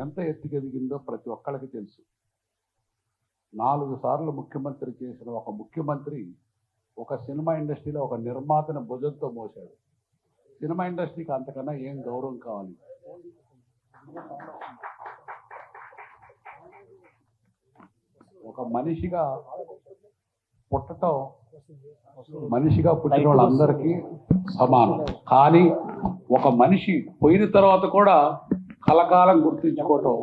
ఎంత ఎత్తుకెదిగిందో ప్రతి ఒక్కళ్ళకి తెలుసు. 4 సార్లు ముఖ్యమంత్రి చేసిన ఒక ముఖ్యమంత్రి ఒక సినిమా ఇండస్ట్రీలో ఒక నిర్మాతను భుజంతో మోశాడు. సినిమా ఇండస్ట్రీకి అంతకన్నా ఏం గౌరవం కావాలి? ఒక మనిషిగా పుట్టడం మనిషిగా పుట్టిన వాళ్ళందరికీ సమానం. కానీ ఒక మనిషి పోయిన తర్వాత కూడా కలకాలం గుర్తించుకోవటం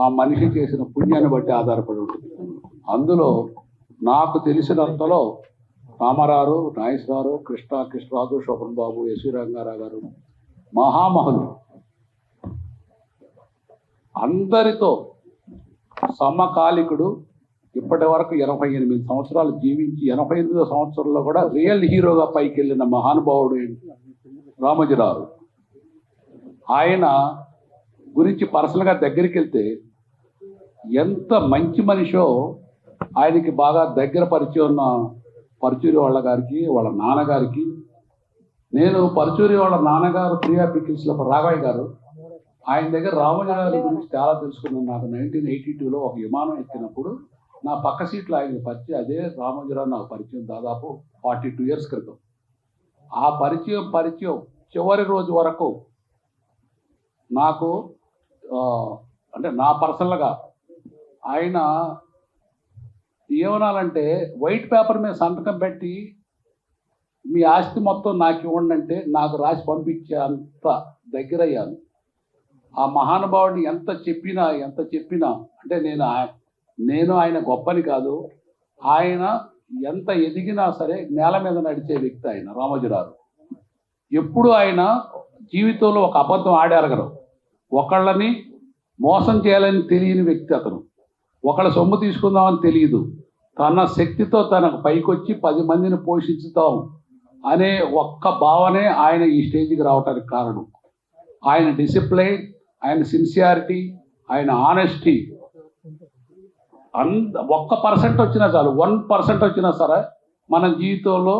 ఆ మనిషి చేసిన పుణ్యాన్ని బట్టి ఆధారపడి ఉంటుంది. అందులో నాకు తెలిసినంతలో రామారావు, నాగేశ్వరరావు, కృష్ణరాజు, శోభన్ బాబు, ఎస్వి రంగారావు గారు మహామహులు. అందరితో సమకాలికుడు. ఇప్పటి వరకు 88 సంవత్సరాలు జీవించి 88వ సంవత్సరంలో కూడా రియల్ హీరోగా పైకి వెళ్ళిన మహానుభావుడు రామోజీరావు. ఆయన గురించి పర్సనల్గా దగ్గరికి వెళ్తే ఎంత మంచి మనిషో ఆయనకి బాగా దగ్గర పరిచయం ఉన్న పరుచూరి వాళ్ళ గారికి, వాళ్ళ నాన్నగారికి. నేను పరుచూరి వాళ్ళ నాన్నగారు ప్రియా పికిల్స్లో రాఘవయ్య గారు, ఆయన దగ్గర రామోజీరావు గురించి చాలా తెలుసుకున్నాను. నాకు 1982లో ఒక విమానం ఎక్కినప్పుడు నా పక్క సీట్లో ఆయన పరిచయం. అదే రామోజీరావు నాకు పరిచయం దాదాపు 42 years క్రితం. ఆ పరిచయం చివరి రోజు వరకు నాకు అంటే నా పర్సనల్గా ఆయన ఏమనాలంటే వైట్ పేపర్ మీద సంతకం పెట్టి మీ ఆస్తి మొత్తం నాకు ఇవ్వండి అంటే నాకు రాసి పంపించే అంత దగ్గరయ్యాను. ఆ మహానుభావుడిని ఎంత చెప్పినా అంటే నేను ఆయన గొప్పని కాదు, ఆయన ఎంత ఎదిగినా సరే నేల మీద నడిచే వ్యక్తి ఆయన రామోజీరావు. ఎప్పుడు ఆయన జీవితంలో ఒక అబద్ధం ఆడారగరు. ఒకళ్ళని మోసం చేయాలని తెలియని వ్యక్తి అతను. ఒకళ్ళ సొమ్ము తీసుకుందామని తెలియదు. తన శక్తితో తనకు పైకొచ్చి 10 మందిని పోషించుతాం అనే ఒక్క భావనే ఆయన ఈ స్టేజ్కి రావడానికి కారణం. ఆయన డిసిప్లైన్, ఆయన సిన్సియారిటీ, ఆయన ఆనెస్టీ. 1% వచ్చినా చాలు, 1% వచ్చినా సరే మన జీవితంలో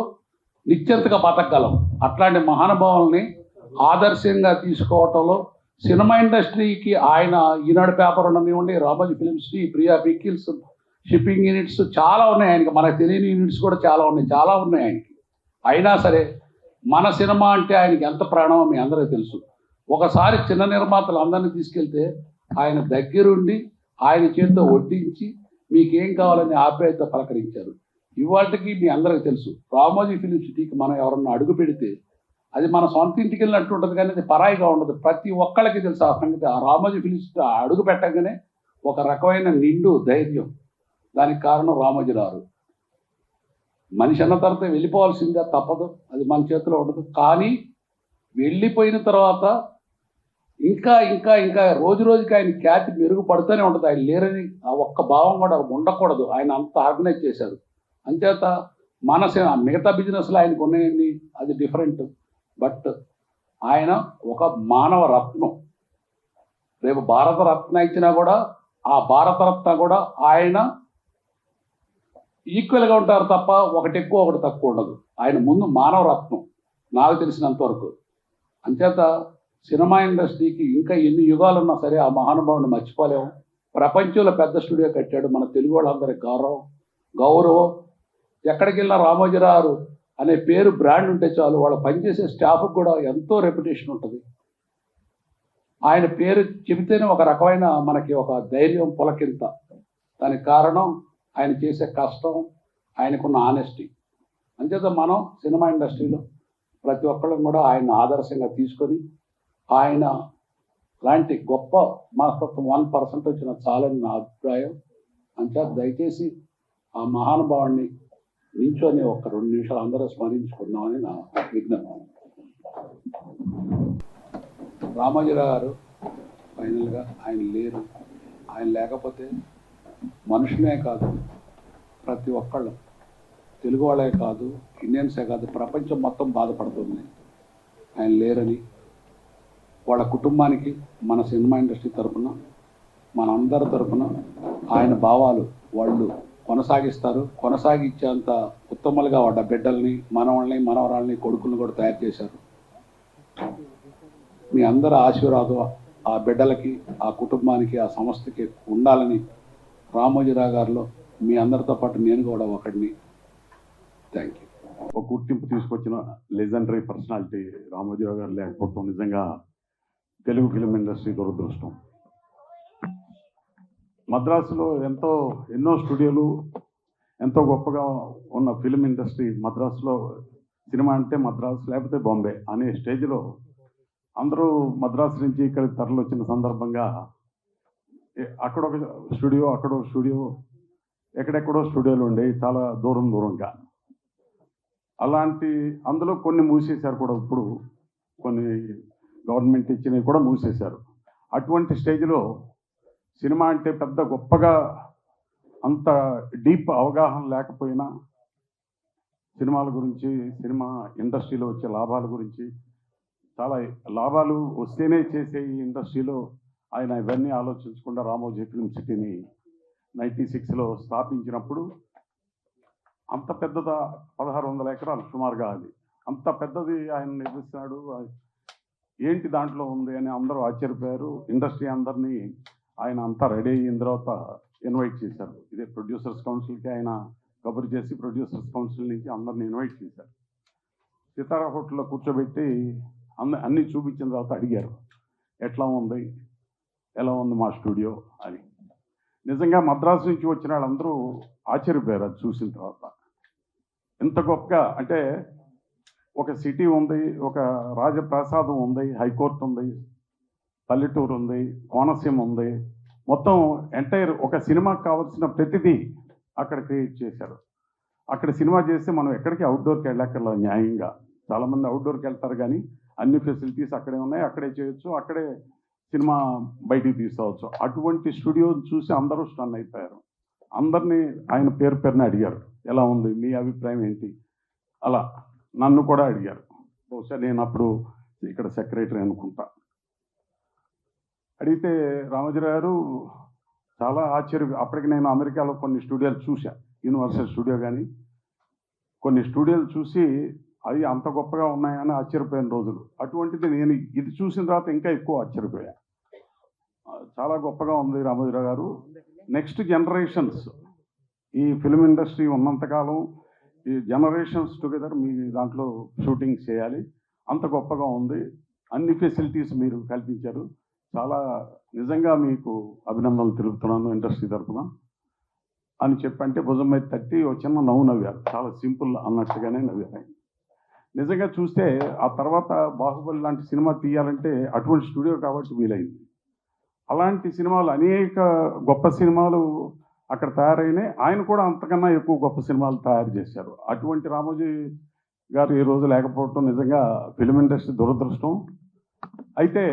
నిశ్చింతగా బతకగలం. అట్లాంటి మహానుభావుల్ని ఆదర్శంగా తీసుకోవటంలో సినిమా ఇండస్ట్రీకి ఆయన ఈనాడు పేపర్ ఉండనివ్వండి, Ramoji films, Priya pickles, shipping units చాలా ఉన్నాయి ఆయనకి. మనకు తెలియని యూనిట్స్ కూడా చాలా ఉన్నాయి ఆయనకి. అయినా సరే మన సినిమా అంటే ఆయనకి ఎంత ప్రాణమో మీ అందరికీ తెలుసు. ఒకసారి చిన్న నిర్మాతలు అందరినీ తీసుకెళ్తే ఆయన దగ్గరుండి ఆయన చేతితో వడ్డించి మీకేం కావాలని ఆప్యాయత పలకరించారు. ఇవాళకి మీ అందరికీ తెలుసు, రామోజీ ఫిలిం సిటీకి మనం ఎవరన్నా అడుగు పెడితే అది మన సొంత ఇంటికి వెళ్ళినట్టు ఉంటుంది, కానీ అది పరాయిగా ఉండదు. ప్రతి ఒక్కళ్ళకి తెలుసు ఆ సంగతి. ఆ రామోజీ ఫిలిం సిటీ అడుగు పెట్టగానే ఒక రకమైన నిండు ధైర్యం. దానికి కారణం రామోజీరావు. మనిషి అన్న తర్వాత వెళ్ళిపోవాల్సిందే, తప్పదు, అది మన చేతిలో ఉండదు. కానీ వెళ్ళిపోయిన తర్వాత ఇంకా ఇంకా ఇంకా రోజు రోజుకి ఆయన ఖ్యాతి మెరుగుపడుతూనే ఉంటుంది. ఆయన లేరని ఆ ఒక్క భావం కూడా ఉండకూడదు. ఆయన అంత ఆర్గనైజ్ చేశారు. అంచేత మన మిగతా బిజినెస్లో ఆయనకు ఉన్నాయండి, అది డిఫరెంట్. బట్ ఆయన ఒక మానవ రత్నం. రేపు భారతరత్న ఇచ్చినా కూడా ఆ భారతరత్న కూడా ఆయన ఈక్వల్గా ఉంటారు తప్ప ఒకటి ఎక్కువ ఒకటి తక్కువ ఉండదు. ఆయన ముందు మానవ రత్నం నాకు తెలిసినంత వరకు. అంచేత సినిమా ఇండస్ట్రీకి ఇంకా ఎన్ని యుగాలు ఉన్నా సరే ఆ మహానుభావుని మర్చిపోలేము. ప్రపంచంలో పెద్ద స్టూడియో కట్టాడు. మన తెలుగు వాళ్ళందరికీ గౌరవం. ఎక్కడికి వెళ్ళినా రామోజీరావు అనే పేరు బ్రాండ్ ఉంటే చాలు, వాళ్ళు పనిచేసే స్టాఫ్కి కూడా ఎంతో రెప్యుటేషన్ ఉంటుంది. ఆయన పేరు చెబితేనే ఒక రకమైన మనకి ఒక ధైర్యం పులకింత. దానికి కారణం ఆయన చేసే కష్టం, ఆయనకున్న ఆనెస్టీ. అంచేత మనం సినిమా ఇండస్ట్రీలో ప్రతి ఒక్కళ్ళం కూడా ఆయన ఆదర్శంగా తీసుకొని ఆయన లాంటి గొప్ప మనస్తత్వం 1% వచ్చిన చాలని నా అభిప్రాయం. అంచేత దయచేసి ఆ మహానుభావుడిని నించొని ఒక 2 నిమిషాలు అందరూ స్మరించుకుందామని నా విజ్ఞప్తి. రామోజీరావు గారు ఫైనల్గా ఆయన లేరు. ఆయన లేకపోతే మనుషులే కాదు, ప్రతి ఒక్కళ్ళు, తెలుగు వాళ్ళే కాదు, ఇండియన్సే కాదు, ప్రపంచం మొత్తం బాధపడుతుంది ఆయన లేరని. వాళ్ళ కుటుంబానికి మన సినిమా ఇండస్ట్రీ తరఫున, మన అందరి తరఫున ఆయన భావాలు వాళ్ళు కొనసాగించేంత ఉత్తములుగా వాళ్ళ బిడ్డల్ని, మనవరాల్ని, కొడుకులను కూడా తయారు చేశారు. మీ అందరి ఆశీర్వాదం ఆ బిడ్డలకి, ఆ కుటుంబానికి, ఆ సంస్థకి ఉండాలని రామోజీరావు గారిలో మీ అందరితో పాటు నేను కూడా ఒకడిని. Thank you. ఒక గుర్తింపు తీసుకొచ్చిన లెజెండరీ పర్సనాలిటీ రామోజీరావు గారు లేకపోవడం నిజంగా తెలుగు ఫిలిం ఇండస్ట్రీ దురదృష్టం. మద్రాసులో ఎన్నో స్టూడియోలు, ఎంతో గొప్పగా ఉన్న ఫిలిం ఇండస్ట్రీ మద్రాసులో, సినిమా అంటే మద్రాసు లేకపోతే బాంబే అనే స్టేజ్లో అందరూ మద్రాసు నుంచి ఇక్కడికి తరలి వచ్చిన సందర్భంగా అక్కడొక స్టూడియో, అక్కడొక స్టూడియో, ఎక్కడెక్కడో స్టూడియోలు ఉండేవి చాలా దూరంగా. అలాంటి అందులో కొన్ని మూసేశారు కూడా, ఇప్పుడు కొన్ని గవర్నమెంట్ ఇచ్చినవి కూడా మూసేశారు. అటువంటి స్టేజ్లో సినిమా అంటే పెద్ద గొప్పగా అంత డీప్ అవగాహన లేకపోయినా సినిమాల గురించి, సినిమా ఇండస్ట్రీలో వచ్చే లాభాల గురించి, చాలా లాభాలు వస్తేనే చేసే ఈ ఇండస్ట్రీలో ఆయన ఇవన్నీ ఆలోచించకుండా రామోజీ ఫిల్మ్ సిటీని 96లో స్థాపించినప్పుడు అంత పెద్దదా 1600 ఎకరాలు సుమారుగా, అది అంత పెద్దది ఆయన నిర్మిస్తున్నాడు, ఏంటి దాంట్లో ఉంది అని అందరూ ఆశ్చర్యపోయారు. ఇండస్ట్రీ అందరినీ ఆయన అంతా రెడీ అయిన తర్వాత ఇన్వైట్ చేశారు. ఇదే ప్రొడ్యూసర్స్ కౌన్సిల్కి ఆయన కబురు చేసి ప్రొడ్యూసర్స్ కౌన్సిల్ నుంచి అందరిని ఇన్వైట్ చేశారు. సితారా హోటల్లో కూర్చోబెట్టి అన్నీ చూపించిన తర్వాత అడిగారు, ఎలా ఉంది మా స్టూడియో అని. నిజంగా మద్రాసు నుంచి వచ్చిన వాళ్ళందరూ ఆశ్చర్యపోయారు అది చూసిన తర్వాత. ఇంత గొప్పగా అంటే ఒక సిటీ ఉంది, ఒక రాజప్రసాదం ఉంది, హైకోర్టు ఉంది, పల్లెటూరు ఉంది, కోనసీమ ఉంది, మొత్తం ఎంటైర్ ఒక సినిమాకి కావాల్సిన ప్రతిదీ అక్కడ క్రియేట్ చేశారు. అక్కడ సినిమా చేస్తే మనం ఎక్కడికి అవుట్డోర్కి వెళ్ళక్కర్లేదు న్యాయంగా. చాలామంది అవుట్డోర్కి వెళ్తారు కానీ అన్ని ఫెసిలిటీస్ అక్కడే ఉన్నాయి, అక్కడే చేయొచ్చు, అక్కడే సినిమా బయటికి తీసుకోవచ్చు. అటువంటి స్టూడియోని చూసి అందరూ స్టన్ అయిపోయారు. అందరినీ ఆయన పేరుని అడిగారు, ఎలా ఉంది, మీ అభిప్రాయం ఏంటి, అలా నన్ను కూడా అడిగారు. బహుశా నేను అప్పుడు ఇక్కడ సెక్రటరీ అనుకుంటా. అడిగితే రామోజీరావు గారు చాలా అప్పటికి నేను అమెరికాలో కొన్ని స్టూడియోలు చూశాను, యూనివర్సల్ స్టూడియో కానీ కొన్ని స్టూడియోలు చూసి అవి అంత గొప్పగా ఉన్నాయని ఆశ్చర్యపోయిన రోజులు. అటువంటిది నేను ఇది చూసిన తర్వాత ఇంకా ఎక్కువ ఆశ్చర్యపోయా. చాలా గొప్పగా ఉంది రామోజీరావు గారు. నెక్స్ట్ జనరేషన్స్ ఈ ఫిల్మ్ ఇండస్ట్రీ ఉన్నంతకాలం ఈ జనరేషన్స్ టుగెదర్ మీ దాంట్లో షూటింగ్ చేయాలి, అంత గొప్పగా ఉంది, అన్ని ఫెసిలిటీస్ మీరు కల్పించారు, చాలా నిజంగా మీకు అభినందనలు తెలుపుతున్నాను ఇండస్ట్రీ తరఫున అని చెప్పంటే భుజం మీద తట్టి ఒక చిన్న నవ్వు నవ్వారు. చాలా సింపుల్ అన్నట్టుగానే నవ్వారు. నిజంగా చూస్తే ఆ తర్వాత బాహుబలి లాంటి సినిమా తీయాలంటే అటువంటి స్టూడియో కాబట్టి వీలైంది. అలాంటి సినిమాలు అనేక గొప్ప సినిమాలు అక్కడ తయారైనాయి. ఆయన కూడా అంతకన్నా ఎక్కువ గొప్ప సినిమాలు తయారు చేశారు. అటువంటి రామోజీ గారు ఈ రోజు లేకపోవటం నిజంగా ఫిలిం ఇండస్ట్రీ దురదృష్టం. అయితే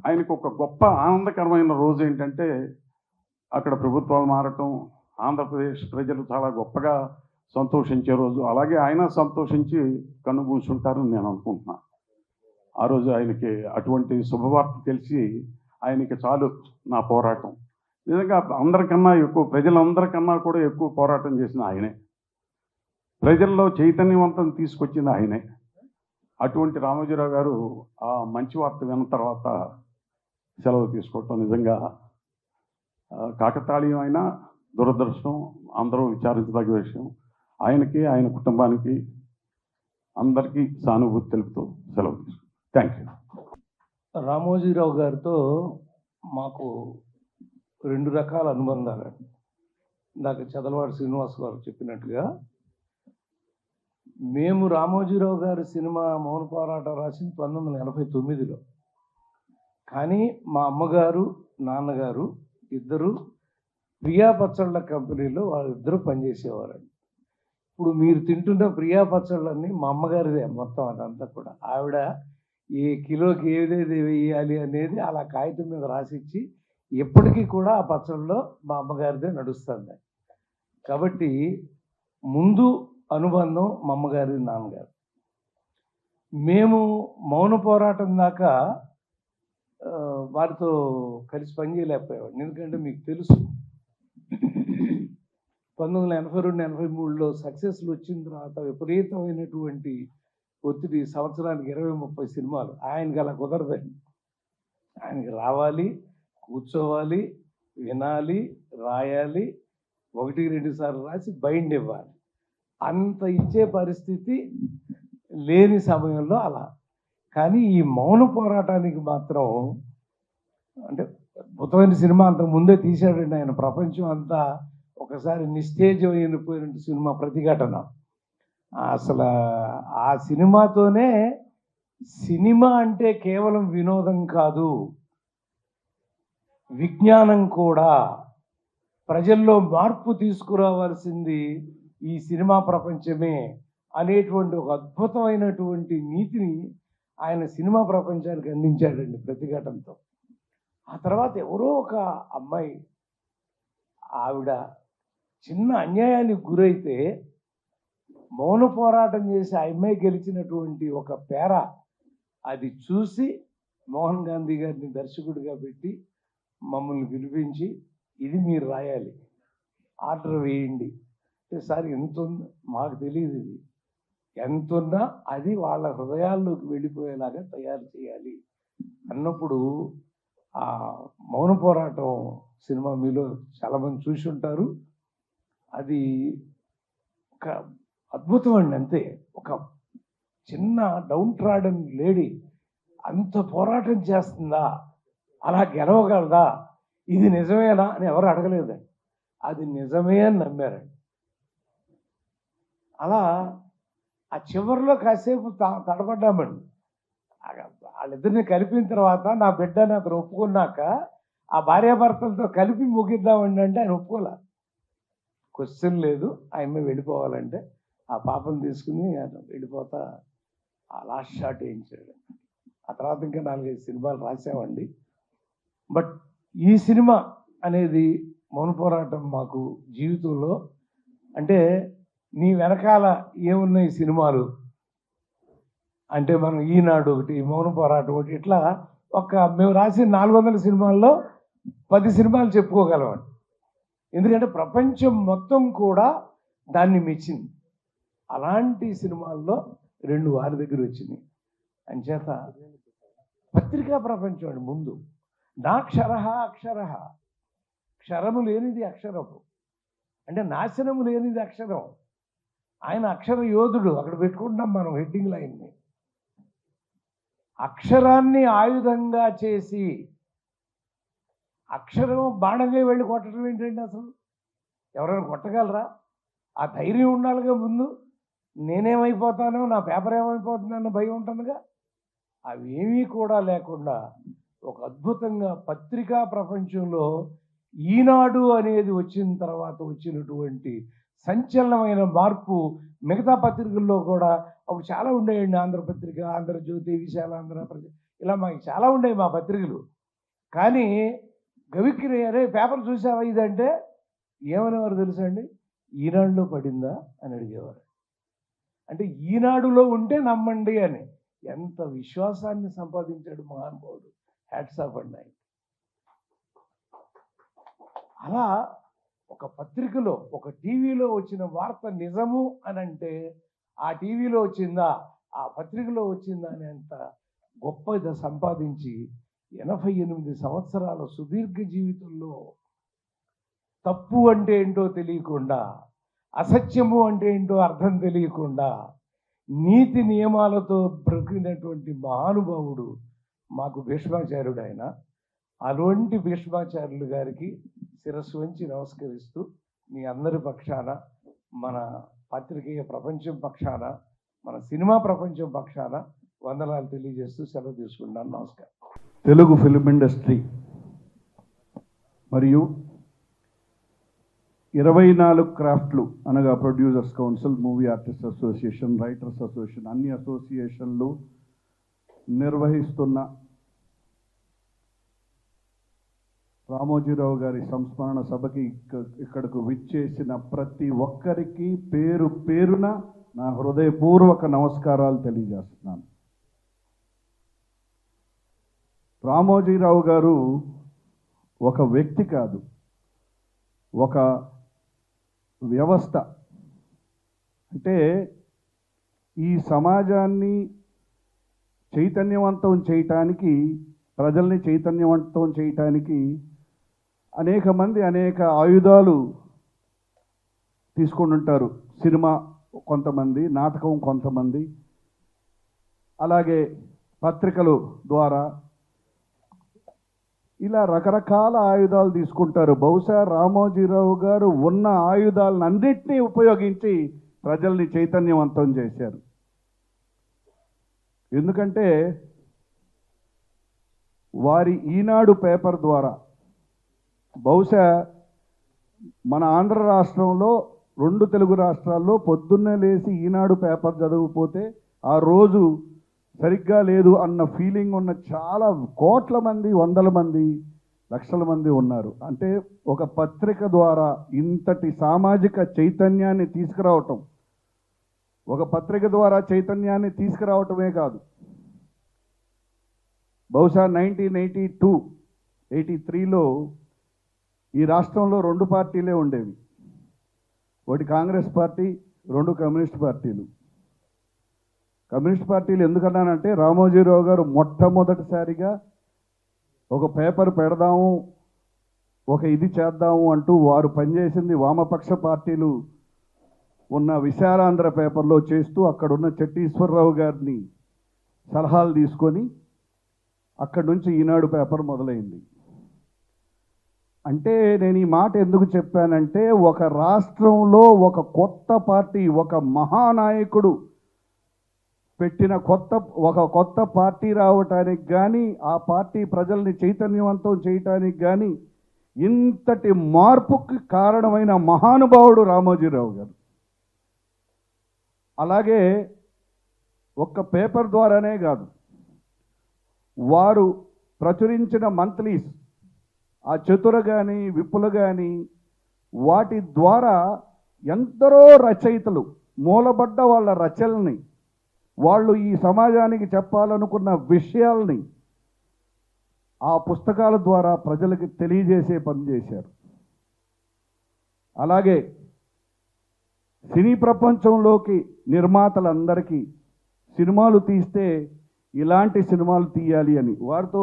ఆయనకు ఒక గొప్ప ఆనందకరమైన రోజు ఏంటంటే అక్కడ ప్రభుత్వాలు మారటం, ఆంధ్రప్రదేశ్ ప్రజలు చాలా గొప్పగా సంతోషించే రోజు. అలాగే ఆయన సంతోషించి కన్నుమూసుంటారని నేను అనుకుంటున్నాను. ఆ రోజు ఆయనకి అటువంటి శుభవార్త తెలిసి ఆయనకి చాలు నా పోరాటం. నిజంగా అందరికన్నా ఎక్కువ, ప్రజలందరికన్నా కూడా ఎక్కువ పోరాటం చేసిన ఆయనే, ప్రజల్లో చైతన్యవంతం తీసుకొచ్చింది ఆయనే. అటువంటి రామోజీరావు గారు ఆ మంచి వార్త విన్న తర్వాత సెలవు తీసుకోవటం నిజంగా కాకతాళీయమైన దురదృష్టం, అందరూ విచారించదగ్గ విషయం. ఆయనకి, ఆయన కుటుంబానికి అందరికీ సానుభూతి తెలుపుతూ సెలవు తీసుకుంటాం. Thank you. రామోజీరావు గారితో మాకు 2 రకాల అనుబంధాలు. ఇందాక చదలవాడి శ్రీనివాస్ గారు చెప్పినట్టుగా మేము రామోజీరావు గారి సినిమా మౌన పోరాటం రాసింది 1989లో. కానీ మా అమ్మగారు, నాన్నగారు ఇద్దరు ప్రియా పచ్చళ్ళ కంపెనీలో వాళ్ళిద్దరూ పనిచేసేవారండి. ఇప్పుడు మీరు తింటున్న ప్రియా పచ్చళ్ళన్నీ మా అమ్మగారిదే మొత్తం, అదంతా కూడా. ఆవిడ ఏ కిలోకి ఏదేది వేయాలి అనేది అలా కాగితం మీద రాసిచ్చి ఎప్పటికీ కూడా ఆ పచ్చళ్ళలో మా అమ్మగారిదే నడుస్తుంది. కాబట్టి ముందు అనుబంధం మా అమ్మగారి, నాన్నగారు. మేము మౌన పోరాటం దాకా వారితో కలిసి పనిచేయలేకపోయేవాడిని. ఎందుకంటే మీకు తెలుసు 1982-83లో సక్సెస్లు వచ్చిన తర్వాత విపరీతమైనటువంటి ఒత్తిడి, సంవత్సరానికి 20-30 సినిమాలు. ఆయనకి అలా కుదరదండి. ఆయనకి రావాలి, కూర్చోవాలి, వినాలి, రాయాలి, 1-2 సార్లు రాసి బైండ్ ఇవ్వాలి. అంత ఇచ్చే పరిస్థితి లేని సమయంలో అలా. కానీ ఈ మౌన పోరాటానికి మాత్రం అంటే అద్భుతమైన సినిమా అంతకు ముందే తీశాడండి ఆయన. ప్రపంచం అంతా ఒకసారి నిస్తేజం అయిపోయిన సినిమా ప్రతిఘటన. అసలు ఆ సినిమాతోనే సినిమా అంటే కేవలం వినోదం కాదు, విజ్ఞానం కూడా, ప్రజల్లో మార్పు తీసుకురావాల్సింది ఈ సినిమా ప్రపంచమే అనేటువంటి ఒక అద్భుతమైనటువంటి నీతిని ఆయన సినిమా ప్రపంచానికి అందించాడండి ప్రతిఘటనతో. ఆ తర్వాత ఎవరో ఒక అమ్మాయి, ఆవిడ చిన్న అన్యాయానికి గురైతే మౌన పోరాటం చేసి ఆ అమ్మాయి గెలిచినటువంటి ఒక పేర అది చూసి మోహన్ గాంధీ గారిని దర్శకుడిగా పెట్టి మమ్మల్ని పిలిపించి, ఇది మీరు రాయాలి, ఆర్డర్ వేయండి అంటే, సార్ ఎంత ఉంది మాకు తెలియదు, ఇది ఎంత ఉన్నా అది వాళ్ళ హృదయాల్లోకి వెళ్ళిపోయేలాగా తయారు చేయాలి అన్నప్పుడు ఆ మౌన పోరాటం సినిమా మీలో చాలామంది చూసి ఉంటారు. అది ఒక అద్భుతం అండి. అంతే, ఒక చిన్న డౌన్ ట్రాడన్ లేడీ అంత పోరాటం చేస్తుందా, అలా గెలవగలదా, ఇది నిజమేనా అని ఎవరు అడగలేదండి. అది నిజమే అని నమ్మారండి. అలా ఆ చివరిలో కాసేపు తడబడ్డామండి. వాళ్ళిద్దరిని కలిపిన తర్వాత నా బిడ్డని అతను ఒప్పుకున్నాక ఆ భార్యాభర్తలతో కలిపి ముగిద్దామండి అంటే ఆయన ఒప్పుకోలే. క్వశ్చన్ లేదు, ఆయన వెళ్ళిపోవాలంటే ఆ పాపను తీసుకుని ఆయన వెళ్ళిపోతా ఆ లాస్ట్ షాట్ వేయించాడు. ఆ తర్వాత ఇంకా 4-5 సినిమాలు రాసామండి. బట్ ఈ సినిమా అనేది మౌన పోరాటం మాకు జీవితంలో అంటే, నీ వెనకాల ఏమున్నాయి సినిమాలు అంటే, మనం ఈనాడు ఒకటి, మౌన పోరాటం ఒకటి, ఇట్లా మేము రాసిన 400 సినిమాల్లో 10 సినిమాలు చెప్పుకోగలమండి. ఎందుకంటే ప్రపంచం మొత్తం కూడా దాన్ని మెచ్చింది. అలాంటి సినిమాల్లో 2 వారి దగ్గర వచ్చినాయి. అంచేత పత్రికా ప్రపంచం అండి ముందు. నాక్షర అక్షర, క్షరము లేనిది అక్షరము అంటే నాశనము లేనిది అక్షరం. ఆయన అక్షర యోధుడు. అక్కడ పెట్టుకుంటున్నాం మనం హెడ్డింగ్ లైన్ని. అక్షరాన్ని ఆయుధంగా చేసి, అక్షరం బాణంగా వెళ్ళి కొట్టడం ఏంటండి? అసలు ఎవరైనా కొట్టగలరా? ఆ ధైర్యం ఉండాలిగా ముందు. నేనేమైపోతానో, నా పేపర్ ఏమైపోతుందన్న భయం ఉంటుందిగా. అవేమీ కూడా లేకుండా ఒక అద్భుతంగా పత్రికా ప్రపంచంలో ఈనాడు అనేది వచ్చిన తర్వాత వచ్చినటువంటి సంచలనమైన మార్పు మిగతా పత్రికల్లో కూడా అప్పుడు చాలా ఉండేయండి. ఆంధ్రపత్రిక, ఆంధ్రజ్యోతి, విశాలాంధ్ర, ఇలా మాకు చాలా ఉండేవి మా పత్రికలు. కానీ గవిక్కిరి అరే పేపర్ చూసావా ఇదంటే ఏమనేవారు తెలుసా అండి? ఈనాడులో పడిందా అని అడిగేవారు. అంటే ఈనాడులో ఉంటే నమ్మండి అని. ఎంత విశ్వాసాన్ని సంపాదించాడు మహానుభావుడు. హ్యాట్స్ ఆఫ్ అండి ఆయన. అలా ఒక పత్రికలో, ఒక టీవీలో వచ్చిన వార్త నిజము అని అంటే ఆ టీవీలో వచ్చిందా, ఆ పత్రికలో వచ్చిందా అని అంత గొప్ప సంపాదించి 88 సంవత్సరాల సుదీర్ఘ జీవితంలో తప్పు అంటే ఏంటో తెలియకుండా, అసత్యము అంటే ఏంటో అర్థం తెలియకుండా నీతి నియమాలతో బ్రతికినటువంటి మహానుభావుడు మాకు భీష్మాచార్యుడు ఆయన. అటువంటి భీష్మాచార్యులు గారికి శిరస్సు వంచి నమస్కరిస్తూ మీ అందరి పక్షాన, మన పత్రికేయ ప్రపంచం పక్షాన, మన సినిమా ప్రపంచం పక్షాన వందనాలు తెలియజేస్తూ సెలవు తీసుకుంటాను. నమస్కారం. తెలుగు ఫిల్మ్ ఇండస్ట్రీ మరియు 24 క్రాఫ్ట్లు అనగా producers council, movie artist association, writers association, అన్ని అసోసియేషన్లు నిర్వహిస్తున్న రామోజీరావు గారి సంస్మరణ సభకి ఇక్కడకు విచ్చేసిన ప్రతి ఒక్కరికి పేరు పేరున నా హృదయపూర్వక నమస్కారాలు తెలియజేస్తున్నాను. రామోజీరావు గారు ఒక వ్యక్తి కాదు, ఒక వ్యవస్థ. అంటే ఈ సమాజాన్ని చైతన్యవంతం చేయటానికి ప్రజల్ని చైతన్యవంతం చేయటానికి అనేక మంది అనేక ఆయుధాలు తీసుకొని ఉంటారు. సినిమా కొంతమంది, నాటకం కొంతమంది, అలాగే పత్రికలు ద్వారా ఇలా రకరకాల ఆయుధాలు తీసుకుంటారు. బహుశా రామోజీరావు గారు ఉన్న ఆయుధాలను అన్నింటినీ ఉపయోగించి ప్రజల్ని చైతన్యవంతం చేశారు. ఎందుకంటే వారి ఈనాడు పేపర్ ద్వారా బహుశా మన ఆంధ్ర రాష్ట్రంలో 2 తెలుగు రాష్ట్రాల్లో పొద్దున్నే లేచి ఈనాడు పేపర్ చదవకపోతే ఆ రోజు సరిగ్గా లేదు అన్న ఫీలింగ్ ఉన్న చాలా కోట్ల మంది, వందల మంది, లక్షల మంది ఉన్నారు. అంటే ఒక పత్రిక ద్వారా ఇంతటి సామాజిక చైతన్యాన్ని తీసుకురావటం, ఒక పత్రిక ద్వారా చైతన్యాన్ని తీసుకురావటమే కాదు, బహుశా 1982, 83లో ఈ రాష్ట్రంలో 2 పార్టీలే ఉండేవి. ఒకటి కాంగ్రెస్ పార్టీ, 2 కమ్యూనిస్ట్ పార్టీలు. కమ్యూనిస్ట్ పార్టీలు ఎందుకన్నానంటే రామోజీరావు గారు మొట్టమొదటిసారిగా ఒక పేపర్ పెడదాము, ఒక ఇది చేద్దాము అంటూ వారు పనిచేసింది వామపక్ష పార్టీలు ఉన్న విశాలాంధ్ర పేపర్లో చేస్తూ అక్కడున్న చెట్టీశ్వరరావు గారిని సలహాలు తీసుకొని అక్కడి నుంచి ఈనాడు పేపర్ మొదలైంది. అంటే నేను ఈ మాట ఎందుకు చెప్పానంటే ఒక రాష్ట్రంలో ఒక కొత్త పార్టీ, ఒక మహానాయకుడు పెట్టిన కొత్త పార్టీ రావటానికి కానీ, ఆ పార్టీ ప్రజల్ని చైతన్యవంతం చేయటానికి కానీ ఇంతటి మార్పుకి కారణమైన మహానుభావుడు రామోజీరావు గారు. అలాగే ఒక్క పేపర్ ద్వారానే కాదు, వారు ప్రచురించిన మంత్లీస్, ఆ చతుర కానీ విప్పులు కానీ, వాటి ద్వారా ఎందరో రచయితలు మూలబడ్డ వాళ్ళ రచనల్ని, వాళ్ళు ఈ సమాజానికి చెప్పాలనుకున్న విషయాల్ని ఆ పుస్తకాల ద్వారా ప్రజలకు తెలియజేసే పని చేశారు. అలాగే సినీ ప్రపంచంలోకి నిర్మాతలందరికీ సినిమాలు తీస్తే ఇలాంటి సినిమాలు తీయాలి అని వారితో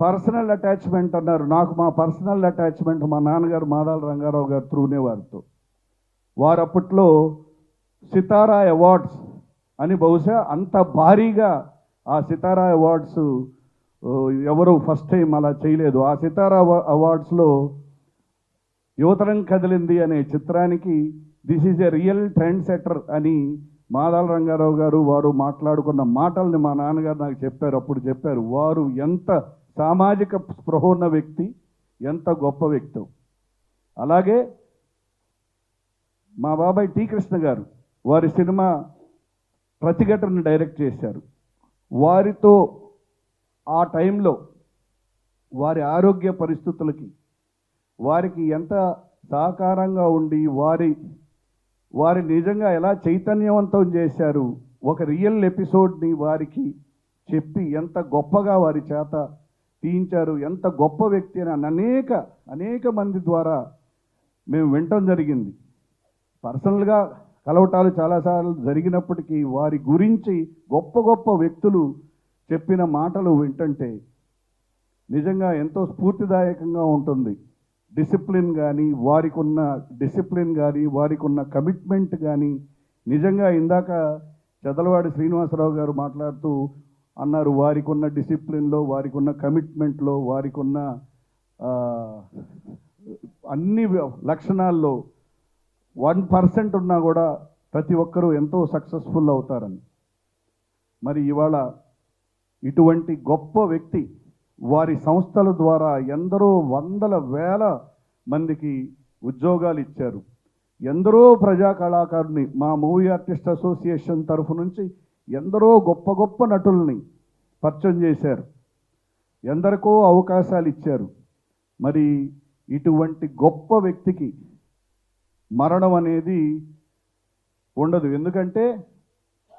పర్సనల్ అటాచ్మెంట్ అన్నారు. నాకు మా పర్సనల్ అటాచ్మెంట్ మా నాన్నగారు మాదాల రంగారావు గారు త్రూనే వారితో. వారు అప్పట్లో సితారా అవార్డ్స్ అని బహుశా అంత భారీగా ఆ సితారా అవార్డ్స్ ఎవరు ఫస్ట్ టైం అలా చేయలేదు. ఆ సితారా అవార్డ్స్లో యువతరం కదిలింది అనే చిత్రానికి this is a real trend setter అని మాదాల రంగారావు గారు వారు మాట్లాడుకున్న మాటల్ని మా నాన్నగారు నాకు చెప్పారు. అప్పుడు చెప్పారు వారు ఎంత సామాజిక స్పృహ ఉన్న వ్యక్తి, ఎంత గొప్ప వ్యక్తి. అలాగే మా బాబాయ్ టి కృష్ణ గారు వారి సినిమా ప్రతిఘటనను డైరెక్ట్ చేశారు. వారితో ఆ టైంలో వారి ఆరోగ్య పరిస్థితులకి వారికి ఎంత సహకారంగా ఉండి వారి నిజంగా ఎలా చైతన్యవంతం చేశారు, ఒక రియల్ ఎపిసోడ్ని వారికి చెప్పి ఎంత గొప్పగా వారి చేత తీయించారు, ఎంత గొప్ప వ్యక్తి అని అనేక మంది ద్వారా మేము వినటం జరిగింది. పర్సనల్గా కలవటాలు చాలాసార్లు జరిగినప్పటికీ వారి గురించి గొప్ప వ్యక్తులు చెప్పిన మాటలు వింటుంటే నిజంగా ఎంతో స్ఫూర్తిదాయకంగా ఉంటుంది. డిసిప్లిన్ కానీ, వారికి ఉన్న డిసిప్లిన్ కానీ, వారికి ఉన్న కమిట్మెంట్ కానీ నిజంగా ఇందాక చదలవాడి శ్రీనివాసరావు గారు మాట్లాడుతూ అన్నారు, వారికి ఉన్న డిసిప్లిన్లో, వారికి ఉన్న కమిట్మెంట్లో, వారికి ఉన్న అన్ని లక్షణాల్లో 1% ఉన్నా కూడా ప్రతి ఒక్కరూ ఎంతో సక్సెస్ఫుల్ అవుతారని. మరి ఇవాళ ఇటువంటి గొప్ప వ్యక్తి వారి సంస్థల ద్వారా ఎందరో వందల వేల మందికి ఉద్యోగాలు ఇచ్చారు. ఎందరో ప్రజా కళాకారుని మా మూవీ ఆర్టిస్ట్ అసోసియేషన్ తరఫు నుంచి ఎందరో గొప్ప నటుల్ని పరిచయం చేశారు, ఎందరికో అవకాశాలు ఇచ్చారు. మరి ఇటువంటి గొప్ప వ్యక్తికి మరణం అనేది ఉండదు. ఎందుకంటే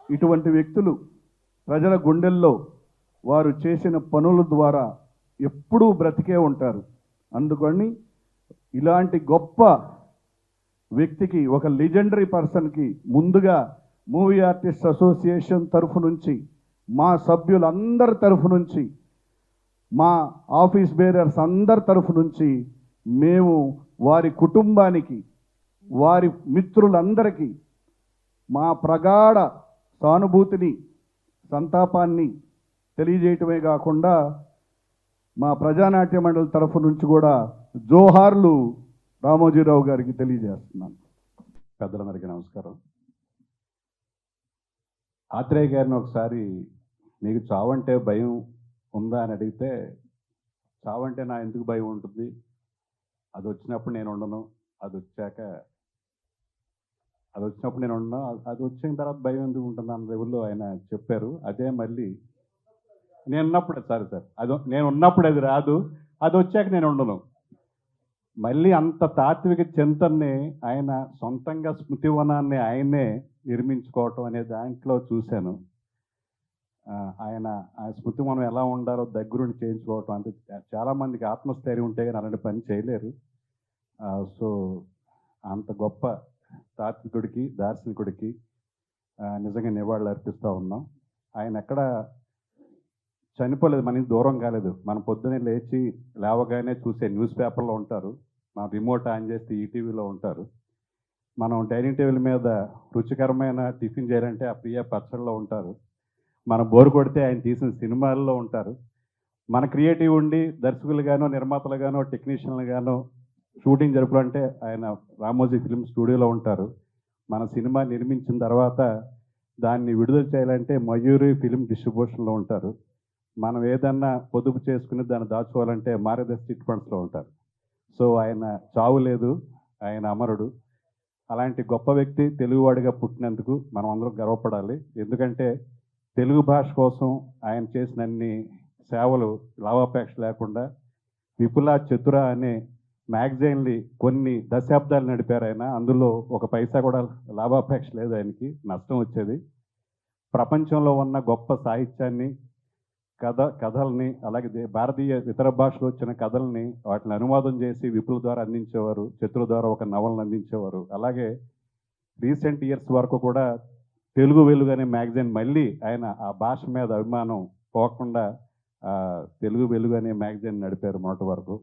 ఇటువంటి వ్యక్తులు ప్రజల గుండెల్లో వారు చేసిన పనుల ద్వారా ఎప్పుడూ బ్రతికే ఉంటారు. అందుకని ఇలాంటి గొప్ప వ్యక్తికి, ఒక లెజెండరీ పర్సన్కి ముందుగా మూవీ ఆర్టిస్ట్ అసోసియేషన్ తరఫు నుంచి, మా సభ్యులందరి తరఫు నుంచి మా ఆఫీస్ బేరర్స్ అందరి తరఫు నుంచి మేము వారి కుటుంబానికి, వారి మిత్రులందరికీ మా ప్రగాఢ సానుభూతిని, సంతాపాన్ని తెలియజేయటమే కాకుండా మా ప్రజానాట్య మండలి తరఫు నుంచి కూడా జోహార్లు రామోజీరావు గారికి తెలియజేస్తున్నాను. పెద్దలందరికీ నమస్కారం. ఆత్రేయ గారిని ఒకసారి నీకు చావంటే భయం ఉందా అని అడిగితే, చావంటే నా ఎందుకు భయం ఉంటుంది, అది వచ్చినప్పుడు నేను ఉండను, అది వచ్చినప్పుడు నేను ఉండను, అది వచ్చిన తర్వాత భయం ఎందుకు ఉంటుంది అన్న లెవెల్లో ఆయన చెప్పారు. అదే మళ్ళీ నేను ఉన్నప్పుడే నేను ఉన్నప్పుడు అది రాదు, అది వచ్చాక నేను ఉండను. మళ్ళీ అంత తాత్విక చింతనని ఆయన సొంతంగా స్మృతివనాన్ని ఆయనే నిర్మించుకోవటం అనే దాంట్లో చూశాను. ఆయన ఆ స్మృతివనం ఎలా ఉండాలో దగ్గరుండి చేయించుకోవటం, అంటే చాలామందికి ఆత్మస్థైర్యం ఉంటే కానీ అలాంటి పని చేయలేరు. సో అంత గొప్ప తాత్వికుడికి, దార్శనికుడికి నిజంగా నివాళులు అర్పిస్తూ ఉన్నాం. ఆయన ఎక్కడ చనిపోలేదు, మనకి దూరం కాలేదు. మనం పొద్దున్నే లేవగానే చూసే న్యూస్ పేపర్లో ఉంటారు, మనం రిమోట్ ఆన్ చేస్తే ఈటీవీలో ఉంటారు, మనం డైనింగ్ టేబుల్ మీద రుచికరమైన టిఫిన్ చేయాలంటే ఆ ప్రియ పచ్చళ్ళలో ఉంటారు, మనం బోరు కొడితే ఆయన తీసిన సినిమాల్లో ఉంటారు. మన క్రియేటివ్ ఉండి దర్శకులుగానో, నిర్మాతలుగానో, టెక్నీషియన్లుగానో షూటింగ్ జరుపులంటే ఆయన రామోజీ ఫిల్మ్ స్టూడియోలో ఉంటారు. మన సినిమా నిర్మించిన తర్వాత దాన్ని విడుదల చేయాలంటే మయూరి ఫిల్మ్ డిస్ట్రిబ్యూషన్లో ఉంటారు. మనం ఏదన్నా పొదుపు చేసుకుని దాన్ని దాచుకోవాలంటే మారదర్శి చిట్ ఫండ్స్లో ఉంటారు. సో ఆయన చావు లేదు, ఆయన అమరుడు. అలాంటి గొప్ప వ్యక్తి తెలుగువాడిగా పుట్టినందుకు మనం అందరం గర్వపడాలి. ఎందుకంటే తెలుగు భాష కోసం ఆయన చేసిన అన్ని సేవలు లాభాపేక్ష లేకుండా విపుల చతుర అనే మ్యాగజైన్లు కొన్ని దశాబ్దాలు నడిపారు ఆయన. అందులో ఒక పైసా కూడా లాభాపేక్ష లేదు ఆయనకి, నష్టం వచ్చేది. ప్రపంచంలో ఉన్న గొప్ప సాహిత్యాన్ని, కథల్ని, అలాగే భారతీయ ఇతర భాషలో వచ్చిన కథల్ని వాటిని అనువాదం చేసి విపుల ద్వారా అందించేవారు, చతుర ద్వారా ఒక నవలను అందించేవారు. అలాగే రీసెంట్ ఇయర్స్ వరకు కూడా తెలుగు వెలుగు అనే మ్యాగజైన్ మళ్ళీ ఆయన ఆ భాష మీద అభిమానం పోకుండా తెలుగు వెలుగు అనే మ్యాగజైన్ నడిపారు మొదటి వరకు.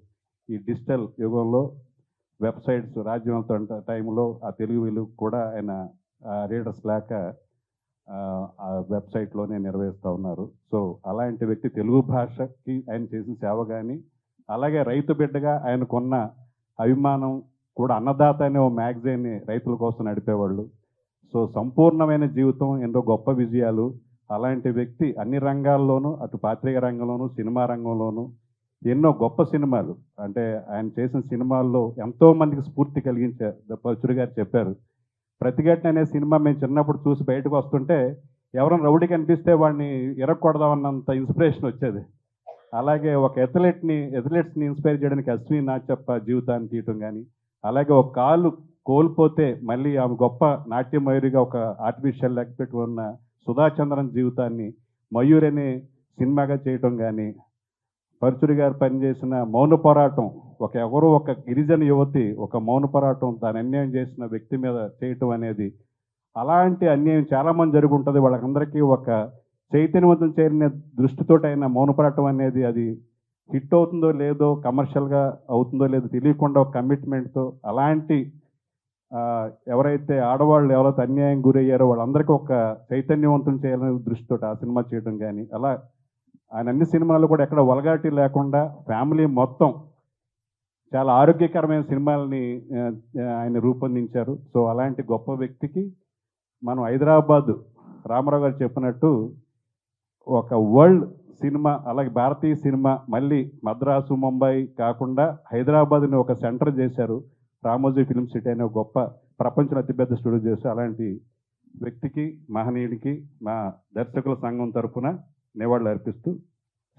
ఈ డిజిటల్ యుగంలో వెబ్సైట్స్ రాజ్యవంతం టైంలో ఆ తెలుగు వెలుగు కూడా ఆయన రీడర్స్ లేక ఆ వెబ్సైట్లోనే నిర్వహిస్తూ ఉన్నారు. సో అలాంటి వ్యక్తి తెలుగు భాషకి ఆయన చేసిన సేవ కానీ, అలాగే రైతు బిడ్డగా ఆయనకున్న అభిమానం కూడా, అన్నదాత అనే ఓ మ్యాగజైన్ని రైతుల కోసం నడిపేవాళ్ళు. సో సంపూర్ణమైన జీవితం, ఎన్నో గొప్ప విజయాలు. అలాంటి వ్యక్తి అన్ని రంగాల్లోనూ, అటు పాత్రిక రంగంలోనూ, సినిమా రంగంలోనూ ఎన్నో గొప్ప సినిమాలు, అంటే ఆయన చేసిన సినిమాల్లో ఎంతోమందికి స్ఫూర్తి కలిగించారు. పరుచూరి గారు చెప్పారు, ప్రతిఘటన అనే సినిమా మేము చిన్నప్పుడు చూసి బయటకు వస్తుంటే ఎవరైనా రౌడీ కనిపిస్తే వాడిని ఇరక్కొడదామన్నంత ఇన్స్పిరేషన్ వచ్చేది. అలాగే ఒక ఎథ్లెట్స్ని ఇన్స్పైర్ చేయడానికి అశ్విని నాచప్ప జీవితాన్ని తీయటం కానీ, అలాగే ఒక కాలు కోల్పోతే మళ్ళీ ఆమె గొప్ప నాట్యమయూరిగా ఒక ఆర్టిఫిషియల్ లెగ్ పెట్టుకున్న సుధాచంద్రన్ జీవితాన్ని మయూర్ అనే సినిమాగా చేయటం కానీ, పరుచూరి గారు పనిచేసిన మౌన పోరాటం, ఒక గిరిజన యువతి ఒక మౌన పోరాటం దాని అన్యాయం చేసిన వ్యక్తి మీద చేయటం అనేది, అలాంటి అన్యాయం చాలామంది జరుగుంటుంది. వాళ్ళకందరికీ ఒక చైతన్యవంతం చేరిన దృష్టితోటైన మౌన పోరాటం అనేది అది హిట్ అవుతుందో లేదో, కమర్షియల్గా అవుతుందో లేదో తెలియకుండా ఒక కమిట్మెంట్తో, అలాంటి ఎవరైతే ఆడవాళ్ళు ఎవరైతే అన్యాయం గురయ్యారో వాళ్ళందరికీ ఒక చైతన్యవంతం చేయాలనే దృష్టితో ఆ సినిమా చేయడం కానీ, అలా ఆయన అన్ని సినిమాలు కూడా ఎక్కడ వల్గారిటీ లేకుండా ఫ్యామిలీ మొత్తం చాలా ఆరోగ్యకరమైన సినిమాలని ఆయన రూపొందించారు. సో అలాంటి గొప్ప వ్యక్తికి మనం హైదరాబాద్ రామారావు గారు చెప్పినట్టు ఒక వరల్డ్ సినిమా, అలాగే భారతీయ సినిమా మళ్ళీ మద్రాసు, ముంబై కాకుండా హైదరాబాద్ని ఒక సెంటర్ చేశారు. రామోజీ ఫిల్మ్ సిటీ అనే గొప్ప ప్రపంచంలో అతిపెద్ద స్టూడియో చేశారు. అలాంటి వ్యక్తికి, మహనీయుడికి మా దర్శకుల సంఘం తరఫున నివాళులు అర్పిస్తూ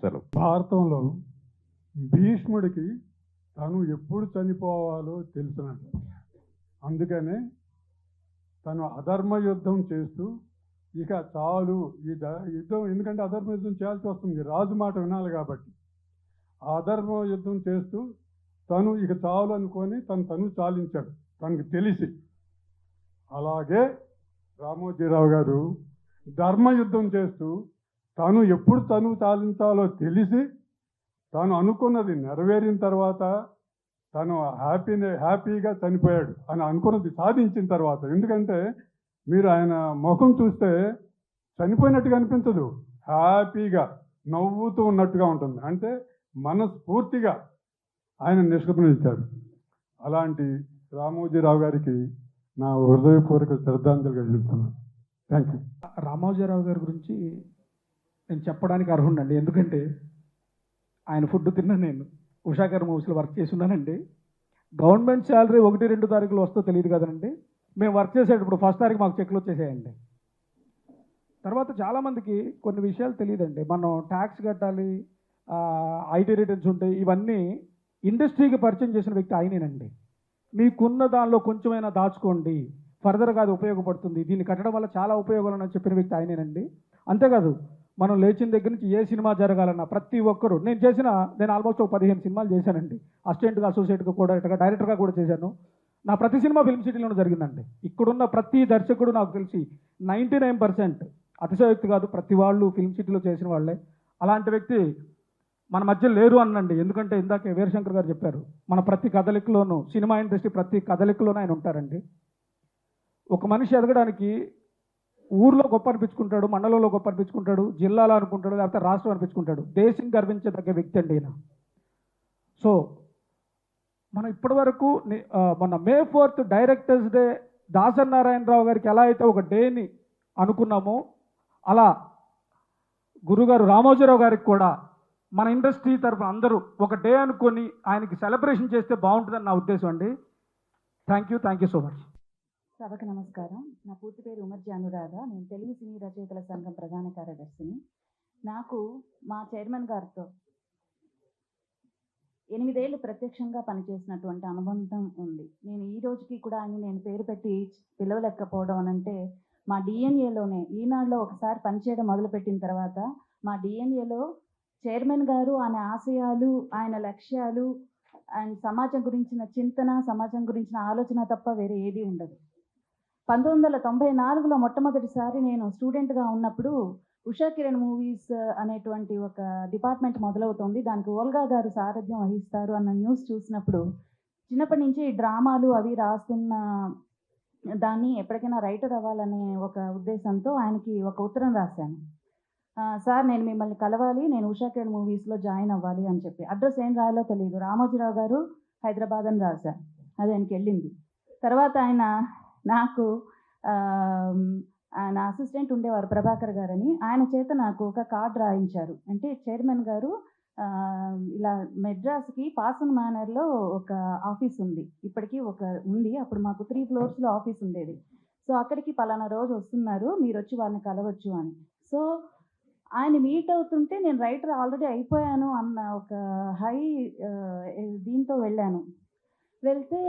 సెలవు. భారతంలో భీష్ముడికి తను ఎప్పుడు చనిపోవాలో తెలుసునట. అందుకనే తను అధర్మ యుద్ధం చేస్తూ ఇక చాలు ఈ యుద్ధం, ఎందుకంటే అధర్మ యుద్ధం చేయాల్సి వస్తుంది, రాజు మాట వినాలి కాబట్టి. ఆ అధర్మ యుద్ధం చేస్తూ తను ఇక చాలు అనుకొని తను చాలించాడు తనకు తెలిసి. అలాగే రామోజీరావు గారు ధర్మయుద్ధం చేస్తూ తను ఎప్పుడు చాలించాలో తెలిసి తాను అనుకున్నది నెరవేరిన తర్వాత తను హ్యాపీగా చనిపోయాడు అని అనుకున్నది సాధించిన తర్వాత. ఎందుకంటే మీరు ఆయన ముఖం చూస్తే చనిపోయినట్టుగా అనిపించదు, హ్యాపీగా నవ్వుతూ ఉన్నట్టుగా ఉంటుంది. అంటే మనస్ఫూర్తిగా ఆయన నిష్క్రమించాడు. అలాంటి రామోజీరావు గారికి నా హృదయపూర్వక శ్రద్ధాంజలిగా చెప్తున్నాను. Thank you. రామోజీరావు గారి గురించి నేను చెప్పడానికి అర్హుండండి. ఎందుకంటే ఆయన ఫుడ్ తిన్నా, నేను ఉషా గారి మూవీస్లో వర్క్ చేసి ఉన్నానండి. గవర్నమెంట్ శాలరీ 1-2 తారీఖులు వస్తో తెలియదు కదండి. మేము వర్క్ చేసేటప్పుడు 1st తారీఖు మాకు చెక్లు వచ్చేసాయండి. తర్వాత చాలామందికి కొన్ని విషయాలు తెలియదండి. మనం ట్యాక్స్ కట్టాలి, ఐటీ రిటర్న్స్ ఉంటాయి, ఇవన్నీ ఇండస్ట్రీకి పరిచయం చేసిన వ్యక్తి ఆయనేనండి. మీకున్న దానిలో కొంచెమైనా దాచుకోండి, ఫర్దర్గా అది ఉపయోగపడుతుంది, దీన్ని కట్టడం వల్ల చాలా ఉపయోగాలు అని చెప్పిన వ్యక్తి ఆయనేనండి. అంతేకాదు, మనం లేచిన దగ్గర నుంచి ఏ సినిమా జరగాలన్నా ప్రతి ఒక్కరు, నేను ఆల్మోస్ట్ ఒక 15 సినిమాలు చేశానండి. అసిస్టెంట్గా, అసోసియేట్గా కూడా, ఇట్లా డైరెక్టర్గా కూడా చేశాను. నా ప్రతి సినిమా ఫిల్మ్ సిటీలోనే జరిగిందండి. ఇక్కడున్న ప్రతి దర్శకుడు నాకు తెలిసి 99% అతిశయోక్తి కాదు, ప్రతి వాళ్ళు ఫిల్మ్ సిటీలో చేసిన వాళ్ళే. అలాంటి వ్యక్తి మన మధ్య లేరు అనండి. ఎందుకంటే ఇందాకే వీరశంకర్ గారు చెప్పారు, మన ప్రతి కదలికలోనూ, సినిమా ఇండస్ట్రీ ప్రతి కదలికలోనూ ఆయన ఉంటారండి. ఒక మనిషి ఎదగడానికి ఊర్లో గొప్ప అనిపించుకుంటాడు, మండలంలో గొప్ప అనిపించుకుంటాడు, జిల్లాలో అనుకుంటాడు, లేకపోతే రాష్ట్రం అనిపించుకుంటాడు. దేశం గర్వించదగ్గ వ్యక్తి అండి ఈయన. సో మనం ఇప్పటి వరకు మన May 4th directors day Dasari Narayana Rao గారికి ఎలా అయితే ఒక డేని అనుకున్నామో, అలా గురుగారు రామోజీరావు గారికి కూడా మన ఇండస్ట్రీ తరఫున అందరూ ఒక డే అనుకొని ఆయనకి సెలబ్రేషన్ చేస్తే బాగుంటుందని నా ఉద్దేశం అండి. Thank you so much. సభకు నమస్కారం. నా పూర్తి పేరు ఉమర్జీ అనురాధ. నేను తెలుగు సినీ రచయితల సంఘం ప్రధాన కార్యదర్శిని. నాకు మా చైర్మన్ గారితో 8 ఏళ్ళు ప్రత్యక్షంగా పనిచేసినటువంటి అనుబంధం ఉంది. నేను ఈ రోజుకి కూడా ఆయన నేను పేరు పెట్టి పిలవలేకపోవడం అనంటే, మా డిఎన్ఏలోనే ఈనాడులో ఒకసారి పనిచేయడం మొదలుపెట్టిన తర్వాత మా డిఎన్ఏలో చైర్మన్ గారు ఆయన ఆశయాలు, ఆయన లక్ష్యాలు, ఆయన సమాజం గురించిన చింతన, సమాజం గురించిన ఆలోచన తప్ప వేరే ఏది ఉండదు. 1994లో మొట్టమొదటిసారి నేను స్టూడెంట్గా ఉన్నప్పుడు ఉషా కిరణ్ మూవీస్ అనేటువంటి ఒక డిపార్ట్మెంట్ మొదలవుతుంది, దానికి ఓల్గా గారు సారథ్యం వహిస్తారు అన్న న్యూస్ చూసినప్పుడు, చిన్నప్పటి నుంచి డ్రామాలు అవి రాస్తున్న దాన్ని ఎప్పటికైనా రైటర్ అవ్వాలనే ఒక ఉద్దేశంతో ఆయనకి ఒక ఉత్తరం రాశాను. సార్, నేను మిమ్మల్ని కలవాలి, నేను ఉషా కిరణ్ మూవీస్లో జాయిన్ అవ్వాలి అని చెప్పి. అడ్రస్ ఏం రాయాలో తెలియదు, రామోజీరావు గారు హైదరాబాద్ అని రాశాను. అది ఆయనకి వెళ్ళింది. తర్వాత ఆయన నాకు ఆయన అసిస్టెంట్ ఉండేవారు ప్రభాకర్ గారని, ఆయన చేత నాకు ఒక కార్డ్ రాయించారు. అంటే చైర్మన్ గారు ఇలా మెడ్రాస్కి పాసన్ మేనర్లో ఒక ఆఫీస్ ఉంది, ఇప్పటికీ ఒక ఉంది, అప్పుడు మాకు 3 ఫ్లోర్స్లో ఆఫీస్ ఉండేది. సో అక్కడికి పలానా రోజు వస్తున్నారు, మీరు వచ్చి వాళ్ళని కలవచ్చు అని. సో ఆయన మీట్ అవుతుంటే నేను రైటర్ ఆల్రెడీ అయిపోయాను అన్న ఒక హై దీంతో వెళ్ళాను. వెళ్తే,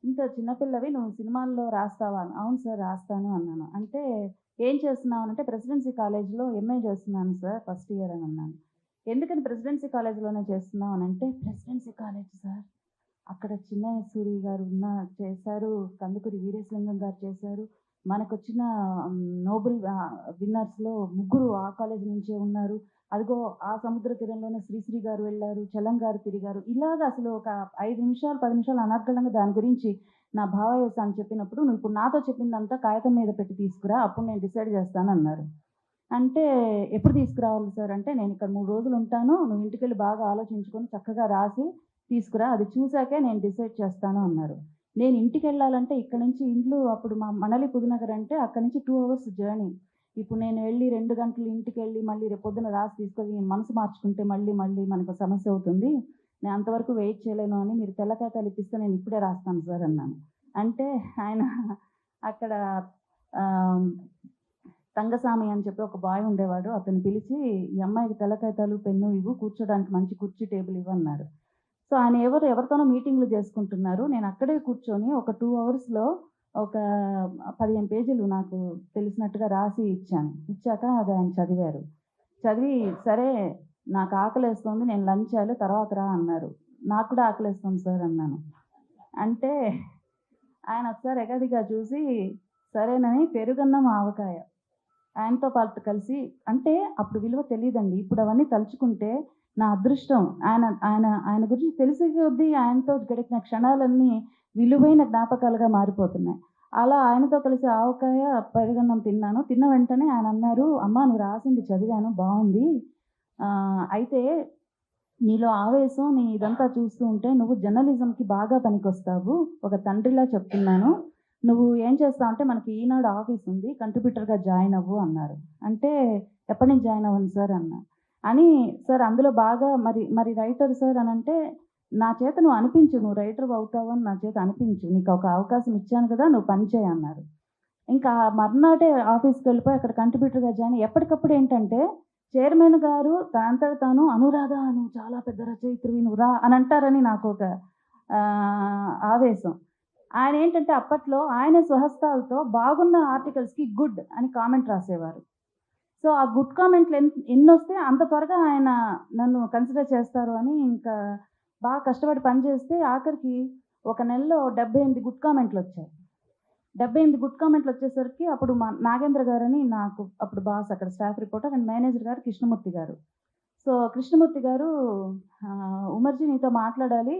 ఇంత చిన్నపిల్లవి, నువ్వు సినిమాల్లో రాస్తావా? అవును సార్ రాస్తాను అన్నాను. అంటే ఏం చేస్తున్నావు అంటే, ప్రెసిడెన్సీ కాలేజ్లో ఎంఏ చేస్తున్నాను సార్, ఫస్ట్ ఇయర్ అని అన్నాను. ఎందుకని ప్రెసిడెన్సీ కాలేజ్లోనే చేస్తున్నావు అని అంటే, ప్రెసిడెన్సీ కాలేజ్ సార్, అక్కడ చిన్నయ్య సూరి గారు చేశారు, కందుకూరి వీరేశలింగం గారు చేశారు, మనకు వచ్చిన నోబెల్ విన్నర్స్లో 3 ఆ కాలేజ్ నుంచే ఉన్నారు, అదిగో ఆ సముద్ర తీరంలోనే శ్రీశ్రీ గారు వెళ్ళారు, చలం గారు తిరిగారు. ఇలాగ అసలు ఒక 5 నిమిషాలు 10 నిమిషాలు అనర్గళంగా దాని గురించి నా భావావేశాన్ని చెప్పినప్పుడు, నువ్వు ఇప్పుడు నాతో చెప్పిందంతా కాగితం మీద పెట్టి తీసుకురా, అప్పుడు నేను డిసైడ్ చేస్తాను అన్నారు. అంటే ఎప్పుడు తీసుకురావాలి సార్ అంటే, నేను ఇక్కడ 3 రోజులు ఉంటాను, నువ్వు ఇంటికి వెళ్ళి బాగా ఆలోచించుకొని చక్కగా రాసి తీసుకురా, అది చూశాకే నేను డిసైడ్ చేస్తాను అన్నారు. నేను ఇంటికి వెళ్ళాలంటే ఇక్కడ నుంచి ఇంట్లో, అప్పుడు మా మనలి పుదునగర్ అంటే అక్కడ నుంచి 2 hours జర్నీ. ఇప్పుడు నేను వెళ్ళి 2 గంటలు ఇంటికి వెళ్ళి మళ్ళీ రేపు పొద్దున రాసి తీసుకొని నేను మనసు మార్చుకుంటే మళ్ళీ మనకు సమస్య అవుతుంది, నేను అంతవరకు వెయిట్ చేయలేను అని, మీరు తెల్ల కాగితాలు ఇప్పిస్తే నేను ఇప్పుడే రాస్తాను సార్ అన్నాను. అంటే ఆయన అక్కడ తంగస్వామి అని చెప్పి ఒక బాయ్ ఉండేవాడు, అతను పిలిచి, ఈ అమ్మాయికి తెల్ల కాగితాలు పెన్ను ఇవ్వు, కూర్చోడానికి మంచి కుర్చీ టేబుల్ ఇవ్వన్నారు. సో ఆయన ఎవరితోనో మీటింగ్లు చేసుకుంటున్నారు, నేను అక్కడే కూర్చొని ఒక 2 hours ఒక 15 పేజీలు నాకు తెలిసినట్టుగా రాసి ఇచ్చాక అది ఆయన చదివారు. చదివి, సరే నాకు ఆకలేస్తుంది, నేను లంచ్ చేయాలి, తర్వాత రా అన్నారు. నాకు కూడా ఆకలేస్తుంది సార్ అన్నాను. అంటే ఆయన ఒకసారి ఎగదిగా చూసి, సరేనని పెరుగన్నం ఆవకాయ ఆయనతో పాటు కలిసి, అంటే అప్పుడు విలువ తెలియదండి, ఇప్పుడు అవన్నీ తలుచుకుంటే నా అదృష్టం. ఆయన ఆయన ఆయన గురించి తెలిసి కొద్దీ ఆయనతో గడిపిన క్షణాలన్నీ విలువైన జ్ఞాపకాలుగా మారిపోతున్నాయి. అలా ఆయనతో కలిసి ఆవకాయ, పెరుగన్నం తిన్నాను. తిన్న వెంటనే ఆయన అన్నారు, "అమ్మా నువ్వు రాసింది చదివాను బావుంది. అయితే నీలో ఆవేశం నీ ఇదంతా చూస్తూ ఉంటే నువ్వు జర్నలిజంకి బాగా పనికొస్తావు. ఒక తండ్రిలా చెప్తున్నాను. నువ్వు ఏం చేస్తావు అంటే మనకి ఈనాడు ఆఫీస్ ఉంది. కంట్రిబ్యూటర్‌గా జాయిన్ అవ్వు" అన్నారు. అంటే ఎప్పటి నుంచి జాయిన్ అవ్వను సార్ అన్నా. అని సార్ అందులో బాగా మరి రైటర్ సార్ అనంటే నా చేత నువ్వు అనిపించు. నువ్వు రైటర్ అవుతావు అని నా చేత అనిపించు. నీకు ఒక అవకాశం ఇచ్చాను కదా! నువ్వు పని చేయి అన్నారు. ఇంకా మర్నాటే ఆఫీస్‌కి వెళ్ళిపోయి అక్కడ కంట్రిబ్యూటర్‌గా జాయిన్ ఎప్పటికప్పుడు ఏంటంటే చైర్మన్ గారు తనంతట తాను "అనురాధ నువ్వు చాలా పెద్ద రచయిత్రివి నువ్వు రా" అని అంటారని నాకు ఒక ఆవేశం. ఆయన ఏంటంటే అప్పట్లో ఆయన స్వహస్తాలతో బాగున్న ఆర్టికల్స్‌కి గుడ్ అని కామెంట్ రాసేవారు. సో, ఆ గుడ్ కామెంట్లు ఎన్నొస్తే అంత త్వరగా ఆయన నన్ను కన్సిడర్ చేస్తారు అని ఇంకా బాగా కష్టపడి పని చేస్తే ఆఖరికి ఒక నెలలో 78 గుడ్ కామెంట్‌లొచ్చాయి. 78 గుడ్ కామెంట్‌లొచ్చేసరికి అప్పుడు నాగేంద్ర గారని నాకు అప్పుడు బాస్ అక్కడ స్టాఫ్ రిపోర్టర్ అండ్ మేనేజర్ గారు కృష్ణమూర్తి గారు. సో, కృష్ణమూర్తి గారు "ఉమర్జీ నీతో మాట్లాడాలి.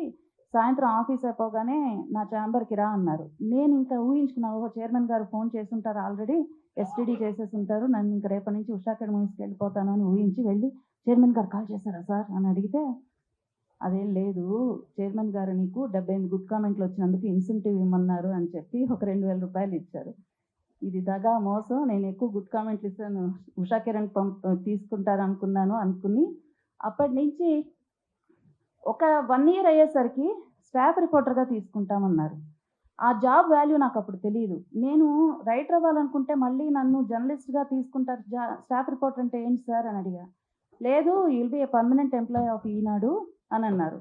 సాయంత్రం ఆఫీస్ అయిపోగానే నా ఛాంబర్‌కి రా" అన్నారు. నేను ఇంకా ఊహించుకున్నాను. ఓహో! చైర్మన్ గారు ఫోన్ చేసుంటారు ఆల్రెడీ. ఎస్టీడీ చేసేసుంటారు. నన్ను ఇంక రేపటి నుంచి ఉషా అకాడమీస్‌కి వెళ్ళిపోతాను అని ఊహించి వెళ్ళి "చైర్మన్ గారు కాల్ చేశారా సార్" అని అడిగితే, "అదేం లేదు. చైర్మన్ గారు నీకు 78 గుడ్ కామెంట్‌లు వచ్చినందుకు ఇన్సెంటివ్ ఇమ్మన్నారు" అని చెప్పి ఒక రూ. 2000 ఇచ్చారు. ఇది దగా మోసం. నేను ఎక్కువ గుడ్ కామెంట్‌లు ఇస్తాను. ఉషా కిరణ్ తీసుకుంటారనుకున్నాను అనుకుని అప్పటినుంచి ఒక 1 ఇయర్ అయ్యేసరికి స్టాఫ్ రిపోర్టర్‌గా తీసుకుంటామన్నారు. ఆ జాబ్ వాల్యూ నాకప్పుడు తెలీదు. నేను రైటర్ అవ్వాలనుకుంటే మళ్ళీ నన్ను జర్నలిస్ట్‌గా తీసుకుంటారు. స్టాఫ్ రిపోర్టర్ అంటే ఏంటి సార్ అని అడిగా. "లేదు you will be a permanent employee of Eenadu" అని అన్నారు.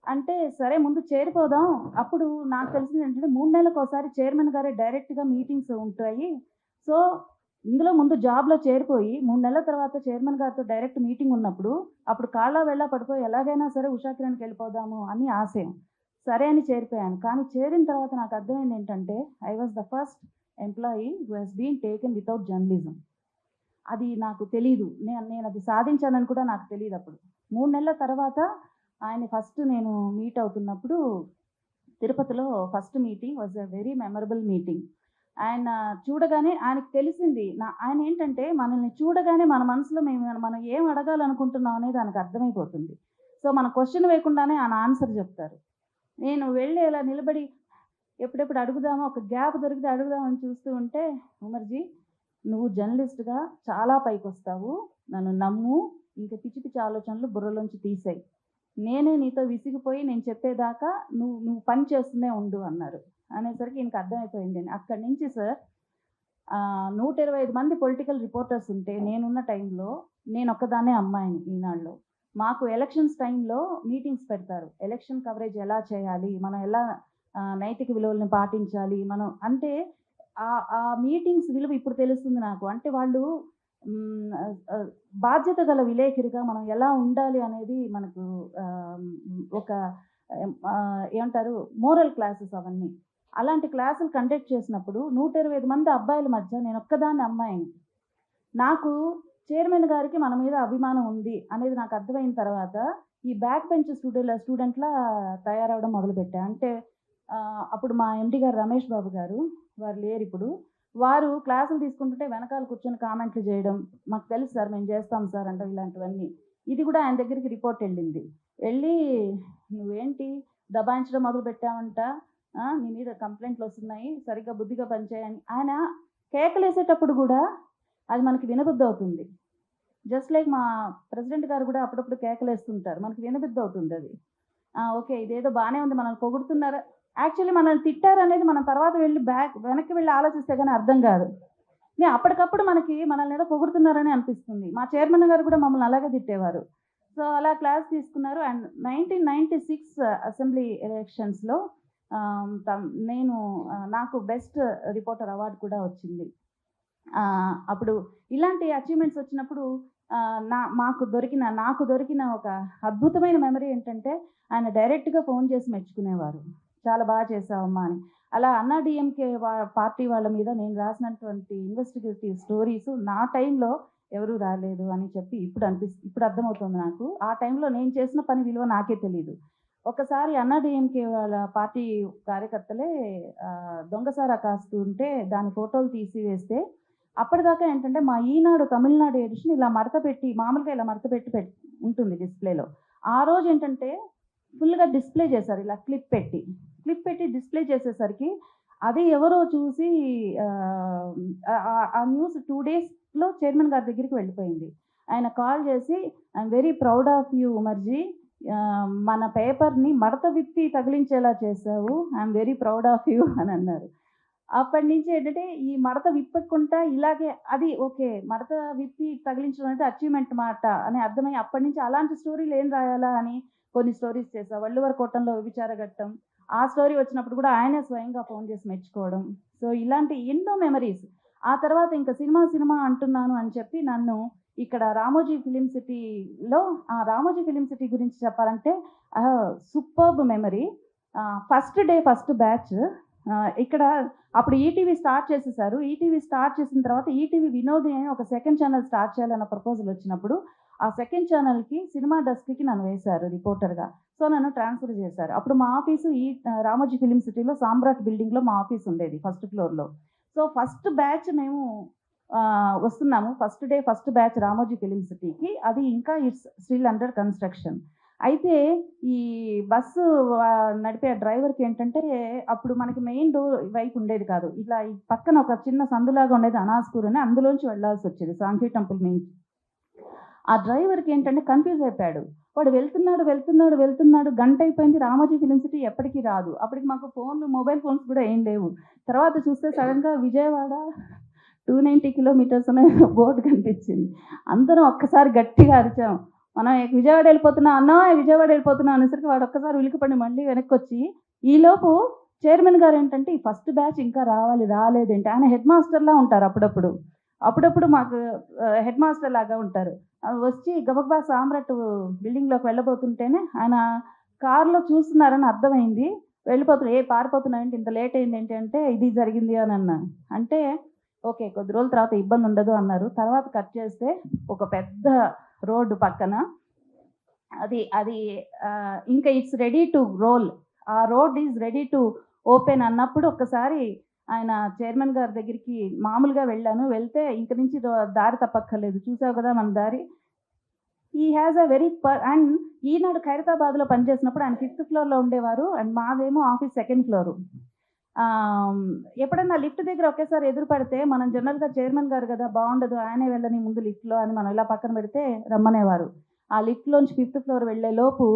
అంటే సరే ముందు చేరిపోదాం. అప్పుడు నాకు తెలిసింది ఏంటంటే 3 నెలలకోసారి చైర్మన్ గారే డైరెక్ట్‌గా మీటింగ్స్ ఉంటాయి. సో, ఇందులో ముందు జాబ్‌లో చేరిపోయి 3 నెలల తర్వాత చైర్మన్ గారితో డైరెక్ట్ మీటింగ్ ఉన్నప్పుడు అప్పుడు కాళ్ళ వేళ్ళ పడిపోయి ఎలాగైనా సరే ఉషా కిరణ్‌కి వెళ్ళిపోదాము అని ఆశయం. సరే అని చేరిపోయాను. కానీ చేరిన తర్వాత నాకు అర్థమైంది ఏంటంటే I was the first employee who has been taken without journalism. అది నాకు తెలీదు. నేను అది సాధించానని కూడా నాకు తెలీదప్పుడు. 3 నెలల తర్వాత ఆయన్ని ఫస్ట్ నేను మీట్ అవుతున్నప్పుడు తిరుపతిలో first meeting was a very memorable meeting. ఆయన చూడగానే ఆయనకి తెలిసింది. ఆయన ఏంటంటే మనల్ని చూడగానే మన మనసులో మనం ఏం అడగాలనుకుంటున్నాం అనేది ఆయనకు అర్థమైపోతుంది. సో, మన క్వెషన్ వేయకుండానే ఆయన ఆన్సర్ చెప్తారు. నేను వెళ్ళి ఇలా నిలబడి ఎప్పుడెప్పుడు అడుగుదామా, ఒక గ్యాప్ దొరికితే అడుగుదామని చూస్తూ ఉంటే, "ఉమర్జీ నువ్వు జర్నలిస్ట్‌గా చాలా పైకొస్తావు. నన్ను నమ్ము. ఇంక పిచ్చి పిచ్చి ఆలోచనలు బుర్రలోంచి తీసేయి. నేనే నీతో విసిగిపోయి నేను చెప్పేదాకా నువ్వు పని చేస్తూనే ఉండు" అన్నారు. అనేసరికి ఈయనకి అర్థమైపోయిందండి. అక్కడి నుంచి సార్ 125 మంది పొలిటికల్ రిపోర్టర్స్ ఉంటే నేనున్న టైంలో నేనొక్కదాన్నే అమ్మాయిని ఈనాడులో. మాకు ఎలక్షన్స్ టైంలో మీటింగ్స్ పెడతారు. ఎలక్షన్ కవరేజ్ ఎలా చేయాలి? మనం ఎలా నైతిక విలువలను పాటించాలి? మనం అంటే ఆ మీటింగ్స్ విలువ ఇప్పుడు తెలుస్తుంది నాకు. అంటే వాళ్ళు బాధ్యత గల విలేకరిగా మనం ఎలా ఉండాలి అనేది మనకు ఒక ఏమంటారు మోరల్ క్లాసెస్ అవన్నీ. అలాంటి క్లాసులు కండక్ట్ చేసినప్పుడు 125 మంది అబ్బాయిల మధ్య నేనొక్కదాన్ని అమ్మాయిని. నాకు చైర్మన్ గారికి మన మీద అభిమానం ఉంది అనేది నాకు అర్థమైన తర్వాత ఈ బ్యాక్ బెంచ్ స్టూడెంట్‌లా తయారవ్వడం మొదలుపెట్టా. అంటే అప్పుడు మా ఎండీ గారు రమేష్ బాబు గారు, వారు లేరిప్పుడు. వారు క్లాసులు తీసుకుంటుంటే వెనకాల కూర్చొని కామెంట్లు చేయడం, "మాకు తెలుసు సార్ మేము చేస్తాం సార్" అంటాం ఇలాంటివన్నీ. ఇది కూడా ఆయన దగ్గరికి రిపోర్ట్ వెళ్ళింది. వెళ్ళి "నువ్వేంటి దబాయించడం మొదలుపెట్టావంట, నీ మీద కంప్లైంట్లు వస్తున్నాయి, సరిగ్గా బుద్ధిగా పనిచేయని" ఆయన కేకలేసేటప్పుడు కూడా అది మనకి వినబుద్ధి అవుతుంది. జస్ట్ లైక్ మా ప్రెసిడెంట్ గారు కూడా అప్పుడప్పుడు కేకలేస్తుంటారు. మనకి వినబుద్ధి అవుతుంది అది. ఓకే ఇదేదో బానే ఉంది మనల్ని పొగుడుతున్నారు. యాక్చువల్లీ మనల్ని తిట్టారనేది మనం తర్వాత వెనక్కి వెళ్ళి ఆలోచిస్తే గానీ అర్థం కాదు. అప్పటికప్పుడు మనల్ని ఏదో పొగుడుతున్నారని అనిపిస్తుంది. మా చైర్మన్ గారు కూడా మమ్మల్ని అలాగే తిట్టేవారు. సో, అలా క్లాస్ తీసుకున్నారు. అండ్ 1996 అసెంబ్లీ ఎలక్షన్స్‌లో నాకు బెస్ట్ రిపోర్టర్ అవార్డు కూడా వచ్చింది. అప్పుడు ఇలాంటి అచీవ్‌మెంట్స్ వచ్చినప్పుడు నాకు దొరికిన ఒక అద్భుతమైన మెమరీ ఏంటంటే ఆయన డైరెక్ట్‌గా ఫోన్ చేసి మెచ్చుకునేవారు. "చాలా బాగా చేశావమ్మా" అని. అలా అన్నా డీఎంకే పార్టీ వాళ్ళ మీద నేను రాసినటువంటి ఇన్వెస్టిగేటివ్ స్టోరీస్ నా టైంలో ఎవరు రాలేదు అని చెప్పి ఇప్పుడు అర్థమవుతుంది నాకు. ఆ టైంలో నేను చేసిన పని విలువ నాకే తెలియదు. ఒకసారి అన్నాడీఎంకే వాళ్ళ పార్టీ కార్యకర్తలే దొంగసారా కాస్తుంటే దాని ఫోటోలు తీసివేస్తే, అప్పటిదాకా ఏంటంటే మా ఈనాడు తమిళనాడు ఎడిషన్ ఇలా మామూలుగా ఇలా మడత పెట్టి ఉంటుంది డిస్ప్లేలో. ఆ రోజు ఏంటంటే ఫుల్గా డిస్ప్లే చేశారు, ఇలా క్లిప్ పెట్టి డిస్ప్లే చేసేసరికి అది ఎవరో చూసి ఆ న్యూస్ 2 డేస్లో చైర్మన్ గారి దగ్గరికి వెళ్ళిపోయింది. ఆయన కాల్ చేసి, I'm very proud of you Umarji, మన పేపర్ని మడత విప్పి తగిలించేలా చేసావు, I'm very proud of you అని అన్నారు. అప్పటి నుంచి ఏంటంటే ఈ మడత విప్పకుండా ఇలాగే అది ఓకే, మడత విప్పి తగిలించడం అనేది అచీవ్మెంట్ మాట అని అర్థమై అప్పటి నుంచి అలాంటి స్టోరీలు ఏం రాయాలా అని కొన్ని స్టోరీస్ చేసా. వల్లువర్ కోటంలో విచార ఘట్టం, ఆ స్టోరీ వచ్చినప్పుడు కూడా ఆయనే స్వయంగా ఫోన్ చేసి మెచ్చుకోవడం. సో ఇలాంటి ఎన్నో మెమరీస్. ఆ తర్వాత ఇంకా సినిమా అంటున్నాను అని చెప్పి నన్ను ఇక్కడ రామోజీ ఫిలిం సిటీలో, ఆ రామోజీ ఫిలిం సిటీ గురించి చెప్పాలంటే superb memory. First day first batch ఇక్కడ అప్పుడు ఈటీవీ స్టార్ట్ చేసేసారు. ఈటీవీ స్టార్ట్ చేసిన తర్వాత ఈటీవీ వినోది అని ఒక సెకండ్ ఛానల్ స్టార్ట్ చేయాలన్న ప్రపోజల్ వచ్చినప్పుడు ఆ సెకండ్ ఛానల్కి సినిమా డెస్క్కి నన్ను వేశారు రిపోర్టర్గా. సో నన్ను ట్రాన్స్ఫర్ చేశారు. అప్పుడు మా ఆఫీసు ఈ రామోజీ ఫిలిం సిటీలో సామ్రాట్ బిల్డింగ్లో మా ఆఫీస్ ఉండేది, ఫస్ట్ ఫ్లోర్లో. సో ఫస్ట్ బ్యాచ్ మేము వస్తున్నాము, first day first batch Ramoji film సిటీకి. అది ఇంకా ఇట్స్ స్టిల్ అండర్ కన్స్ట్రక్షన్. అయితే ఈ బస్సు నడిపే డ్రైవర్కి ఏంటంటే అప్పుడు మనకి మెయిన్ డోర్ వైపు ఉండేది కాదు, ఇట్లా ఈ పక్కన ఒక చిన్న సందులాగా ఉండేది అనాస్పూర్ అని, అందులోంచి వెళ్ళాల్సి వచ్చేది సాంఘీ టెంపుల్ మెయిన్. ఆ డ్రైవర్కి ఏంటంటే కన్ఫ్యూజ్ అయిపోయాడు. వాడు వెళ్తున్నాడు, గంట అయిపోయింది, రామోజీ ఫిలిం సిటీ ఎప్పటికీ రాదు. అప్పటికి మాకు మొబైల్ ఫోన్స్ కూడా ఏం లేవు. తర్వాత చూస్తే సడన్గా విజయవాడ 290 కిలోమీటర్స్ అనే బోర్డు కనిపించింది. అందరం ఒక్కసారి గట్టిగా అరిచాం, మనం విజయవాడ వెళ్ళిపోతున్నా అనేసరికి వాడు ఒక్కసారి ఉలికిపడి మళ్ళీ వెనక్కి వచ్చి, ఈలోపు చైర్మన్ గారు ఏంటంటే ఈ ఫస్ట్ బ్యాచ్ ఇంకా రాలేదేంటి, ఆయన హెడ్ మాస్టర్లా ఉంటారు, అప్పుడప్పుడు మాకు హెడ్ మాస్టర్ లాగా ఉంటారు. వచ్చి గబగబా సామ్రాట్ బిల్డింగ్లోకి వెళ్ళబోతుంటేనే ఆయన కారులో చూస్తున్నారని అర్థమైంది. పారిపోతున్నాయంటే ఇంత లేట్ అయింది ఏంటి అంటే ఇది జరిగింది అని అన్నాను. అంటే ఓకే కొద్ది రోజుల తర్వాత ఇబ్బంది ఉండదు అన్నారు. తర్వాత కట్ చేస్తే ఒక పెద్ద రోడ్డు పక్కన అది ఇంకా ఇట్స్ రెడీ టు రోల్, ఆ road is ready to open అన్నప్పుడు ఒక్కసారి ఆయన చైర్మన్ గారి దగ్గరికి మామూలుగా వెళ్తే ఇంక నుంచి దారి తప్పక్కర్లేదు, చూసావు కదా మన దారి. ఈ హ్యాజ్ అ వెరీ అండ్ ఈనాడు ఖైరతాబాద్లో పనిచేసినప్పుడు ఆయన 5th ఫ్లోర్లో ఉండేవారు అండ్ మాదేమో ఆఫీస్ 2nd ఫ్లోరు. ఎప్పుడన్నా లిఫ్ట్ దగ్గర ఒకేసారి ఎదురు పడితే మనం జనరల్గా చైర్మన్ గారు కదా బాగుండదు, ఆయనే వెళ్ళని ముందు లిఫ్ట్లో అని మనం ఇలా పక్కన పెడితే రమ్మనేవారు. ఆ లిఫ్ట్లోంచి 5th ఫ్లోర్ వెళ్ళే లోపు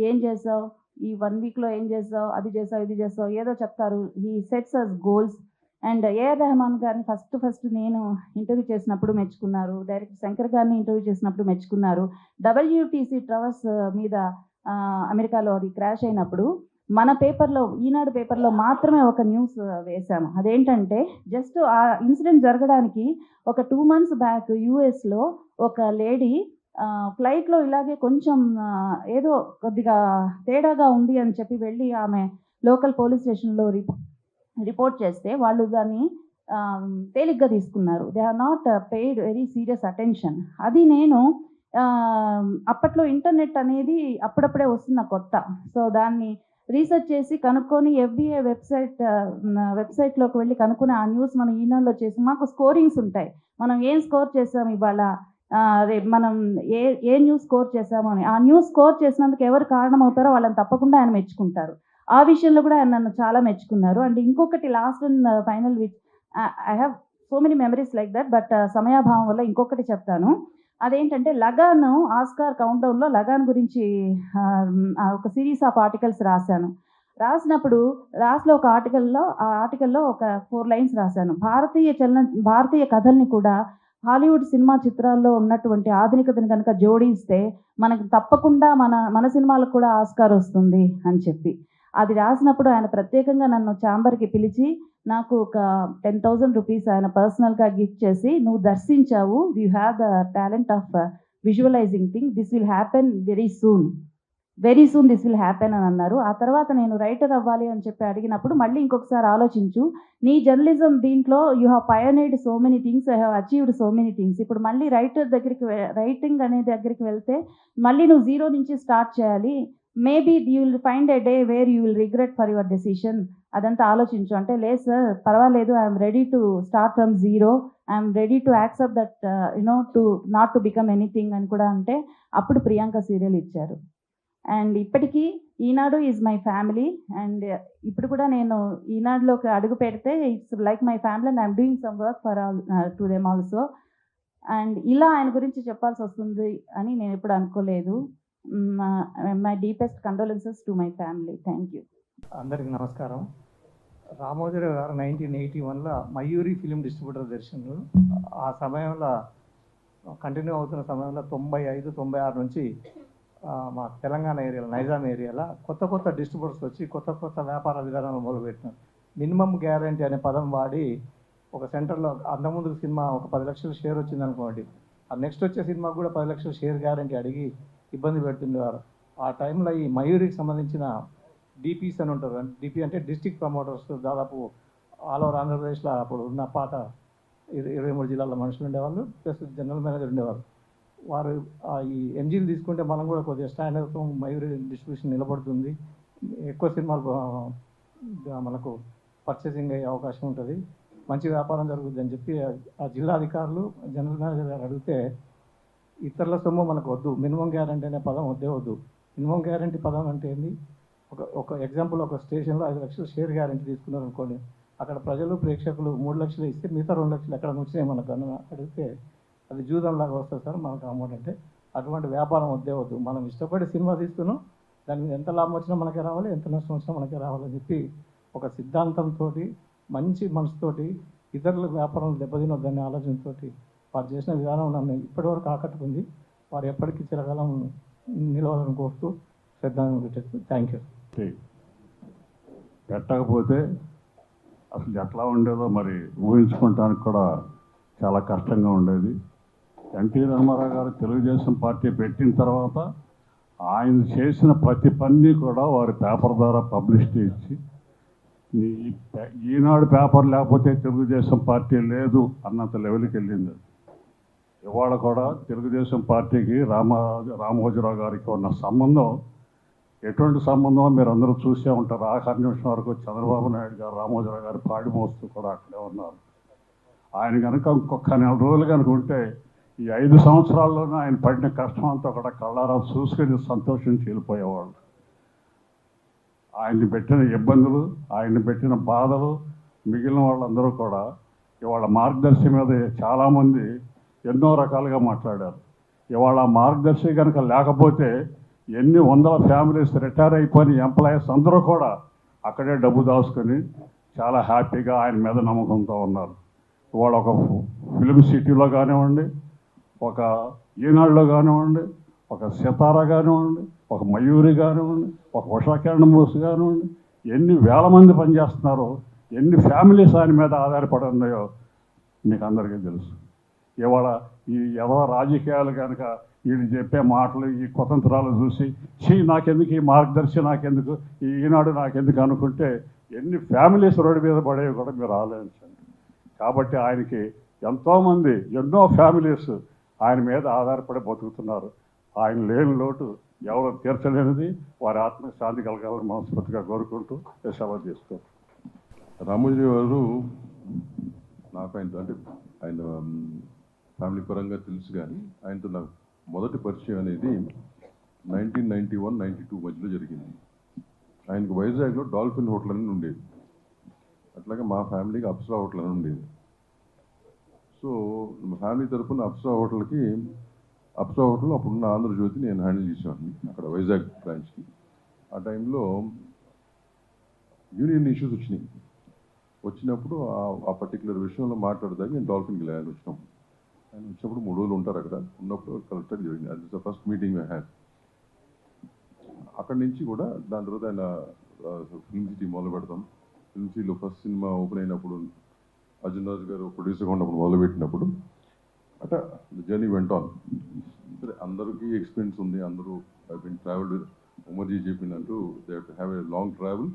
ఏం చేసావు, ఈ 1 వీక్లో ఏం చేసావు, అది చేసావు ఇది చేసావు ఏదో చెప్తారు. He sets us goals. And AR Rahman గారిని ఫస్ట్ నేను ఇంటర్వ్యూ చేసినప్పుడు మెచ్చుకున్నారు, డైరెక్టర్ శంకర్ గారిని ఇంటర్వ్యూ చేసినప్పుడు మెచ్చుకున్నారు. WTC టవర్స్ మీద అమెరికాలో అది క్రాష్ అయినప్పుడు మన పేపర్లో, ఈనాడు పేపర్లో మాత్రమే ఒక న్యూస్ వేశాము. అదేంటంటే జస్ట్ ఆ ఇన్సిడెంట్ జరగడానికి ఒక 2 months బ్యాక్ యూఎస్లో ఒక లేడీ ఫ్లైట్లో ఇలాగే కొంచెం ఏదో కొద్దిగా తేడాగా ఉంది అని చెప్పి వెళ్ళి ఆమె లోకల్ పోలీస్ స్టేషన్లో రిపోర్ట్ చేస్తే వాళ్ళు దాన్ని తేలిగ్గా తీసుకున్నారు. They are not paid very serious attention. అది నేను అప్పట్లో ఇంటర్నెట్ అనేది అప్పుడప్పుడే వస్తున్న కొత్త, సో దాన్ని రీసెర్చ్ చేసి కనుక్కొని FBI వెబ్సైట్లోకి వెళ్ళి కనుక్కుని ఆ న్యూస్ మనం ఈనాడులో చేసి మాకు స్కోరింగ్స్ ఉంటాయి, మనం ఏం స్కోర్ చేసాము ఇవాళ, రేపు మనం ఏ న్యూస్ స్కోర్ చేసాము అని. ఆ న్యూస్ స్కోర్ చేసినందుకు ఎవరు కారణం అవుతారో వాళ్ళని తప్పకుండా ఆయన మెచ్చుకుంటారు. ఆ విషయంలో కూడా ఆయన నన్ను చాలా మెచ్చుకున్నారు. అండ్ ఇంకొకటి last and final which I have so many memories like that, but సమయాభావం వల్ల ఇంకొకటి చెప్తాను. అదేంటంటే లగాన్ ఆస్కార్ కౌంట్డౌన్లో లగాన్ గురించి ఒక సిరీస్ ఆఫ్ ఆర్టికల్స్ రాసినప్పుడు లాస్ట్లో ఒక ఆర్టికల్లో ఒక 4 lines రాశాను. భారతీయ కథల్ని కూడా హాలీవుడ్ సినిమా చిత్రాల్లో ఉన్నటువంటి ఆధునికతని కనుక జోడిస్తే మనకి తప్పకుండా మన సినిమాలకు కూడా ఆస్కార్ వస్తుంది అని చెప్పి అది రాసినప్పుడు ఆయన ప్రత్యేకంగా నన్ను ఛాంబర్కి పిలిచి నాకు ఒక 10,000 రూపీస్ ఆయన పర్సనల్గా గిఫ్ట్ చేసి, నువ్వు దర్శించావు, you have the talent of visualizing thing, this will happen very soon. Very soon this will happen అని అన్నారు. ఆ తర్వాత నేను రైటర్ అవ్వాలి అని చెప్పి అడిగినప్పుడు మళ్ళీ ఇంకొకసారి ఆలోచించు, నీ జర్నలిజం దీంట్లో you have pioneered so many things, I have achieved so many things. ఇప్పుడు మళ్ళీ రైటింగ్ అనే దగ్గరికి వెళ్తే మళ్ళీ నువ్వు జీరో నుంచి స్టార్ట్ చేయాలి. Maybe you will find a day where you will regret for your decision. అదంతా ఆలోచించు అంటే, లేదు సార్ పర్వాలేదు, I'm ready to start from zero, I'm ready to accept that to not to become anything అని కూడా అంటే అప్పుడు ప్రియాంక సీరియల్ ఇచ్చారు. అండ్ ఇప్పటికీ ఈనాడు ఈజ్ మై ఫ్యామిలీ. అండ్ ఇప్పుడు కూడా నేను ఈనాడులోకి అడుగు పెడితే it's like my family and I'm doing some work for all to them also. And ఇలా ఆయన గురించి చెప్పాల్సి వస్తుంది అని నేను ఎప్పుడు అనుకోలేదు. My deepest condolences to my family. Thank you. అందరికీ నమస్కారం. రామోజీరావు గారు 1981లో మయూరి ఫిలిం డిస్ట్రిబ్యూటర్ దర్శనులు. ఆ సమయంలో కంటిన్యూ అవుతున్న సమయంలో 95, 96 నుంచి మా తెలంగాణ ఏరియాలో, నైజాం ఏరియాలో కొత్త డిస్ట్రిబ్యూటర్స్ వచ్చి కొత్త వ్యాపార విధానాలు మొదలుపెట్టినారు. మినిమం గ్యారంటీ అనే పదం వాడి ఒక సెంటర్లో అంతకుముందు సినిమా ఒక 10 లక్షల షేర్ వచ్చింది అనుకోండి, ఆ నెక్స్ట్ వచ్చే సినిమాకు కూడా 10 లక్షల షేర్ గ్యారంటీ అడిగి ఇబ్బంది పెడుతుండేవారు. ఆ టైంలో ఈ మయూరికి సంబంధించిన డిపిస్ అని ఉంటారు. డిపి అంటే డిస్ట్రిక్ట్ ప్రమోటర్స్, దాదాపు ఆల్ ఓవర్ ఆంధ్రప్రదేశ్లో అప్పుడు ఉన్న పాత 23 జిల్లాల మనుషులు ఉండేవాళ్ళు, ప్లస్ జనరల్ మేనేజర్ ఉండేవారు. వారు ఈ ఎంజీలు తీసుకుంటే మనం కూడా కొద్దిగా స్టాండ్ అవుతాం, మయూరి డిస్ట్రిబ్యూషన్ నిలబడుతుంది, ఎక్కువ సినిమాలు మనకు పర్చేసింగ్ అయ్యే అవకాశం ఉంటుంది, మంచి వ్యాపారం జరుగుతుంది అని చెప్పి ఆ జిల్లా అధికారులు జనరల్ మేనేజర్ గారు అడిగితే, ఇతరుల సొమ్ము మనకు వద్దు, మినిమం గ్యారంటీ అనే పదం వద్దు. మినిమం గ్యారంటీ పదం అంటే ఏంది? ఒక ఎగ్జాంపుల్, ఒక స్టేషన్లో 5 లక్షలు షేర్ గ్యారంటీ తీసుకున్నారు అనుకోండి, అక్కడ ప్రజలు ప్రేక్షకులు 3 లక్షలు ఇస్తే మిగతా 2 లక్షలు ఎక్కడ వచ్చినాయి మనకు అని అడిగితే, అది జూదంలాగా వస్తుంది సార్ మనకు అమౌంట్ అంటే. అటువంటి వ్యాపారం వద్దు. మనం ఇష్టపడి సినిమా తీస్తున్నాం, దాని మీద ఎంత లాభం వచ్చినా మనకే రావాలి, ఎంత నష్టం వచ్చినా మనకే రావాలని చెప్పి ఒక సిద్ధాంతంతో, మంచి మనసుతోటి, ఇతరుల వ్యాపారం దెబ్బతినొద్దనే ఆలోచనతో వారు చేసిన విధానం నన్ను ఇప్పటివరకు ఆకట్టుకుంది. వారు ఎప్పటికీ చిరకాలం నిలవాలని కోరుతూ శ్రద్ధాంజలి పెట్టేందుకు థ్యాంక్ యూ. పెట్టకపోతే అసలు ఎట్లా ఉండేదో మరి ఊహించుకోవటానికి కూడా చాలా కష్టంగా ఉండేది. ఎన్టీ రామారావు గారు తెలుగుదేశం పార్టీ పెట్టిన తర్వాత ఆయన చేసిన ప్రతి పని కూడా వారి పేపర్ ద్వారా పబ్లిసిటీ ఇచ్చి, ఈనాడు పేపర్ లేకపోతే తెలుగుదేశం పార్టీ లేదు అన్నంత లెవెల్కి వెళ్ళింది. ఇవాళ కూడా తెలుగుదేశం పార్టీకి రామోజీరావు గారికి ఉన్న సంబంధం ఎటువంటి సంబంధం మీరు అందరూ చూసే ఉంటారు. ఆఖరి నిమిషం వరకు చంద్రబాబు నాయుడు గారు రామోజీరావు గారు పాడి మోస్తూ కూడా అక్కడే ఉన్నారు. ఆయన కనుక ఇంకొక 4 రోజులు కనుక ఉంటే ఈ 5 సంవత్సరాల్లోనే ఆయన పడిన కష్టం అంతా కూడా కళ్ళారా చూసుకొని సంతోషించి వెళ్ళిపోయేవాళ్ళు. ఆయన్ని పెట్టిన ఇబ్బందులు, ఆయన్ని పెట్టిన బాధలు మిగిలిన వాళ్ళందరూ కూడా ఇవాళ మార్గదర్శి మీద చాలామంది ఎన్నో రకాలుగా మాట్లాడారు. ఇవాళ మార్గదర్శి కనుక లేకపోతే ఎన్ని వందల ఫ్యామిలీస్ రిటైర్ అయిపోయిన ఎంప్లాయీస్ అందరూ కూడా అక్కడే డబ్బు దాచుకొని చాలా హ్యాపీగా ఆయన మీద నమ్మకంతో ఉన్నారు. ఇవాళ ఒక ఫిలిం సిటీలో కానివ్వండి, ఒక ఈనాడులో కానివ్వండి, ఒక సితారా కానివ్వండి, ఒక మయూరి కానివ్వండి, ఒక ఉషాకిరణ్ మూసి కానివ్వండి, ఎన్ని వేల మంది పనిచేస్తున్నారో, ఎన్ని ఫ్యామిలీస్ ఆయన మీద ఆధారపడి ఉన్నాయో మీకు అందరికీ తెలుసు. ఇవాళ ఈ రాజకీయాలు కనుక వీళ్ళు చెప్పే మాటలు, ఈ కుతంత్రాలు చూసి నాకెందుకు ఈ మార్గదర్శి, నాకెందుకు ఈ ఈనాడు, నాకెందుకు అనుకుంటే ఎన్ని ఫ్యామిలీస్ రోడ్డు మీద పడేవి కూడా మీరు ఆలోచించండి. కాబట్టి ఆయనకి ఎంతోమంది, ఎన్నో ఫ్యామిలీస్ ఆయన మీద ఆధారపడి బతుకుతున్నారు. ఆయన లేని లోటు ఎవరు తీర్చలేనిది. వారి ఆత్మకు శాంతి కలగాలని మనస్ఫూర్తిగా కోరుకుంటూ సెలవు తీసుకోండి. రామోజీరావు గారు నాకు ఆయన ఫ్యామిలీ పరంగా తెలుసు, కానీ ఆయనతో నాకు మొదటి పరిచయం అనేది 1991-92 మధ్యలో జరిగింది. ఆయనకు వైజాగ్లో డాల్ఫిన్ హోటల్ అని ఉండేది, అట్లాగే మా ఫ్యామిలీకి అప్సరా హోటల్ అని ఉండేది. సో మా ఫ్యామిలీ తరఫున అప్సరా హోటల్ అప్పుడున్న ఆంధ్రజ్యోతి నేను హ్యాండిల్ చేసేవాడిని అక్కడ వైజాగ్ బ్రాంచ్కి. ఆ టైంలో యూనియన్ ఇష్యూస్ వచ్చినప్పుడు ఆ పర్టికులర్ విషయంలో మాట్లాడదానికి నేను డాల్ఫిన్కి ఆయన వచ్చినప్పుడు 3 రోజులు ఉంటారు అక్కడ. ఉన్నప్పుడు కలెక్టర్ జరిగింది. అది the first meeting I had. అక్కడి నుంచి కూడా దాని తర్వాత ఆయన ఫిల్మ్ సిటీ మొదలు పెడతాం. ఫిల్మ్ సిటీలో ఫస్ట్ సినిమా ఓపెన్ అయినప్పుడు అర్జున్ రాజు గారు ప్రొడ్యూసర్గా ఉన్నప్పుడు మొదలుపెట్టినప్పుడు అట్లా జర్నీ వెంట ఆన్. సరే, అందరికీ ఎక్స్పీరియన్స్ ఉంది, అందరూ ఐ బిన్ ట్రావెల్డ్ ఉమర్జీ చెప్పినట్టు they have to have a long travel.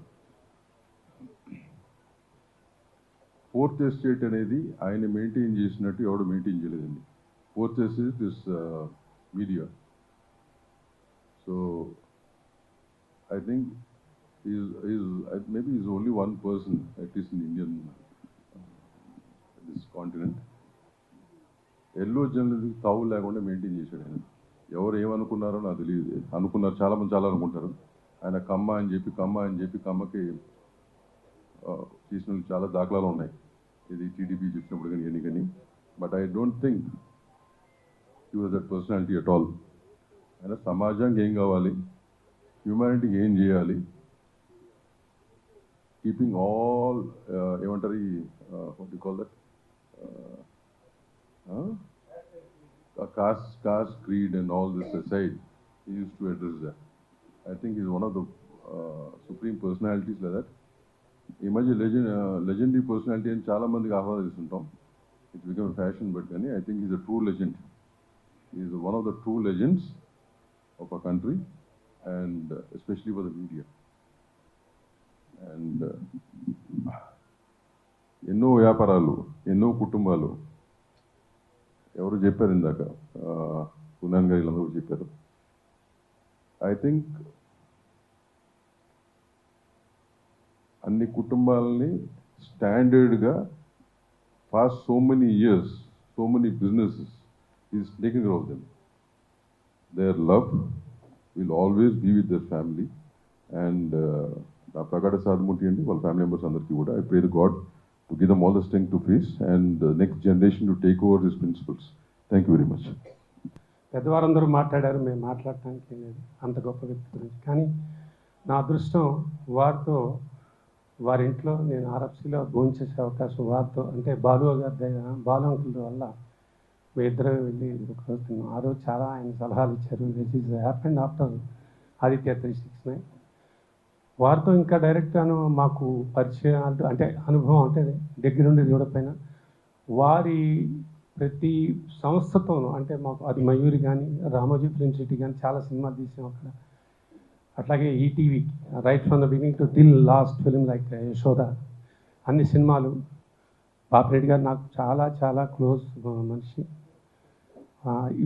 Fourth estate అనేది ఆయన మెయింటైన్ చేసినట్టు ఎవడు మెయింటైన్ చేయలేదండి. Fourth estate is media. So I think maybe he's only one person, at least in Indian this continent. Yellow journalism తావు లేకుండా maintain చేశాడు ఆయన. ఎవరు ఏమనుకున్నారో నాకు తెలియదు. అనుకున్నారు, చాలామంది చాలా అనుకుంటారు. ఆయన కమ్మ అని చెప్పి కమ్మకి చేసిన చాలా దాఖలాలు ఉన్నాయి, ఇది టీడీపీ చెప్పినప్పుడు కానీ ఎన్ని కానీ. But I don't think he was that personality at all. ఆయన సమాజానికి ఏం కావాలి, హ్యూమానిటీకి ఏం చేయాలి, keeping all what do you call that, caste, creed and all this aside, he used to address that. I think he's one of the supreme personalities like that. Imagine legendary personality and chala mandiki aahwadistuntam. It's become a fashion, but I think he's a true legend. He's one of the true legends of our country, and especially for the media. And ఎన్నో వ్యాపారాలు, ఎన్నో కుటుంబాలు, ఎవరు చెప్పారు ఇందాక, పునాన్ గారు వీళ్ళందరూ చెప్పారు. ఐ థింక్ అన్ని కుటుంబాలని స్టాండర్డ్గా fast so many years, so many businesses is taking care of them. Their love will always be with their family. And నా ప్రగాఢ సానుభూతి అండి వాళ్ళ ఫ్యామిలీ మెంబర్స్ అందరికీ కూడా. I pray the God to give them all the strength to face and next generation to take over this principles. Thank you very much. పెద్దవారందరూ మాట్లాడారు, మేము మాట్లాడటానికి లేదు అంత గొప్ప వ్యక్తి గురించి. కానీ నా అదృష్టం వారితో, వారింట్లో నేను ఆర్ఎఫ్సీలో భోంచేసే అవకాశం వారితో, అంటే బాలు గారి బాలు అంకుల్ వల్ల మీ ఇద్దరం వెళ్ళి ఒకరోజు తిన్నాం. ఆ రోజు చాలా ఆయన సలహాలు ఇచ్చారు. This is happened after Aditya 369. వారితో ఇంకా డైరెక్ట్గాను మాకు పరిచయాలు, అంటే అనుభవం, అంటే దగ్గరుండి చూడకపోయినా వారి ప్రతి సంస్థతోనూ, అంటే మాకు అది మయూరి కానీ రామోజీ ఫిల్మ్ సిటీ కానీ చాలా సినిమాలు తీసాం అక్కడ. అట్లాగే ETV right from the beginning to till last film like Yashoda, అన్ని సినిమాలు. బాపిరెడ్డి గారు నాకు చాలా చాలా క్లోజ్ మనిషి.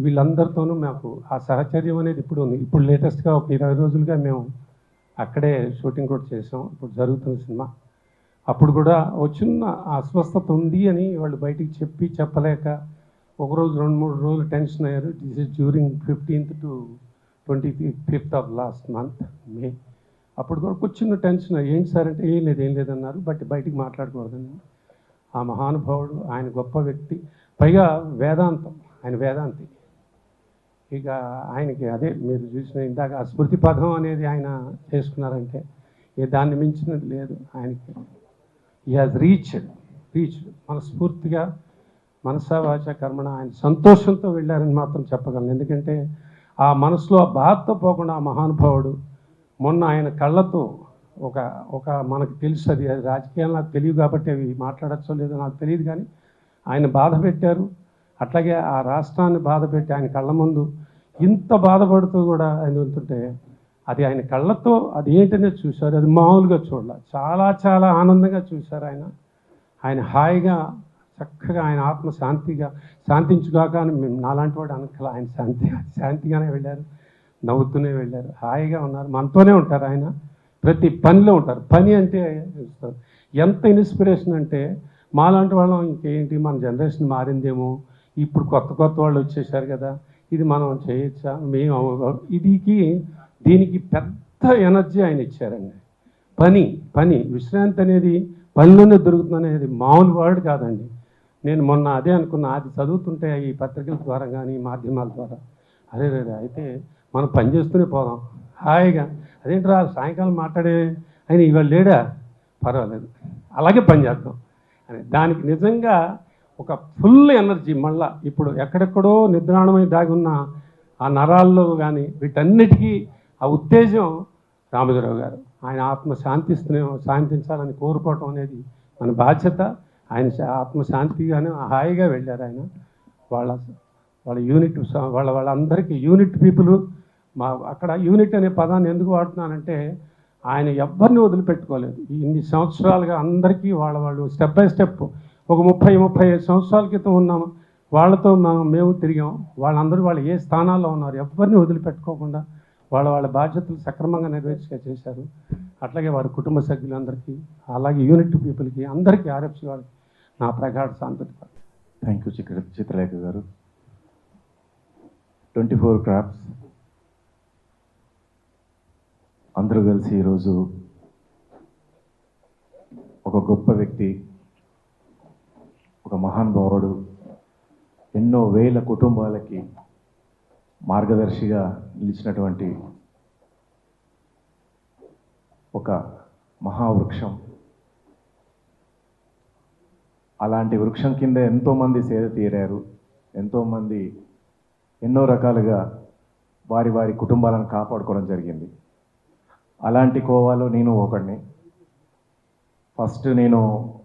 వీళ్ళందరితోనూ మాకు ఆ సహచర్యం అనేది ఇప్పుడు ఉంది. ఇప్పుడు లేటెస్ట్గా ఒక 20 రోజులుగా మేము అక్కడే షూటింగ్ కూడా చేసాం. ఇప్పుడు జరుగుతున్న సినిమా. అప్పుడు కూడా వచ్చిన అస్వస్థత ఉంది అని వాళ్ళు బయటికి చెప్పలేక ఒకరోజు 2-3 రోజులు టెన్షన్ అయ్యారు. This is during 15th to 25th of last month May. అప్పుడు కూడా కూర్చున్న టెన్షన్, ఏంటి సార్ అంటే ఏం లేదన్నారు. బట్ బయటికి మాట్లాడకూడదని. ఆ మహానుభావుడు, ఆయన గొప్ప వ్యక్తి. పైగా వేదాంతం, ఆయన వేదాంతి. ఇక ఆయనకి అదే మీరు చూసిన ఇందాక ఆ స్మృతి పదం అనేది ఆయన చేసుకున్నారంటే దాన్ని మించినది లేదు ఆయనకి. ఈ హాజ్ రీచ్డ్ మనస్ఫూర్తిగా, మనసా వాచ కర్మణ ఆయన సంతోషంతో వెళ్ళారని మాత్రం చెప్పగలను. ఎందుకంటే ఆ మనసులో బాధతో పోకుండా ఆ మహానుభావుడు మొన్న ఆయన కళ్ళతో ఒక మనకు తెలుసు, అది రాజకీయాలు నాకు తెలియదు కాబట్టి అవి మాట్లాడచ్చో లేదో నాకు తెలియదు, కానీ ఆయన బాధ పెట్టారు. అట్లాగే ఆ రాష్ట్రాన్ని బాధ పెట్టి ఆయన కళ్ళ ముందు ఇంత బాధపడుతూ కూడా ఆయన వెళ్తుంటే అది ఆయన కళ్ళతో అది ఏంటనేది చూశారు. అది మామూలుగా చూడాల, చాలా చాలా ఆనందంగా చూశారు. ఆయన హాయిగా చక్కగా ఆయన ఆత్మ శాంతించుగాక అని మేము నాలాంటి వాడు అనకల. ఆయన శాంతిగానే వెళ్ళారు, నవ్వుతూనే వెళ్ళారు, హాయిగా ఉన్నారు. మనతోనే ఉంటారు ఆయన, ప్రతి పనిలో ఉంటారు. పని అంటే ఎంత ఇన్స్పిరేషన్ అంటే మాలాంటి వాళ్ళం ఇంకేంటి, మన జనరేషన్ మారిందేమో, ఇప్పుడు కొత్త వాళ్ళు వచ్చేసారు కదా, ఇది మనం చేయొచ్చా, మేము దీనికి పెద్ద ఎనర్జీ ఆయన ఇచ్చారండి. పని విశ్రాంతి అనేది పనిలోనే దొరుకుతుందనేది మామూలు వర్డ్ కాదండి. నేను మొన్న అదే అనుకున్నా, అది చదువుతుంటే ఈ పత్రికల ద్వారా కానీ మాధ్యమాల ద్వారా, అరే అయితే మనం పని చేస్తూనే పోదాం హాయిగా. అదేంట్రా సాయంకాలం మాట్లాడే ఆయన ఇవాళ లేడా, పర్వాలేదు అలాగే పని చేద్దాం అని. దానికి నిజంగా ఒక ఫుల్ ఎనర్జీ. మళ్ళా ఇప్పుడు ఎక్కడెక్కడో నిద్రాణమై దాగి ఉన్న ఆ నరాల్లో కానీ వీటన్నిటికీ ఆ ఉత్తేజం రామోజీరావు గారు. ఆయన ఆత్మ శాంతించాలని కోరుకోవటం అనేది మన బాధ్యత. ఆయన ఆత్మశాంతిగానే హాయిగా వెళ్ళారు ఆయన. వాళ్ళ యూనిట్ వాళ్ళందరికీ యూనిట్ పీపుల్ అక్కడ యూనిట్ అనే పదాన్ని ఎందుకు వాడుతున్నానంటే ఆయన ఎవ్వరిని వదిలిపెట్టుకోలేదు. ఇన్ని సంవత్సరాలుగా అందరికీ వాళ్ళు స్టెప్ బై స్టెప్ ఒక 35 సంవత్సరాల క్రితం ఉన్నాము వాళ్ళతో మేము తిరిగాం. వాళ్ళందరూ వాళ్ళు ఏ స్థానాల్లో ఉన్నారు, ఎవరిని వదిలిపెట్టుకోకుండా వాళ్ళ బాధ్యతలు సక్రమంగా చేశారు. అట్లాగే వారి కుటుంబ సభ్యులందరికీ, అలాగే యూనిట్ పీపుల్కి, అందరికీ ఆర్ఎఫ్సి వాళ్ళకి నా ప్రగాఢ సాంతృప్తి. థ్యాంక్ యూ చిత్రలేఖ గారు. 24 క్రాఫ్ట్స్ అందరూ కలిసి ఈరోజు ఒక గొప్ప వ్యక్తి, ఒక మహానుభావుడు, ఎన్నో వేల కుటుంబాలకి మార్గదర్శిగా నిలిచినటువంటి ఒక మహావృక్షం. అలాంటి వృక్షం కింద ఎంతోమంది సేద తీరారు. ఎంతోమంది ఎన్నో రకాలుగా వారి కుటుంబాలను కాపాడుకోవడం జరిగింది. అలాంటి కోవాలో నేను ఒకడిని. ఫస్ట్ నేను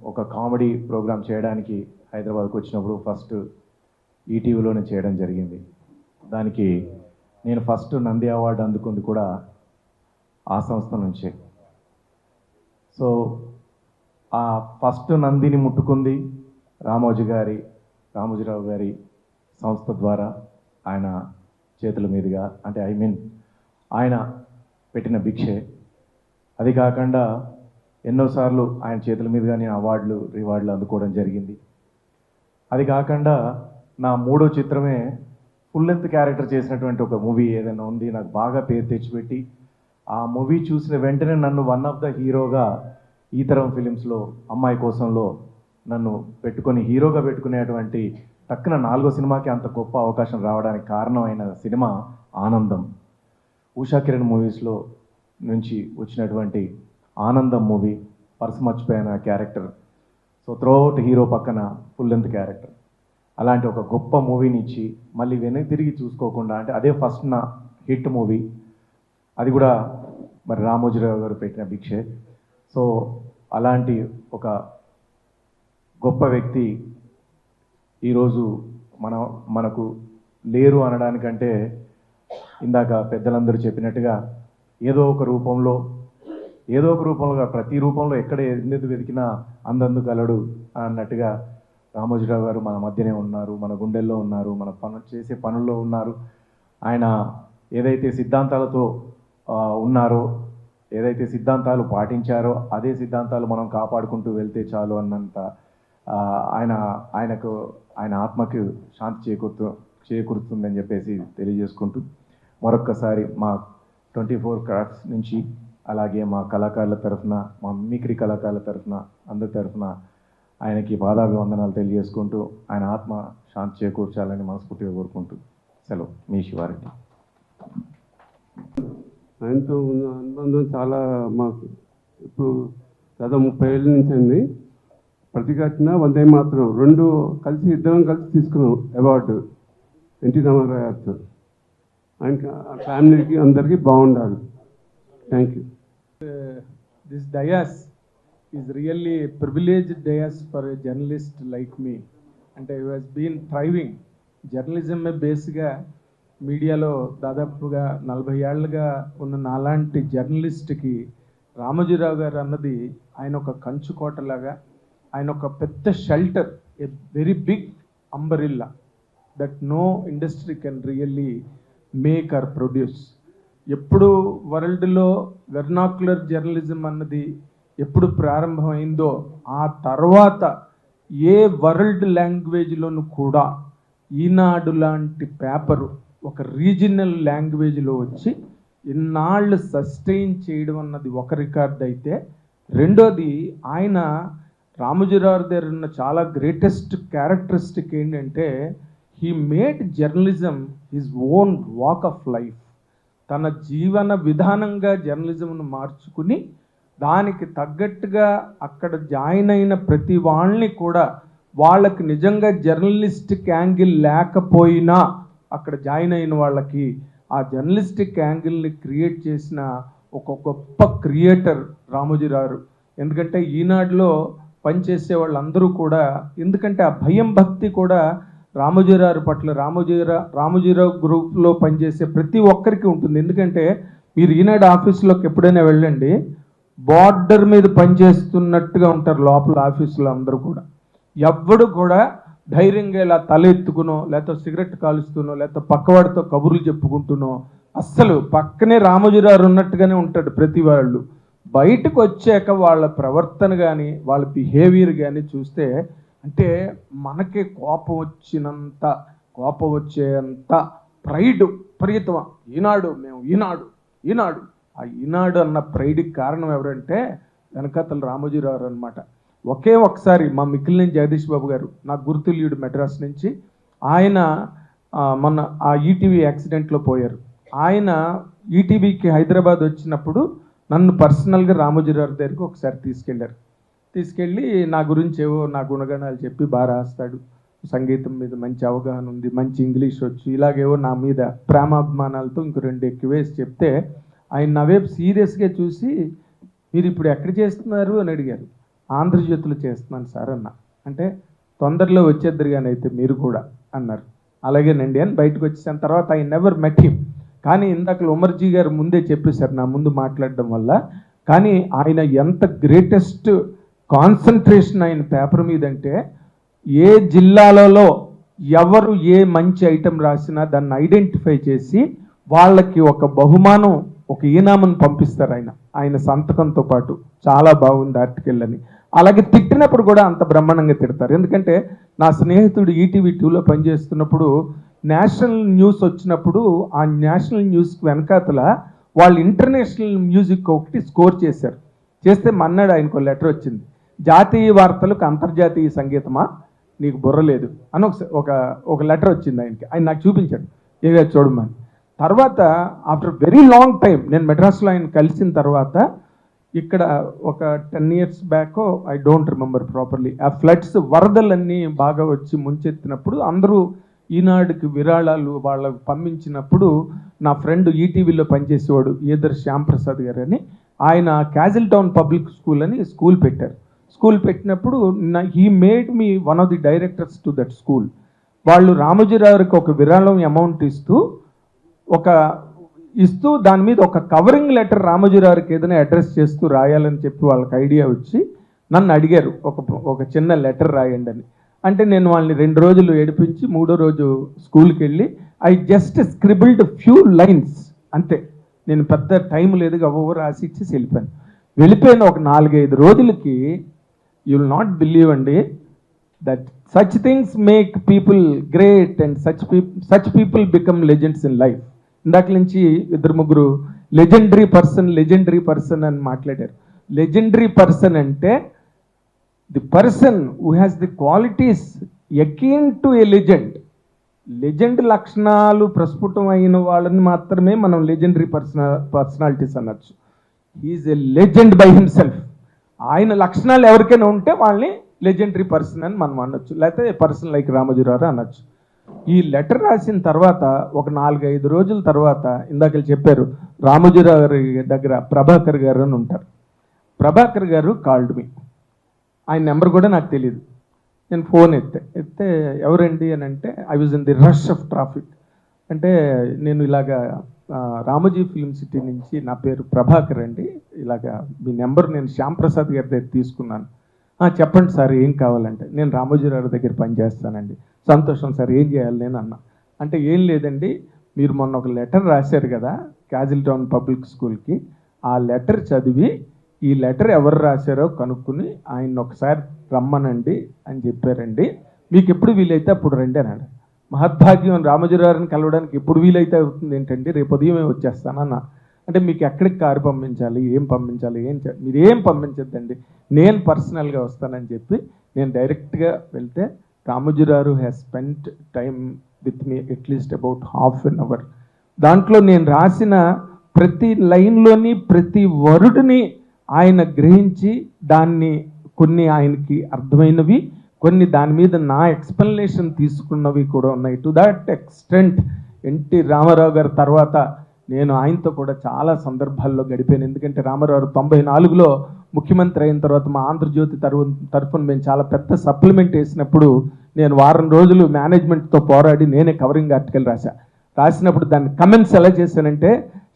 ఒక కామెడీ ప్రోగ్రాం చేయడానికి హైదరాబాద్కు వచ్చినప్పుడు ఫస్ట్ ఈటీవీలోనే చేయడం జరిగింది. దానికి నేను ఫస్ట్ నంది అవార్డు అందుకుంది కూడా ఆ సంస్థ నుంచే. సో ఆ ఫస్ట్ నందిని ముట్టుకుంది రామోజీరావు గారి సంస్థ ద్వారా, ఆయన చేతుల మీదుగా, అంటే ఆయన పెట్టిన భిక్షే. అది కాకుండా ఎన్నోసార్లు ఆయన చేతుల మీదుగా నేను రివార్డులు అందుకోవడం జరిగింది. అది కాకుండా నా 3వ చిత్రమే ఫుల్ లెంత్ క్యారెక్టర్ చేసినటువంటి ఒక మూవీ ఏదైనా ఉంది, నాకు బాగా పేరు తెచ్చిపెట్టి ఆ మూవీ చూసిన వెంటనే నన్ను వన్ ఆఫ్ ద హీరోగా ఈ తరం ఫిలిమ్స్లో అమ్మాయి కోసంలో నన్ను హీరోగా పెట్టుకునేటువంటి టక్కున 4వ సినిమాకి అంత గొప్ప అవకాశం రావడానికి కారణమైన సినిమా ఆనందం. ఉషా కిరణ్ మూవీస్లో నుంచి వచ్చినటువంటి ఆనందం మూవీ, పర్సు మర్చిపోయిన క్యారెక్టర్. సో త్రోఅవుట్ హీరో పక్కన ఫుల్ లెంత్ క్యారెక్టర్. అలాంటి ఒక గొప్ప మూవీని ఇచ్చి మళ్ళీ వెనక్కి తిరిగి చూసుకోకుండా, అంటే అదే ఫస్ట్ నా హిట్ మూవీ, అది కూడా మరి రామోజీరావు గారు పెట్టిన భిక్షే. సో అలాంటి ఒక గొప్ప వ్యక్తి ఈరోజు మనకు లేరు అనడానికంటే, ఇందాక పెద్దలందరూ చెప్పినట్టుగా ఏదో ఒక రూపంలో ప్రతి రూపంలో ఎక్కడ ఎందుకు వెతికినా అందందు కలడు అన్నట్టుగా రామోజీరావు గారు మన మధ్యనే ఉన్నారు, మన గుండెల్లో ఉన్నారు, మన చేసే పనుల్లో ఉన్నారు. ఆయన ఏదైతే సిద్ధాంతాలతో ఉన్నారో, ఏదైతే సిద్ధాంతాలు పాటించారో అదే సిద్ధాంతాలు మనం కాపాడుకుంటూ వెళ్తే చాలు అన్నంత ఆయన ఆత్మకు శాంతి చేకూరుతుందని చెప్పేసి తెలియజేసుకుంటూ మరొక్కసారి మా 24 క్రాఫ్ట్స్ నుంచి, అలాగే మా కళాకారుల తరఫున, మా మిమిక్రీ కళాకారుల తరఫున, అందరి తరఫున ఆయనకి పాదాభివందనాలు తెలియజేసుకుంటూ ఆయన ఆత్మ శాంతి చేకూర్చాలని మనస్ఫూర్తిగా కోరుకుంటూ సెలవు. మీ శివారెడ్డి. ఆయనతో ఉన్న అనుబంధం చాలా మాకు ఇప్పుడు దాదాపు 30 ఏళ్ళ నుంచి అండి. ప్రతిఘటన, వందే మాత్రం ఇద్దరం కలిసి తీసుకున్నాం అవార్డు ఎన్టీ రామారావు గారితో. ఆయన ఫ్యామిలీకి అందరికీ బాగుండాలి. Thank you. This dais is really privileged dais for a journalist like me. అంటే యూ హ్యాస్ బీన్ థ్రైవింగ్. జర్నలిజమే బేస్గా మీడియాలో దాదాపుగా 40 ఏళ్ళుగా ఉన్న నాలాంటి జర్నలిస్ట్కి రామోజీరావు గారు అన్నది ఆయన ఒక కంచుకోటలాగా, ఆయన ఒక పెద్ద shelter, a very big umbrella that no industry can really make or produce. ఎప్పుడు వరల్డ్లో వెర్నాక్యులర్ జర్నలిజం అన్నది ఎప్పుడు ప్రారంభమైందో ఆ తర్వాత ఏ వరల్డ్ లాంగ్వేజ్లోనూ కూడా ఈనాడు లాంటి పేపరు ఒక రీజినల్ లాంగ్వేజ్లో వచ్చి ఇన్నాళ్ళు సస్టైన్ చేయడం అన్నది ఒక రికార్డ్ అయితే, రెండోది ఆయన రామోజీరావు దగ్గర ఉన్న చాలా గ్రేటెస్ట్ క్యారెక్టరిస్టిక్ ఏంటంటే he made journalism his own walk of life. తన జీవన విధానంగా జర్నలిజంను మార్చుకుని దానికి తగ్గట్టుగా అక్కడ జాయిన్ అయిన ప్రతి వాళ్ళని కూడా వాళ్ళకి నిజంగా జర్నలిస్టిక్ యాంగిల్ లేకపోయినా అక్కడ జాయిన్ అయిన వాళ్ళకి ఆ జర్నలిస్టిక్ యాంగిల్ని క్రియేట్ చేసిన ఒక గొప్ప క్రియేటర్ రామోజీరావు. ఎందుకంటే ఈనాడులో పనిచేసే వాళ్ళందరూ కూడా, ఎందుకంటే ఆ భయం భక్తి కూడా రామోజీరావు పట్ల రామోజీరావు గ్రూప్లో పనిచేసే ప్రతి ఒక్కరికి ఉంటుంది. ఎందుకంటే మీరు ఈనాడు ఆఫీసులోకి ఎప్పుడైనా వెళ్ళండి, బార్డర్ మీద పనిచేస్తున్నట్టుగా ఉంటారు లోపల ఆఫీసులో అందరూ కూడా. ఎవ్వడు కూడా ధైర్యంగా ఇలా తల ఎత్తుకునో, లేకపోతే సిగరెట్ కాలుస్తూనో, లేకపోతే పక్కవాడితో కబుర్లు చెప్పుకుంటూనో, అస్సలు పక్కనే రామోజీరావు ఉన్నట్టుగానే ఉంటాడు ప్రతి వాళ్ళు. బయటకు వచ్చాక వాళ్ళ ప్రవర్తన కానీ వాళ్ళ బిహేవియర్ కానీ చూస్తే అంటే మనకే కోపం వచ్చేంత ప్రైడ్ విపరీతం. మేము ఈనాడు ఆ ఈనాడు అన్న ప్రైడ్కి కారణం ఎవరంటే వెనకాతల రామోజీరావు అనమాట. ఒకే ఒకసారి మా మిక్కిలినేని జగదీష్ బాబు గారు, నాకు గుర్తులీయుడు మెడ్రాస్ నుంచి, ఆయన మొన్న ఆ ఈటీవీ యాక్సిడెంట్లో పోయారు. ఆయన ఈటీవీకి హైదరాబాద్ వచ్చినప్పుడు నన్ను పర్సనల్గా రామోజీరావు దగ్గరికి ఒకసారి తీసుకెళ్ళి నా గురించి ఏవో నా గుణగణాలు చెప్పి బాగా రాస్తాడు, సంగీతం మీద మంచి అవగాహన ఉంది, మంచి ఇంగ్లీష్ వచ్చు, ఇలాగేవో నా మీద ప్రేమాభిమానాలతో ఇంకో 2 ఎక్కువేసి చెప్తే ఆయన నా వైపు సీరియస్గా చూసి, మీరు ఇప్పుడు ఎక్కడ చేస్తున్నారు అని అడిగారు. ఆంధ్రజ్యోతిలో చేస్తున్నాను సార్ అన్న. అంటే తొందరలో వచ్చేద్దరు కానీ అయితే మీరు కూడా అన్నారు. అలాగేనండి అని బయటకు వచ్చేసాను. తర్వాత ఐ నెవర్ మెట్ హిమ్. కానీ ఇందాక ఉమర్జీ గారు ముందే చెప్పేశారు నా ముందు మాట్లాడడం వల్ల. కానీ ఆయన ఎంత గ్రేటెస్ట్ కాన్సన్ట్రేషన్ ఆయన పేపర్ మీద అంటే, ఏ జిల్లాలలో ఎవరు ఏ మంచి ఐటెం రాసినా దాన్ని ఐడెంటిఫై చేసి వాళ్ళకి ఒక బహుమానం, ఒక ఈనామను పంపిస్తారు ఆయన సంతకంతో పాటు. చాలా బాగుంది ఆర్టికల్ అని. అలాగే తిట్టినప్పుడు కూడా అంత బ్రహ్మాండంగా తిడతారు. ఎందుకంటే నా స్నేహితుడు ఈటీవీ 2లో పనిచేస్తున్నప్పుడు నేషనల్ న్యూస్ వచ్చినప్పుడు ఆ నేషనల్ న్యూస్కి వెనకాతల వాళ్ళు ఇంటర్నేషనల్ మ్యూజిక్ ఒకటి స్కోర్ చేస్తే మన్నాడు ఆయనకు లెటర్ వచ్చింది, జాతీయ వార్తలకు అంతర్జాతీయ సంగీతమా, నీకు బుర్ర లేదు అని ఒక లెటర్ వచ్చింది ఆయనకి. ఆయన నాకు చూపించాడు, ఏదో చూడమని. తర్వాత ఆఫ్టర్ వెరీ లాంగ్ టైం నేను మెడ్రాస్లో ఆయన కలిసిన తర్వాత, ఇక్కడ ఒక 10 years back, I don't remember properly, ఆ ఫ్లడ్స్ వరదలన్నీ బాగా వచ్చి ముంచెత్తినప్పుడు అందరూ ఈనాడుకి విరాళాలు వాళ్ళకు పంపించినప్పుడు నా ఫ్రెండ్ ఈటీవీలో పనిచేసేవాడు ఈదర్ శ్యాంప్రసాద్ గారు అని, ఆయన క్యాజిల్ టౌన్ పబ్లిక్ స్కూల్ అని స్కూల్ పెట్టారు. స్కూల్ పెట్టినప్పుడు he made me one of the directors to that school. వాళ్ళు రామోజీరావుకి ఒక విరాళం అమౌంట్ ఇస్తూ దాని మీద ఒక కవరింగ్ లెటర్ రామోజీరావుకి ఏదైనా అడ్రస్ చేస్తూ రాయాలని చెప్పి వాళ్ళకి ఐడియా వచ్చి నన్ను అడిగారు ఒక చిన్న లెటర్ రాయండి అని. అంటే నేను వాళ్ళని 2 రోజులు ఏడిపించి 3వ రోజు స్కూల్కి వెళ్ళి I just scribbled few lines అంతే. నేను పెద్ద టైం లేదు, గవ్వ రాసి ఇచ్చేసి వెళ్ళిపోయిన ఒక 4-5 రోజులకి యూ విల్ నాట్ బిలీవ్ అండి that such things make people great and such people become legends in life. ఇందాక నుంచి 2-3 లెజెండరీ పర్సన్ అని మాట్లాడారు. లెజెండరీ పర్సన్ అంటే the person who has the qualities akin to a legend లక్షణాలు ప్రస్ఫుటమైన వాళ్ళని మాత్రమే మనం లెజెండరీ పర్సనాలిటీస్ అనొచ్చు. He's a legend by himself. ఆయన లక్షణాలు ఎవరికైనా ఉంటే వాళ్ళని లెజెండరీ పర్సన్ అని మనం అనొచ్చు, లేకపోతే పర్సన్ లైక్ రామోజీరావు అనొచ్చు. ఈ లెటర్ రాసిన తర్వాత ఒక 4-5 రోజుల తర్వాత ఇందాక చెప్పారు రామోజీరావు గారి దగ్గర ప్రభాకర్ గారు అని ఉంటారు. ప్రభాకర్ గారు కాల్డ్ మీ. ఆయన నెంబర్ కూడా నాకు తెలియదు. నేను ఫోన్ ఎత్తే ఎవరండి అని అంటే, I was in the rush of traffic. అంటే నేను ఇలాగా రామోజీ ఫిల్మ్ సిటీ నుంచి, నా పేరు ప్రభాకర్ అండి, ఇలాగా మీ నెంబర్ నేను శ్యాంప్రసాద్ గారి దగ్గర తీసుకున్నాను. చెప్పండి సార్ ఏం కావాలంటే, నేను రామోజీరావు దగ్గర పనిచేస్తానండి. సంతోషం సార్, ఏం చేయాలి నేను అన్నా. అంటే ఏం లేదండి, మీరు మొన్న ఒక లెటర్ రాశారు కదా క్యాజిల్ టౌన్ పబ్లిక్ స్కూల్కి, ఆ లెటర్ చదివి ఈ లెటర్ ఎవరు రాశారో కనుక్కుని ఆయన ఒకసారి రమ్మనండి అని చెప్పారండి. మీకు ఎప్పుడు వీలైతే అప్పుడు రండి అన్నాడు. మహద్భాగ్యం, రామోజీరావుని కలవడానికి ఎప్పుడు వీలైతే అవుతుంది ఏంటండి, రేపు ఉదయమే వచ్చేస్తానన్నా. అంటే మీకు ఎక్కడికి కారు పంపించాలి, ఏం పంపించాలి, మీరు ఏం పంపించద్దండి, నేను పర్సనల్గా వస్తానని చెప్పి నేను డైరెక్ట్గా వెళ్తే Ramoji Rao has spent time with me at least about ½ an hour. దాంట్లో నేను రాసిన ప్రతి లైన్లోని ప్రతి వర్డ్ని ఆయన గ్రహించి దాన్ని కొన్ని ఆయనకి అర్థమైనవి, కొన్ని దాని మీద నా ఎక్స్ప్లెనేషన్ తీసుకున్నవి కూడా ఉన్నాయి. To that extent NT Rama Rao గారి తర్వాత నేను ఆయనతో కూడా చాలా సందర్భాల్లో గడిపాను. ఎందుకంటే రామారావు 94లో ముఖ్యమంత్రి అయిన తర్వాత మా ఆంధ్రజ్యోతి తరఫున మేము చాలా పెద్ద సప్లిమెంట్ వేసినప్పుడు నేను వారం రోజులు మేనేజ్మెంట్తో పోరాడి నేనే కవరింగ్ ఆర్టికల్ రాసినప్పుడు దాన్ని కమెంట్స్ ఎలా చేశానంటే,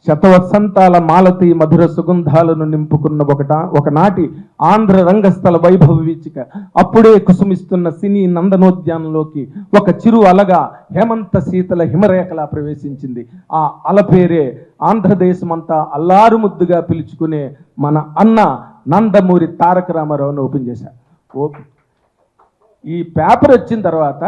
శతవసంతాల మాలతి మధుర సుగంధాలను నింపుకున్న ఒకనాటి ఆంధ్ర రంగస్థల వైభవ వీచిక అప్పుడే కుసుమిస్తున్న సినీ నందనోద్యానంలోకి ఒక చిరు అలగా హేమంత శీతల హిమరేఖలా ప్రవేశించింది. ఆ అల పేరే ఆంధ్రదేశమంతా అల్లారు ముద్దుగా పిలుచుకునే మన అన్న నందమూరి తారక రామారావుని ఓపెన్ చేశా. ఈ పేపర్ వచ్చిన తర్వాత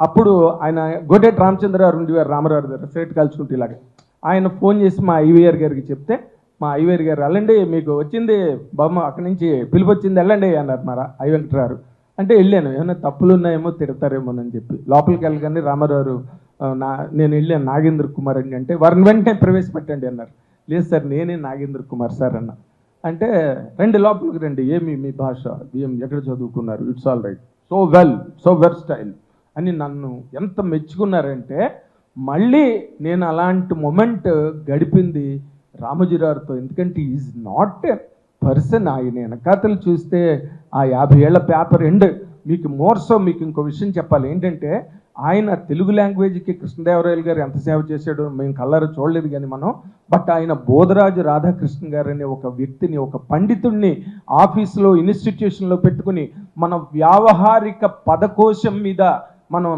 అప్పుడు ఆయన గోటేటి రామచంద్రరావు ఉండేవారు, రామారావు గారు సిగరెట్ కాల్చుకుంటూ ఇలాగే. ఆయన ఫోన్ చేసి మా ఐవీఆర్ గారికి చెప్తే, మా ఐవీఆర్ గారు వెళ్ళండి మీకు వచ్చింది బొమ్మ అక్కడి నుంచి పిలుపు వచ్చింది వెళ్ళండి అన్నారు మరి ఐ వెంకటరావు. అంటే వెళ్ళాను, ఏమైనా తప్పులు ఉన్నాయేమో తిడతారేమోనని చెప్పి లోపలికి వెళ్ళగానే రామారావు నేను వెళ్ళాను నాగేంద్ర కుమార్ అండి అంటే వారిని వెంటనే ప్రవేశపెట్టండి అన్నారు. లేదు సార్ నేనే నాగేంద్ర కుమార్ సార్ అన్న. అంటే రండి లోపలికి రండి, ఏమి మీ భాష ఎక్కడ చదువుకున్నారు, it's all right, so versatile అని నన్ను ఎంత మెచ్చుకున్నారంటే, మళ్ళీ నేను అలాంటి మొమెంట్ గడిపింది రామోజీరావుతో. ఎందుకంటే ఈజ్ నాట్ ఎ పర్సన్. ఆయన వెనకాతలు చూస్తే ఆ 50 ఏళ్ల పేపర్ ఎండ్ మీకు మీకు ఇంకో విషయం చెప్పాలి ఏంటంటే, ఆయన తెలుగు లాంగ్వేజ్కి కృష్ణదేవరాయలు గారు ఎంత సేవ చేశాడో మేము కళ్ళారా చూడలేదు కానీ మనం. బట్ ఆయన బోధరాజు రాధాకృష్ణ గారు అనే ఒక వ్యక్తిని, ఒక పండితుడిని ఆఫీసులో ఇన్స్టిట్యూషన్లో పెట్టుకుని మన వ్యావహారిక పదకోశం మీద,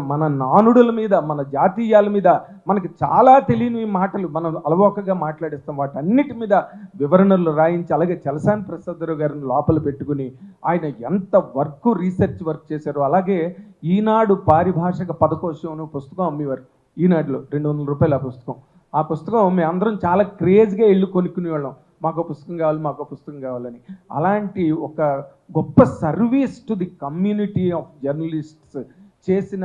మన నానుడుల మీద, మన జాతీయాల మీద మనకి చాలా తెలియని మాటలు మనం అలవోకగా మాట్లాడిస్తాం, వాటన్నిటి మీద వివరణలు రాయించి, అలాగే చలసాని ప్రసాదరావు గారిని లోపల పెట్టుకుని ఆయన ఎంత రీసెర్చ్ వర్క్ చేశారో. అలాగే ఈనాడు పారిభాషిక పదకోశం పుస్తకం అమ్మేవారు ఈనాడులో, 200 రూపాయలు ఆ పుస్తకం మేము అందరం చాలా క్రేజ్గా వెళ్ళి కొనుక్కునేవాళ్ళం, మాకు పుస్తకం కావాలి, మాకు పుస్తకం కావాలని. అలాంటి ఒక గొప్ప service to the community of journalists చేసిన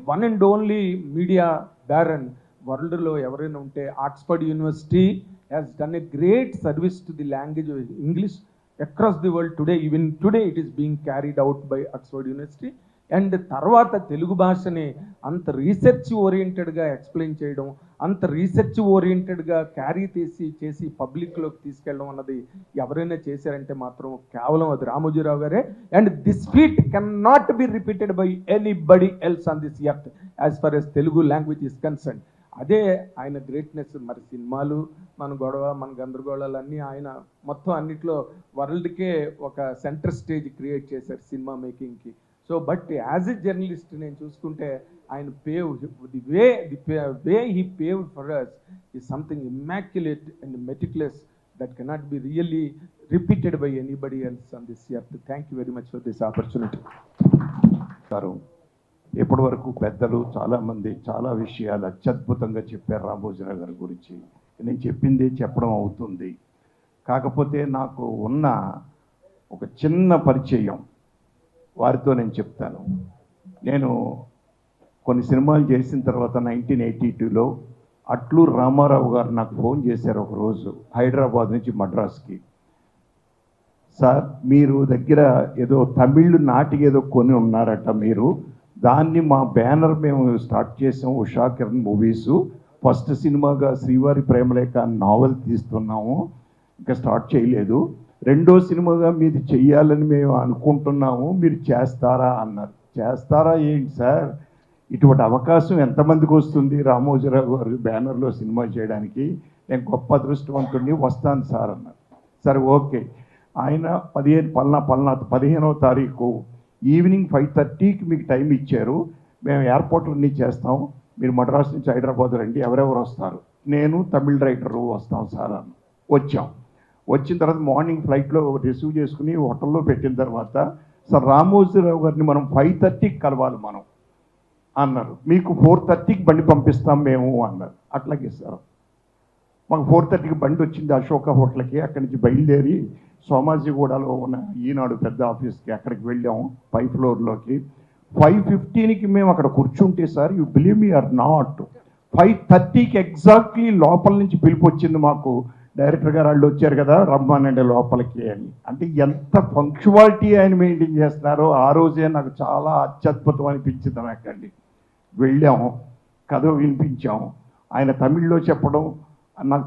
one and only media baron వరల్డ్లో ఎవరైనా ఉంటే Oxford University has done a great service to the language of English across the world today. Even today it is being carried out by Oxford University. And తర్వాత తెలుగు భాషని అంత research ఓరియంటెడ్గా explain చేయడం, అంత research ఓరియంటెడ్గా carry చేసి పబ్లిక్లోకి తీసుకెళ్ళడం అన్నది ఎవరైనా చేశారంటే మాత్రం కేవలం అది రామోజీరావు గారే. And this feat can not be repeated by anybody else on this earth as far as Telugu language is concern. అదే ఆయన గ్రేట్నెస్. మరి సినిమాలు, మన గొడవ, మన గందరగోళాలు అన్నీ ఆయన మొత్తం అన్నిట్లో వరల్డ్కే ఒక సెంటర్ స్టేజ్ క్రియేట్ చేశారు సినిమా మేకింగ్కి. So but as a journalist నేను చూసుకుంటే ఆయన the way he paved for us is something immaculate and meticulous that cannot be really repeated by anybody else on this earth. Thank you very much for this opportunity. ఇప్పటి వరకు పెద్దలు చాలామంది చాలా విషయాలు అత్యద్భుతంగా చెప్పారు రామోజీరావు గారి గురించి. నేను చెప్పింది చెప్పడం అవుతుంది. కాకపోతే నాకు ఉన్న ఒక చిన్న పరిచయం వారితో నేను చెప్తాను. నేను కొన్ని సినిమాలు చేసిన తర్వాత 1982లో అట్లూరు రామారావు గారు నాకు ఫోన్ చేశారు ఒకరోజు హైదరాబాద్ నుంచి మద్రాస్కి. సార్ మీరు దగ్గర ఏదో తమిళ్ నాటికి ఏదో కొని ఉన్నారట, మీరు దాన్ని మా బ్యానర్ మేము స్టార్ట్ చేసాం, ఉషా కిరణ్ మూవీసు. ఫస్ట్ సినిమాగా శ్రీవారి ప్రేమలేఖ నావెల్ తీస్తున్నాము, ఇంకా స్టార్ట్ చేయలేదు. రెండో సినిమాగా మీది చెయ్యాలని మేము అనుకుంటున్నాము, మీరు చేస్తారా అన్నారు. చేస్తారా ఏంటి సార్, ఇటువంటి అవకాశం ఎంతమందికి వస్తుంది రామోజీరావు గారు బ్యానర్లో సినిమా చేయడానికి? నేను గొప్ప అదృష్టవంతుడిని, వస్తాను సార్ అన్నారు. సరే ఓకే. ఆయన 15వ తారీఖు ఈవినింగ్ 5:30కి మీకు టైం ఇచ్చారు, మేము ఎయిర్పోర్ట్లన్నీ చేస్తాం, మీరు మద్రాసు నుంచి హైదరాబాద్ రండి, ఎవరెవరు వస్తారు? నేను తమిళ రైటరు వస్తాం సార్ అన్న. వచ్చాం. వచ్చిన తర్వాత మార్నింగ్ ఫ్లైట్లో రిసీవ్ చేసుకుని హోటల్లో పెట్టిన తర్వాత, సార్ రామోజీరావు గారిని మనం 5:30కి కలవాలి మనం అన్నారు. మీకు 4:30కి బండి పంపిస్తాం మేము అన్నారు. అట్లాగే సార్. మాకు 4:30కి బండి వచ్చింది అశోక హోటల్కి. అక్కడి నుంచి బయలుదేరి సోమాజిగూడలో ఉన్న ఈనాడు పెద్ద ఆఫీస్కి అక్కడికి వెళ్ళాము, 5th ఫ్లోర్లోకి. 5:15కి మేము అక్కడ కూర్చుంటే sir, you believe me or not, 5:30కి ఎగ్జాక్ట్లీ లోపల నుంచి పిలుపు వచ్చింది మాకు. డైరెక్టర్ గారు వాళ్ళు వచ్చారు కదా రమ్మనండి లోపలికి అని. అంటే ఎంత పంక్చువాలిటీ ఆయన మెయింటైన్ చేస్తున్నారో ఆ రోజే నాకు చాలా అత్యద్భుతం అనిపించింది నాకండి. వెళ్ళాము, కథ వినిపించాము. ఆయన తమిళ్లో చెప్పడం, నాకు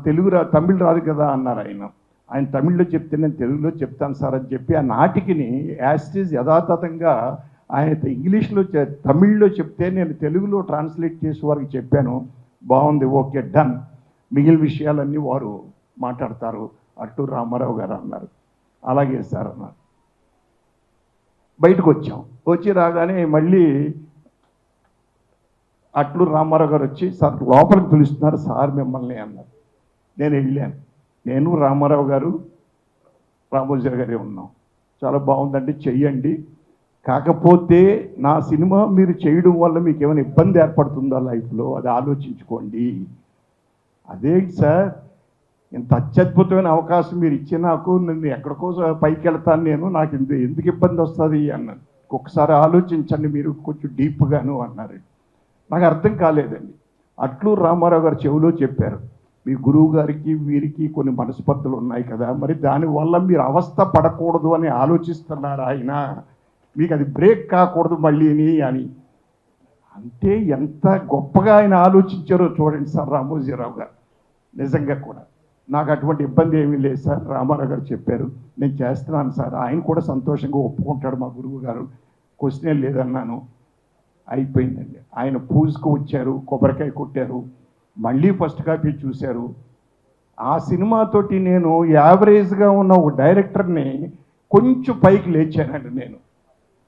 తమిళ్ రాదు కదా అన్నారు ఆయన. ఆయన తమిళ్లో చెప్తే నేను తెలుగులో చెప్తాను సార్ అని చెప్పి ఆ నాటికిని యాస్టీజ్ యథాతథంగా ఆయన ఇంగ్లీష్లో తమిళ్లో చెప్తే నేను తెలుగులో ట్రాన్స్లేట్ చేసి వారికి చెప్పాను. బాగుంది, ఓకే, డన్, మిగిలిన విషయాలన్నీ వారు మాట్లాడతారు అట్లూరు రామారావు గారు అన్నారు. అలాగే సార్ అన్నారు. బయటకు వచ్చాం. వచ్చి రాగానే మళ్ళీ అట్లూరు రామారావు గారు వచ్చి సార్ లోపలికి పిలుస్తున్నారు సార్ మిమ్మల్ని అన్నారు. నేను వెళ్ళాను. నేను రామారావు గారు రామోజీరావు గారే ఉన్నాం. చాలా బాగుందండి, చెయ్యండి, కాకపోతే నా సినిమా మీరు చేయడం వల్ల మీకు ఏమైనా ఇబ్బంది ఏర్పడుతుందా లైఫ్లో, అది ఆలోచించుకోండి. అదేంటి సార్, ఇంత అత్యద్భుతమైన అవకాశం మీరు ఇచ్చి నాకు, నన్ను ఎక్కడికో పైకి వెళ్తాను నేను, నాకు ఎందుకు ఇబ్బంది వస్తుంది అన్నాను. ఒకసారి ఆలోచించండి మీరు కొంచెం డీప్గాను అన్నారు. నాకు అర్థం కాలేదండి. అట్లూరు రామారావు గారు చెవిలో చెప్పారు, మీ గురువు గారికి వీరికి కొన్ని మనస్పర్ధలు ఉన్నాయి కదా, మరి దానివల్ల మీరు అవస్థ పడకూడదు అని ఆలోచిస్తున్నారు ఆయన, మీకు అది బ్రేక్ కాకూడదు మళ్ళీని అని. అంటే ఎంత గొప్పగా ఆయన ఆలోచించారో చూడండి సార్ రామోజీరావు గారు. నిజంగా కూడా నాకు అటువంటి ఇబ్బంది ఏమీ లేదు సార్. రామారావు గారు చెప్పారు, నేను చేస్తున్నాను సార్. ఆయన కూడా సంతోషంగా ఒప్పుకుంటాడు మా గురువు గారు, క్వశ్చన్ లేదన్నాను. అయిపోయిందండి. ఆయన పూజకు వచ్చారు, కొబ్బరికాయ కొట్టారు, మళ్ళీ ఫస్ట్ కాపీ చూశారు. ఆ సినిమాతోటి నేను యావరేజ్గా ఉన్న ఒక డైరెక్టర్ని కొంచెం పైకి లేచానండి. నేను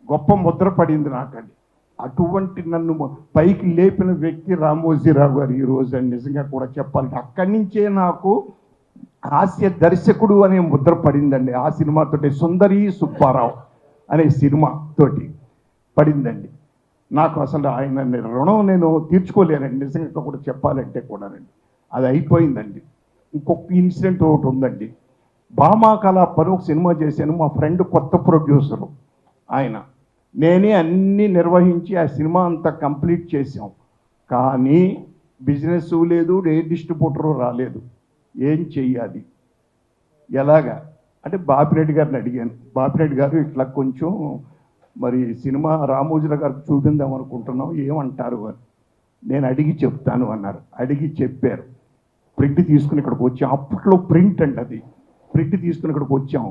గొప్ప ముద్ర పడింది నాకండి. అటువంటి నన్ను పైకి లేపిన వ్యక్తి రామోజీరావు గారు ఈరోజు అని నిజంగా కూడా చెప్పాలి. అక్కడి నుంచే నాకు హాస్య దర్శకుడు అనే ముద్ర పడిందండి. ఆ సినిమాతోటి సుందరి సుబ్బారావు అనే సినిమాతోటి పడిందండి. నాకు అసలు ఆయన రుణం నేను తీర్చుకోలేనండి నిజంగా కూడా చెప్పాలంటే కూడానండి. అది అయిపోయిందండి. ఇంకొక ఇన్సిడెంట్ ఒకటి ఉందండి. భామా కళాపని ఒక సినిమా చేశాను. మా ఫ్రెండ్ కొత్త ప్రొడ్యూసరు ఆయన, నేనే అన్నీ నిర్వహించి ఆ సినిమా అంతా కంప్లీట్ చేసాం. కానీ బిజినెస్ లేదు, ఏ డిస్ట్రిబ్యూటరు రాలేదు. ఏం చెయ్యాలి, ఎలాగా అంటే బాపిరెడ్డి గారిని అడిగాను. బాపిరెడ్డి గారు ఇట్లా కొంచెం మరి సినిమా రామోజీరావు గారికి చూపిందాం అనుకుంటున్నాం, ఏమంటారు అని. నేను అడిగి చెప్తాను అన్నారు. అడిగి చెప్పారు. ప్రింట్ తీసుకుని ఇక్కడికి వచ్చాం. అప్పట్లో ప్రింట్ అండి అది. ప్రింట్ తీసుకుని ఇక్కడికి వచ్చాం.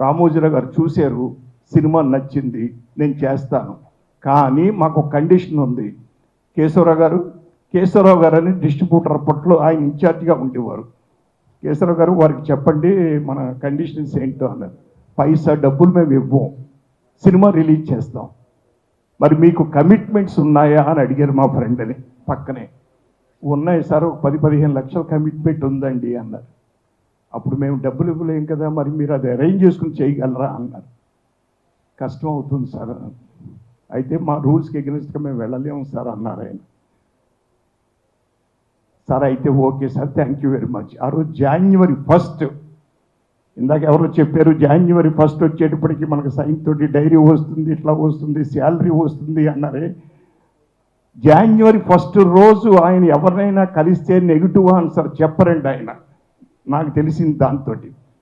రామోజీరావు గారు చూశారు, సినిమా నచ్చింది, నేను చేస్తాను, కానీ మాకు ఒక కండిషన్ ఉంది. కేశవరావు గారు అని డిస్ట్రిబ్యూటర్ అప్పట్లో ఆయన ఇన్ఛార్జిగా ఉండేవారు. కేశవరావు గారు వారికి చెప్పండి మన కండిషన్స్ ఏంటో అన్నారు. పైసా డబ్బులు మేము ఇవ్వం, సినిమా రిలీజ్ చేస్తాం, మరి మీకు కమిట్మెంట్స్ ఉన్నాయా అని అడిగారు మా ఫ్రెండ్ని పక్కనే. ఉన్నాయి సార్, 10-15 లక్షల కమిట్మెంట్ ఉందండి అన్నారు. అప్పుడు మేము డబ్బులు ఇవ్వలేం కదా, మరి మీరు అది అరేంజ్ చేసుకుని చేయగలరా అన్నారు. కష్టం అవుతుంది సార్. అయితే మా రూల్స్కి ఎగ్నెస్ట్గా మేము వెళ్ళలేము సార్ అన్నారు ఆయన. సార్ అయితే okay sir, thank you very much. ఆ రోజు January 1, ఇందాక ఎవరో చెప్పారు January 1 వచ్చేటప్పటికి మనకు సైన్ తోటి డైరీ వస్తుంది, ఇట్లా వస్తుంది, శాలరీ వస్తుంది అన్నారే. January 1 రోజు ఆయన ఎవరినైనా కలిస్తే నెగిటివ్ ఆన్సర్ చెప్పరండి ఆయన. నాకు తెలిసింది దాంతో.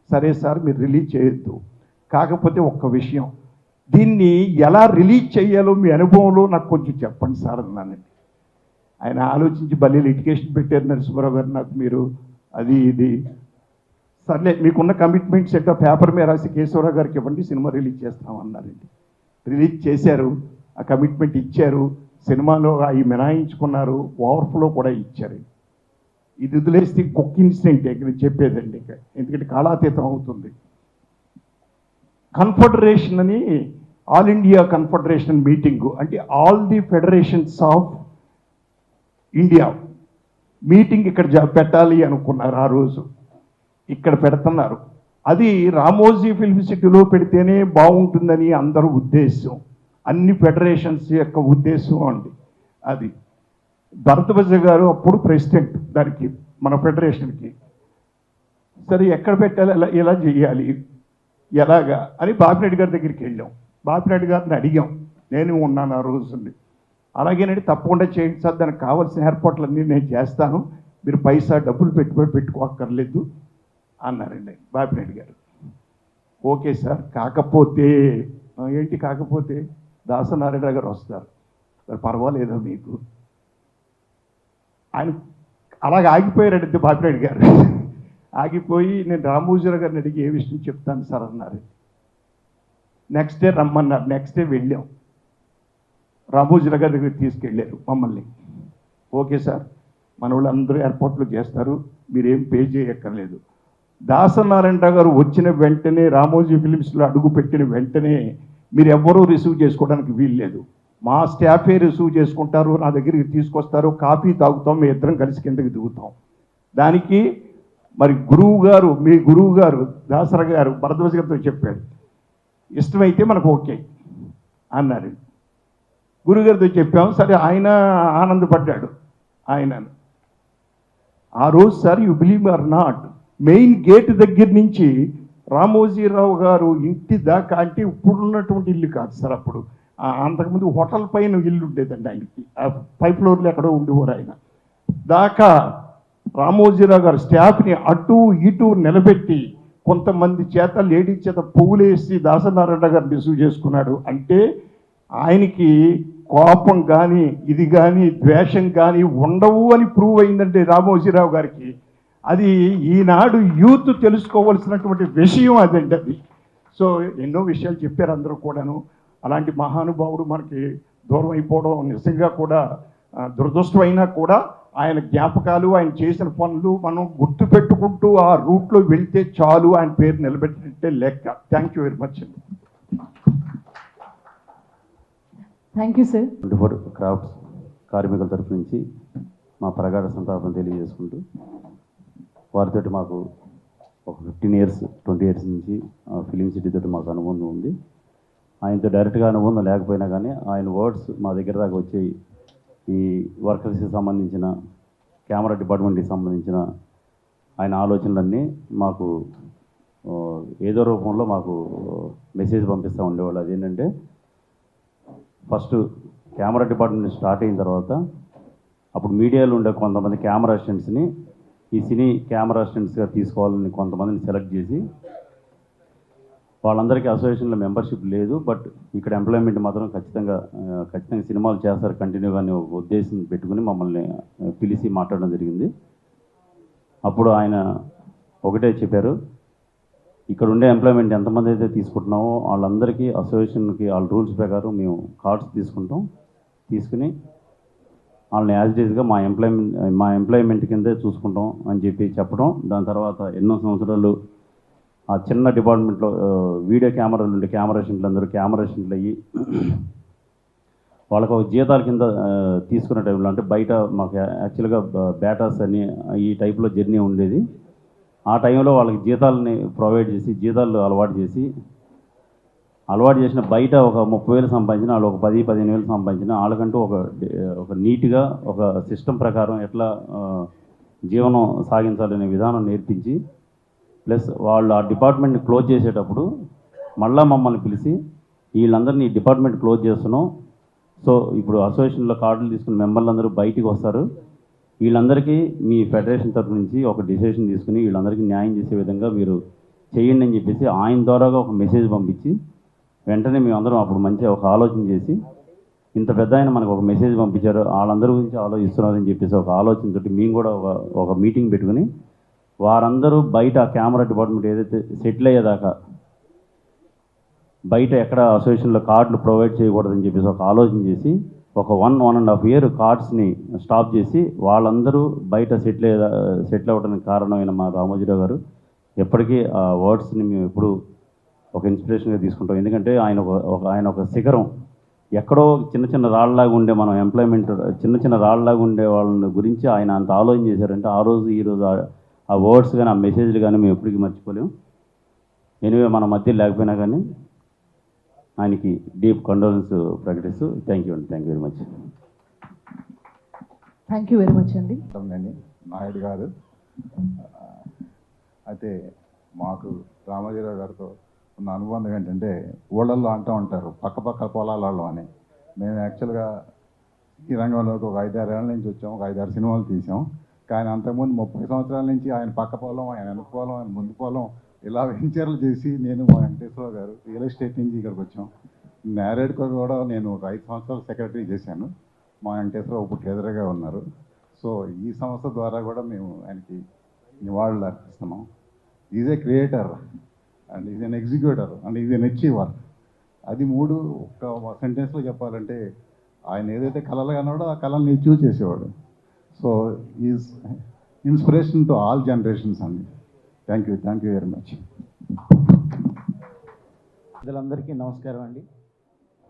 సరే సార్ మీరు రిలీజ్ చేయొద్దు, కాకపోతే ఒక్క విషయం, దీన్ని ఎలా రిలీజ్ చేయాలో మీ అనుభవంలో నాకు కొంచెం చెప్పండి సార్ అన్నానండి. ఆయన ఆలోచించి భలే లిటిగేషన్ పెట్టారు నరసింహారావు గారు నాకు, మీరు అది ఇది సర్లే మీకున్న కమిట్మెంట్స్ ఎట్టో పేపర్ మీద రాసి కేశవరావు గారికి ఇవ్వండి, సినిమా రిలీజ్ చేస్తామన్నారండి. రిలీజ్ చేశారు, ఆ కమిట్మెంట్ ఇచ్చారు, సినిమాలో అవి మినాయించుకున్నారు, ఓవర్ఫ్లో కూడా ఇచ్చారు. ఇది వదిలేస్తే ఇంకొక ఇన్సిడెంట్ ఇక్కడ చెప్పేదండి, ఎందుకంటే కాలాతీతం అవుతుంది. కన్ఫెడరేషన్ అని, ఆల్ ఇండియా కన్ఫెడరేషన్ మీటింగు, అంటే all the federations of India meeting ఇక్కడ పెట్టాలి అనుకున్నారు. ఆ రోజు ఇక్కడ పెడుతున్నారు. అది రామోజీ ఫిల్మ్ సిటీలో పెడితేనే బాగుంటుందని అందరూ ఉద్దేశం, అన్ని ఫెడరేషన్స్ యొక్క ఉద్దేశం అండి. అది భరద్వాజ గారు అప్పుడు ప్రెసిడెంట్ దానికి, మన ఫెడరేషన్కి. సరే ఎక్కడ పెట్టాలి, ఎలా చేయాలి, ఎలాగా అని బాపిరెడ్డి గారి దగ్గరికి వెళ్ళాం. బాపిరెడ్డి గారిని అడిగాం, నేను ఉన్నాను ఆ రోజుండి. అలాగేనండి తప్పకుండా చేయండి సార్, దానికి కావాల్సిన ఏర్పాట్లన్నీ నేను చేస్తాను, మీరు పైసా డబ్బులు పెట్టుకోక్కర్లేదు అన్నారండి బాపిరెడ్డి గారు. ఓకే సార్, కాకపోతే ఏంటి కాకపోతే, దాసనారాయణ గారు వస్తారు, మరి పర్వాలేదా మీకు, ఆయన అలాగ ఆగిపోయారండి బాపిరెడ్డి గారు. ఆగిపోయి నేను రామోజీరావు గారిని అడిగి ఏ విషయం చెప్తాను సార్ అన్నారు. నెక్స్ట్ డే రమ్మన్నారు. నెక్స్ట్ డే వెళ్ళాం. రామోజీరావు గారి దగ్గరికి తీసుకెళ్ళారు మమ్మల్ని. ఓకే సార్, మన వాళ్ళు అందరూ ఎయిర్పోర్ట్లో చేస్తారు, మీరేం పే చేయక్కర్లేదు. దాసనారాయణరావు గారు వచ్చిన వెంటనే రామోజీ ఫిలిమ్స్లో అడుగు పెట్టిన వెంటనే మీరు ఎవ్వరూ రిసీవ్ చేసుకోవడానికి వీల్లేదు, మా స్టాఫే రిసీవ్ చేసుకుంటారు, నా దగ్గరికి తీసుకొస్తారు, కాఫీ తాగుతాం, మీ ఇద్దరం కలిసి కిందకి దిగుతాం. దానికి మరి గురువు గారు, మీ గురువు గారు దాసరా గారు భరద్వాజ్ గారితో చెప్పాడు, ఇష్టమైతే మనకు ఓకే అన్నారు. గురుగారితో చెప్పాం. సరే, ఆయన ఆనందపడ్డాడు. ఆయన ఆ రోజు sir, you believe are not, main gate దగ్గర నుంచి రామోజీరావు గారు ఇంటి దాకా, అంటే ఇప్పుడున్నటువంటి ఇల్లు కాదు సార్, అప్పుడు అంతకుముందు హోటల్ పైన ఇల్లు ఉండేదండి ఆయనకి, 5 ఫ్లోర్లు ఎక్కడో ఉండేవారు ఆయన. దాకా రామోజీరావు గారు స్టాఫ్ని అటు ఇటు నిలబెట్టి కొంతమంది చేత లేడీస్ చేత పువ్వులేసి దాసనారాయణ గారు రిసీవ్ చేసుకున్నాడు. అంటే ఆయనకి కోపం కానీ ఇది కానీ ద్వేషం కానీ ఉండవు అని ప్రూవ్ అయిందంటే రామోజీరావు గారికి. అది ఈనాడు యూత్ తెలుసుకోవాల్సినటువంటి విషయం అదండి అది. సో ఎన్నో విషయాలు చెప్పారు అందరూ కూడాను. అలాంటి మహానుభావుడు మనకి దూరం అయిపోవడం నిజంగా కూడా దురదృష్టం అయినా కూడా ఆయన జ్ఞాపకాలు, ఆయన చేసిన పనులు మనం గుర్తుపెట్టుకుంటూ ఆ రూట్లో వెళ్తే చాలు, ఆయన పేరు నిలబెట్టినట్టే లెక్క. థ్యాంక్ యూ వెరీ మచ్ అండి. Thank you sir. 24 క్రాఫ్ట్స్ కార్మికుల తరఫు నుంచి మా ప్రగాఢ సంతాపం తెలియజేసుకుంటూ, వారితో మాకు ఒక 15 ఇయర్స్ 20 ఇయర్స్ నుంచి ఫిలిం సిటీతో మాకు అనుబంధం ఉంది. ఆయనతో డైరెక్ట్గా అనుబంధం లేకపోయినా కానీ ఆయన వర్డ్స్ మా దగ్గర దాకా వచ్చి ఈ వర్కర్స్కి సంబంధించిన, కెమెరా డిపార్ట్మెంట్కి సంబంధించిన ఆయన ఆలోచనలన్నీ మాకు ఏదో రూపంలో మాకు మెసేజ్ పంపిస్తూ ఉండేవాళ్ళు. అదేంటంటే, ఫస్ట్ కెమెరా డిపార్ట్మెంట్ స్టార్ట్ అయిన తర్వాత అప్పుడు మీడియాలో ఉండే కొంతమంది కెమెరా అసిస్టెంట్స్ని ఈ సినీ కెమెరా అసిస్టెంట్స్గా తీసుకోవాలని కొంతమందిని సెలెక్ట్ చేసి, వాళ్ళందరికీ అసోసియేషన్లో మెంబర్షిప్ లేదు, బట్ ఇక్కడ ఎంప్లాయ్మెంట్ మాత్రం ఖచ్చితంగా సినిమాలు చేస్తారు కంటిన్యూగా అనే ఒక ఉద్దేశం పెట్టుకుని మమ్మల్ని పిలిచి మాట్లాడడం జరిగింది. అప్పుడు ఆయన ఒకటే చెప్పారు, ఇక్కడ ఉండే ఎంప్లాయ్మెంట్ ఎంతమంది అయితే తీసుకుంటున్నామో వాళ్ళందరికీ అసోసియేషన్కి వాళ్ళ రూల్స్ ప్రకారం మేము కార్డ్స్ తీసుకుని వాళ్ళని యాజ్ డేస్గా మా ఎంప్లాయ్మెంట్ కిందే చూసుకుంటాం అని చెప్పడం. దాని తర్వాత ఎన్నో సంవత్సరాలు ఆ చిన్న డిపార్ట్మెంట్లో వీడియో కెమెరాలు ఉండే కెమెరా అసిస్టెంట్లు అందరూ కెమెరా అసిస్టెంట్లు అయ్యి వాళ్ళకు ఒక జీతాల కింద తీసుకునే టైంలో, అంటే బయట మాకు యాక్చువల్గా బేటాస్ అని ఈ టైప్లో జర్నీ ఉండేది. ఆ టైంలో వాళ్ళకి జీతాలని ప్రొవైడ్ చేసి, జీతాలు అలవాటు చేసిన బయట ఒక 30,000 సంపాదించిన వాళ్ళు ఒక 10-15,000 సంపాదించిన వాళ్ళకంటూ ఒక నీట్గా ఒక సిస్టమ్ ప్రకారం ఎట్లా జీవనం సాగించాలనే విధానం నేర్పించి, ప్లస్ వాళ్ళు ఆ డిపార్ట్మెంట్ని క్లోజ్ చేసేటప్పుడు మళ్ళీ మమ్మల్ని పిలిచి, వీళ్ళందరినీ ఈ డిపార్ట్మెంట్ క్లోజ్ చేస్తున్నాం, సో ఇప్పుడు అసోసియేషన్లో కార్డులు తీసుకున్న మెంబర్లందరూ బయటికి వస్తారు, వీళ్ళందరికీ మీ ఫెడరేషన్ తరఫు నుంచి ఒక డిసిషన్ తీసుకుని వీళ్ళందరికీ న్యాయం చేసే విధంగా మీరు చేయండి అని చెప్పేసి ఆయన ద్వారాగా ఒక మెసేజ్ పంపించి, వెంటనే మేమందరం అప్పుడు మంచిగా ఒక ఆలోచన చేసి, ఇంత పెద్ద ఆయన మనకు ఒక మెసేజ్ పంపించారు, వాళ్ళందరి గురించి ఆలోచిస్తున్నారని చెప్పేసి ఒక ఆలోచనతోటి మేము కూడా ఒక మీటింగ్ పెట్టుకుని, వారందరూ బయట కెమెరా డిపార్ట్మెంట్ ఏదైతే సెటిల్ అయ్యేదాకా బయట ఎక్కడ అసోసియేషన్లో కార్డులు ప్రొవైడ్ చేయకూడదని చెప్పేసి ఒక ఆలోచన చేసి ఒక 1.5 ఇయర్ కార్డ్స్ని స్టాప్ చేసి వాళ్ళందరూ బయట సెటిల్ అవ్వడానికి కారణమైన మా రామోజీరావు గారు ఎప్పటికీ ఆ వర్డ్స్ని మేము ఎప్పుడు ఒక ఇన్స్పిరేషన్గా తీసుకుంటాం. ఎందుకంటే ఆయన ఒక శిఖరం, ఎక్కడో చిన్న రాళ్ళలాగా ఉండే మనం ఎంప్లాయ్మెంట్ చిన్న రాళ్ళలాగా ఉండే వాళ్ళ గురించి ఆయన అంత ఆలోచన చేశారంటే ఆ రోజు ఈరోజు ఆ వర్డ్స్ కానీ ఆ మెసేజ్లు కానీ మేము ఎప్పటికీ మర్చిపోలేము. ఎనివే మన మధ్య లేకపోయినా కానీ ఆయనకి డీప్ కండోలెన్స్ ప్రకటిస్తూ thank you very much. Thank you very much అండి. నాయుడు గారు, అయితే మాకు రామోజీరావు గారితో ఉన్న అనుబంధం ఏంటంటే, ఊళ్ళల్లో అంటూ ఉంటారు పక్క పొలాలలో అని. మేము యాక్చువల్గా ఈ రంగంలోకి ఒక 5-6 ఏళ్ళ నుంచి వచ్చాం, ఒక 5-6 సినిమాలు తీసాం. కానీ అంతకుముందు 30 సంవత్సరాల నుంచి ఆయన పక్క పొలం, ఆయన వెనక పొలం, ఆయన ముందు పొలం, ఇలా వెంచర్లు చేసి నేను మా వెంకటేశ్వరరావు గారు రియల్ ఎస్టేట్ నుంచి ఇక్కడికి వచ్చాం. మ్యారేడ్కి కూడా నేను ఒక 5 సంవత్సరాలు సెక్రటరీ చేశాను. మా వెంకటేశ్వరరావు ఇప్పుడు ట్రెజరర్గా ఉన్నారు. సో ఈ సంస్థ ద్వారా కూడా మేము ఆయనకి నివాళులు అర్పిస్తున్నాం. Is a creator and is an executor and is an achiever. అది మూడు ఒక సెంటెన్స్లో చెప్పాలంటే ఆయన ఏదైతే కళలు కన్నాడో ఆ కళల్ని అచీవ్ చేసేవాడు. So is inspiration to all generations అండి. Thank you very much. పెద్దలందరికీ నమస్కారం అండి.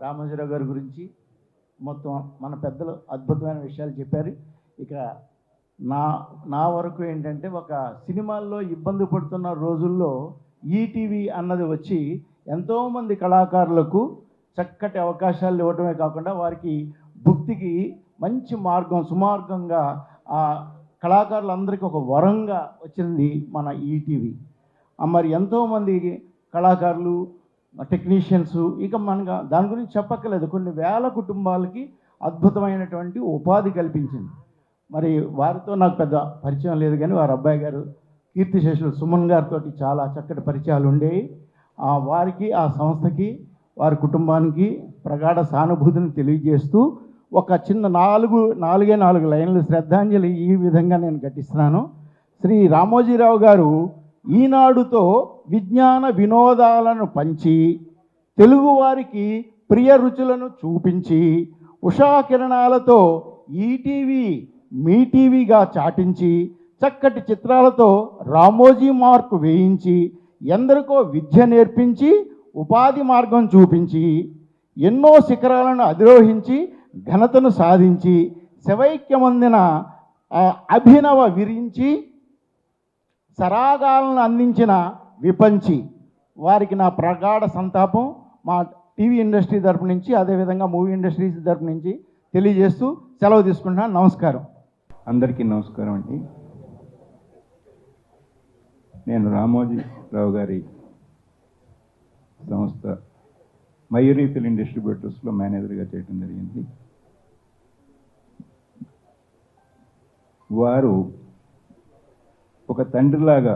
రామోజీరావు గారి గురించి మొత్తం మన పెద్దలు అద్భుతమైన విషయాలు చెప్పారు. ఇక నా వరకు ఏంటంటే, ఒక సినిమాల్లో ఇబ్బంది పడుతున్న రోజుల్లో ఈటీవీ అన్నది వచ్చి ఎంతోమంది కళాకారులకు చక్కటి అవకాశాలు ఇవ్వటమే కాకుండా వారికి భుక్తికి మంచి మార్గం, సుమార్గంగా ఆ కళాకారులందరికీ ఒక వరంగా వచ్చింది మన ఈటీవీ. మరి ఎంతోమంది కళాకారులు, టెక్నీషియన్స్, ఇక మనకు దాని గురించి చెప్పక్కర్లేదు, కొన్ని వేల కుటుంబాలకి అద్భుతమైనటువంటి ఉపాధి కల్పించింది. మరి వారితో నాకు పెద్ద పరిచయం లేదు, కానీ వారి అబ్బాయి గారు కీర్తిశేషులు సుమన్ గారితో చాలా చక్కటి పరిచయాలు ఉండేవి. వారికి, ఆ సంస్థకి, వారి కుటుంబానికి ప్రగాఢ సానుభూతిని తెలియజేస్తూ ఒక చిన్న నాలుగు లైన్లు శ్రద్ధాంజలి ఈ విధంగా నేను ఘటిస్తున్నాను. శ్రీ రామోజీరావు గారు ఈనాడుతో విజ్ఞాన వినోదాలను పంచి, తెలుగువారికి ప్రియ రుచులను చూపించి, ఉషాకిరణాలతో ఈటీవీ మీ టీవీగా చాటించి, చక్కటి చిత్రాలతో రామోజీ మార్కు వేయించి, ఎందరికో విద్య నేర్పించి, ఉపాధి మార్గం చూపించి, ఎన్నో శిఖరాలను అధిరోహించి ఘనతను సాధించి, శవైక్యమందిన అభినవ విరించి, సరాగాలను అందించిన విపంచి వారికి నా ప్రగాఢ సంతాపం మా టీవీ ఇండస్ట్రీ తరపు నుంచి, అదేవిధంగా మూవీ ఇండస్ట్రీస్ తరపు నుంచి తెలియజేస్తూ సెలవు తీసుకుంటున్నాను. నమస్కారం. అందరికీ నమస్కారం అండి. నేను రామోజీరావు గారి సంస్థ మయూరి ఫిలిం డిస్ట్రిబ్యూటర్స్లో మేనేజర్గా చేయడం జరిగింది. వారు ఒక తండ్రిలాగా,